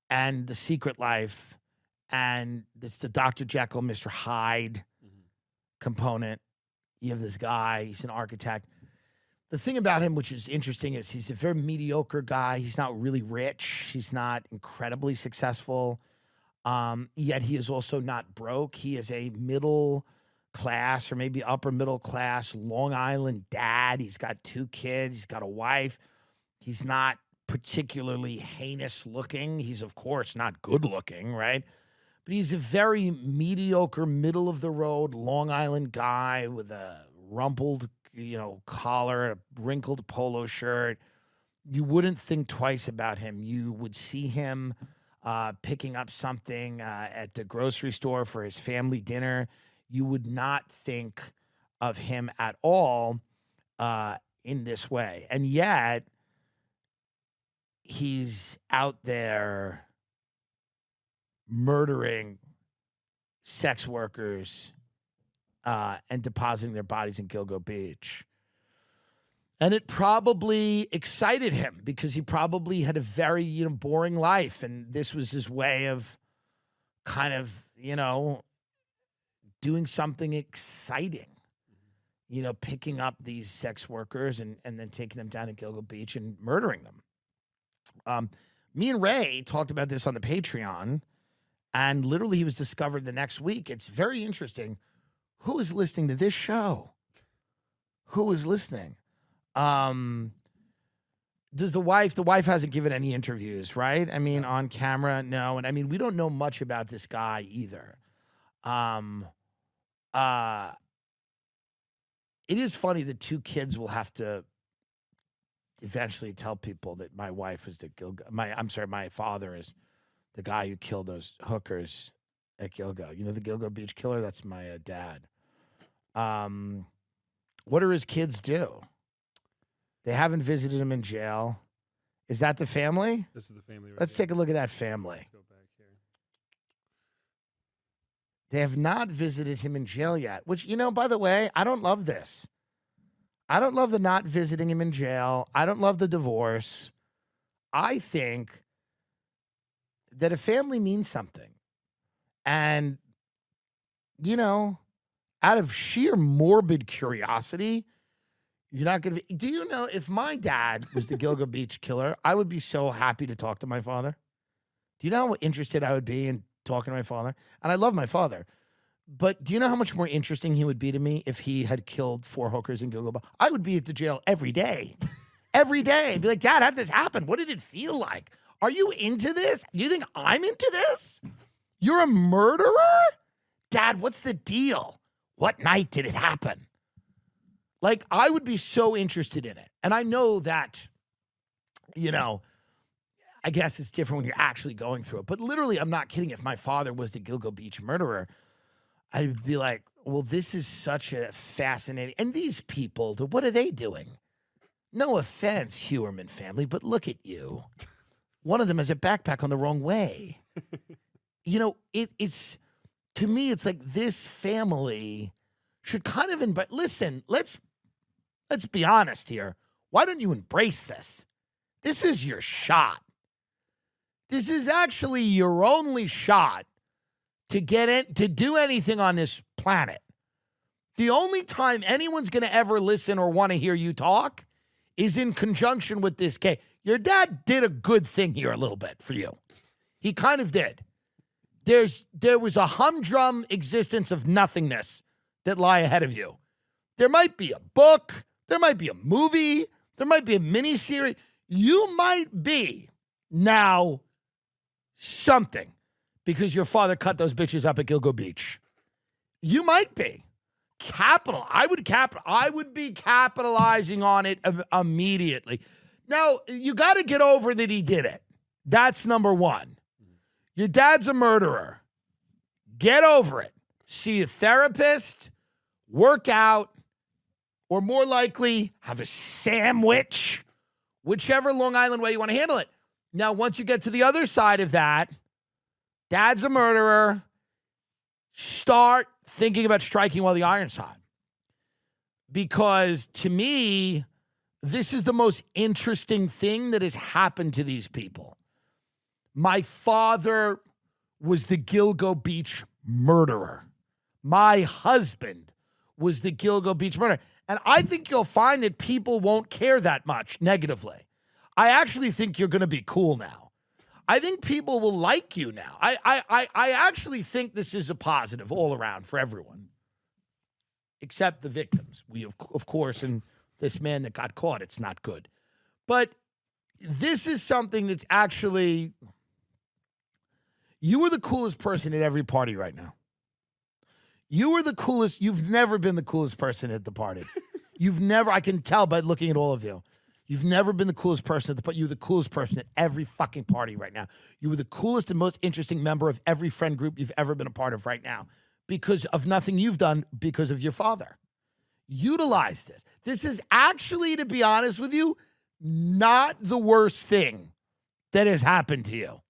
and the secret life, and it's the Dr. Jekyll, Mr. Hyde component. You have this guy, he's an architect. The thing about him, which is interesting, is he's a very mediocre guy. He's not really rich. He's not incredibly successful. Yet he is also not broke. He is a middle class or maybe upper middle class Long Island dad. He's got 2 kids. He's got a wife. He's not particularly heinous looking. He's, of course, not good looking, right? But he's a very mediocre, middle of the road Long Island guy with a rumpled, collar, a wrinkled polo shirt. You wouldn't think twice about him. You would see him picking up something at the grocery store for his family dinner. You would not think of him at all in this way. And yet, he's out there murdering sex workers and depositing their bodies in Gilgo Beach. And it probably excited him because he probably had a very, boring life. And this was his way of kind of, doing something exciting, picking up these sex workers and then taking them down to Gilgo Beach and murdering them. Me and Ray talked about this on the Patreon, and literally he was discovered the next week. It's very interesting. Who is listening to this show? Who is listening? Does the wife hasn't given any interviews, right? I mean, on camera, no. And I mean, we don't know much about this guy either. It is funny that 2 kids will have to eventually tell people that my wife was my father is the guy who killed those hookers at Gilgo. The Gilgo Beach killer? That's my dad. What do his kids do? They haven't visited him in jail. Is that the family?
This is the family. Right
Let's
here.
take a look at that family.
Let's go back here.
They have not visited him in jail yet, which, by the way, I don't love this. I don't love the not visiting him in jail. I don't love the divorce. I think that a family means something. And, out of sheer morbid curiosity, you're not going to... Do you know, if my dad was the Gilgo Beach killer, I would be so happy to talk to my father. Do you know how interested I would be in talking to my father? And I love my father. But do you know how much more interesting he would be to me if he had killed 4 hookers in Gilgo Beach? I would be at the jail every day. Every day. I'd be like, Dad, how did this happen? What did it feel like? Are you into this? Do you think I'm into this? You're a murderer? Dad, what's the deal? What night did it happen? Like, I would be so interested in it. And I know that, I guess it's different when you're actually going through it. But literally, I'm not kidding. If my father was the Gilgo Beach murderer, I'd be like, well, this is such a fascinating... And these people, what are they doing? No offense, Hewerman family, but look at you. One of them has a backpack on the wrong way. It's... To me, it's like this family should kind of invite... Listen, let's be honest here. Why don't you embrace this? This is your shot. This is actually your only shot to get in, to do anything on this planet. The only time anyone's going to ever listen or want to hear you talk is in conjunction with this case. Your dad did a good thing here a little bit for you. He kind of did. There was a humdrum existence of nothingness that lie ahead of you. There might be a book. There might be a movie. There might be a miniseries. You might be now something because your father cut those bitches up at Gilgo Beach. You might be. I would be capitalizing on it immediately. Now, you got to get over that he did it. That's number one. Your dad's a murderer. Get over it. See a therapist, work out, or more likely have a sandwich, whichever Long Island way you want to handle it. Now, once you get to the other side of that, dad's a murderer, start thinking about striking while the iron's hot. Because to me, this is the most interesting thing that has happened to these people. My father was the Gilgo Beach murderer. My husband was the Gilgo Beach murderer. And I think you'll find that people won't care that much negatively. I actually think you're going to be cool now. I think people will like you now. I actually think this is a positive all around for everyone, except the victims. We, of course, and this man that got caught, it's not good. But this is something that's actually, you are the coolest person at every party right now. You are the coolest. You've never been the coolest person at the party. You've never, I can tell by looking at all of you. You've never been the coolest person at the party. You're the coolest person at every fucking party right now. You were the coolest and most interesting member of every friend group you've ever been a part of right now because of nothing you've done because of your father. Utilize this. This is actually, to be honest with you, not the worst thing that has happened to you.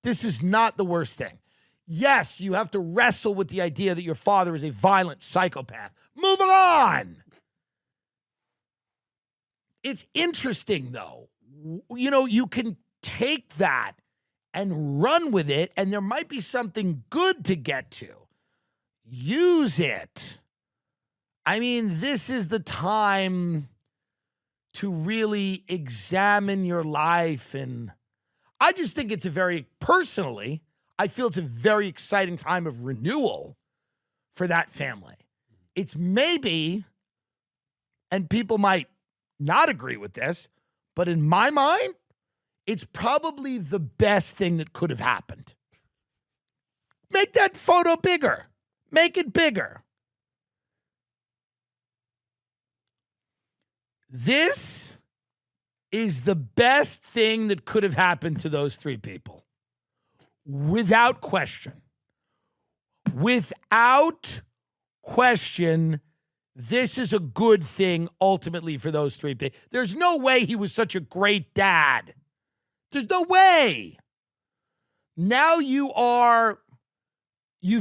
This is not the worst thing. Yes, you have to wrestle with the idea that your father is a violent psychopath. Moving on. It's interesting, though. You know, you can take that and run with it, and there might be something good to get to. Use it. I mean, this is the time to really examine your life. And I just think it's personally, I feel it's a very exciting time of renewal for that family. It's maybe, and people might not agree with this, but in my mind, it's probably the best thing that could have happened. Make that photo bigger. Make it bigger. This is the best thing that could have happened to those three people. Without question. Without question, this is a good thing ultimately for those three people. There's no way he was such a great dad. There's no way. Now you've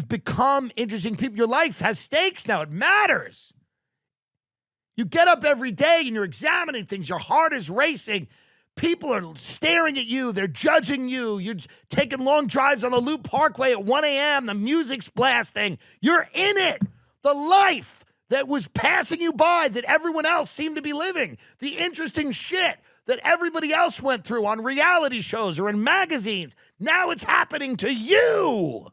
become interesting people. Your life has stakes now. It matters. You get up every day and you're examining things. Your heart is racing. People are staring at you. They're judging you. You're taking long drives on the Loop Parkway at 1 a.m. The music's blasting. You're in it. The life that was passing you by that everyone else seemed to be living. The interesting shit that everybody else went through on reality shows or in magazines. Now it's happening to you.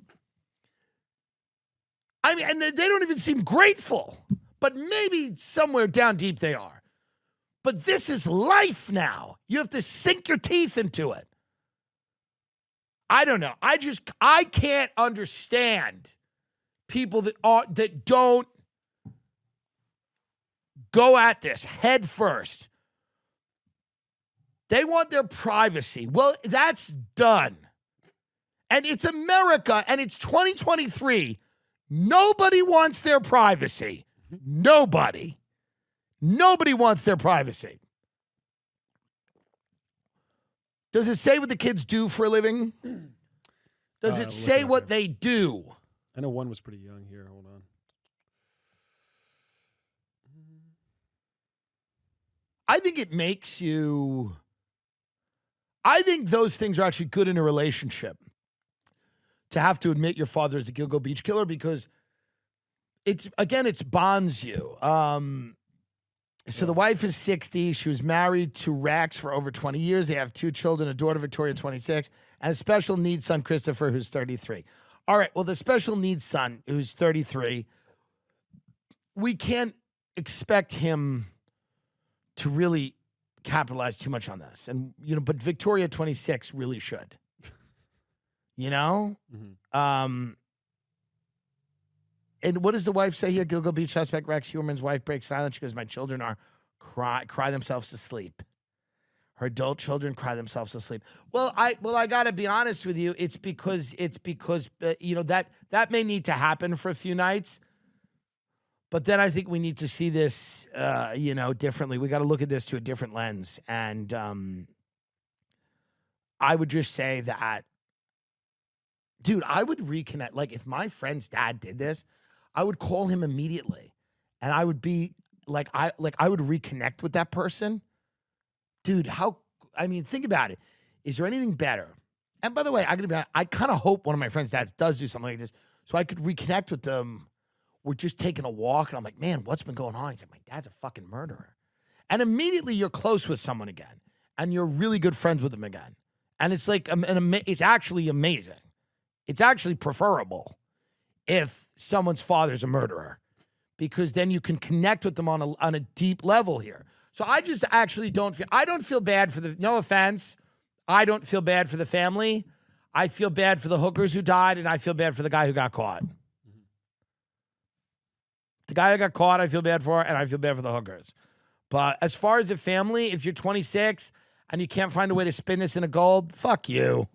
I mean, and they don't even seem grateful, but maybe somewhere down deep they are. But this is life now. You have to sink your teeth into it. I don't know. I can't understand people that don't go at this head first. They want their privacy. Well, that's done. And it's America, and it's 2023. Nobody wants their privacy. Nobody. Nobody wants their privacy. Does it say what the kids do for a living? Does it say what they do?
I know one was pretty young here. Hold on.
I think it makes you... I think those things are actually good in a relationship. To have to admit your father is a Gilgo Beach killer because it's bonds you. So the wife is 60. She was married to Rax for over 20 years. They have 2 children, a daughter, Victoria, 26, and a special needs son, Christopher, who's 33. All right, well, the special needs son, who's 33, we can't expect him to really capitalize too much on this. And, but Victoria, 26, really should. Mm-hmm. And what does the wife say here? Gilgo Beach suspect Rex Huerman's wife breaks silence. She goes, my children cry themselves to sleep. Her adult children cry themselves to sleep. Well, I got to be honest with you. It's because that may need to happen for a few nights. But then I think we need to see this, differently. We got to look at this to a different lens. And I would just say that, dude, I would reconnect. Like, if my friend's dad did this, I would call him immediately. And I would be like, I would reconnect with that person. Dude, think about it. Is there anything better? And by the way, I kind of hope one of my friend's dads does do something like this so I could reconnect with them. We're just taking a walk, and I'm like, man, what's been going on? He's like, my dad's a fucking murderer. And immediately you're close with someone again, and you're really good friends with them again. And it's like, it's actually amazing. It's actually preferable if someone's father's a murderer, because then you can connect with them on a deep level here. So I just actually don't feel bad for no offense, I don't feel bad for the family. I feel bad for the hookers who died, and I feel bad for the guy who got caught. The guy who got caught, I feel bad for, and I feel bad for the hookers. But as far as the family, if you're 26 and you can't find a way to spin this into gold, fuck you.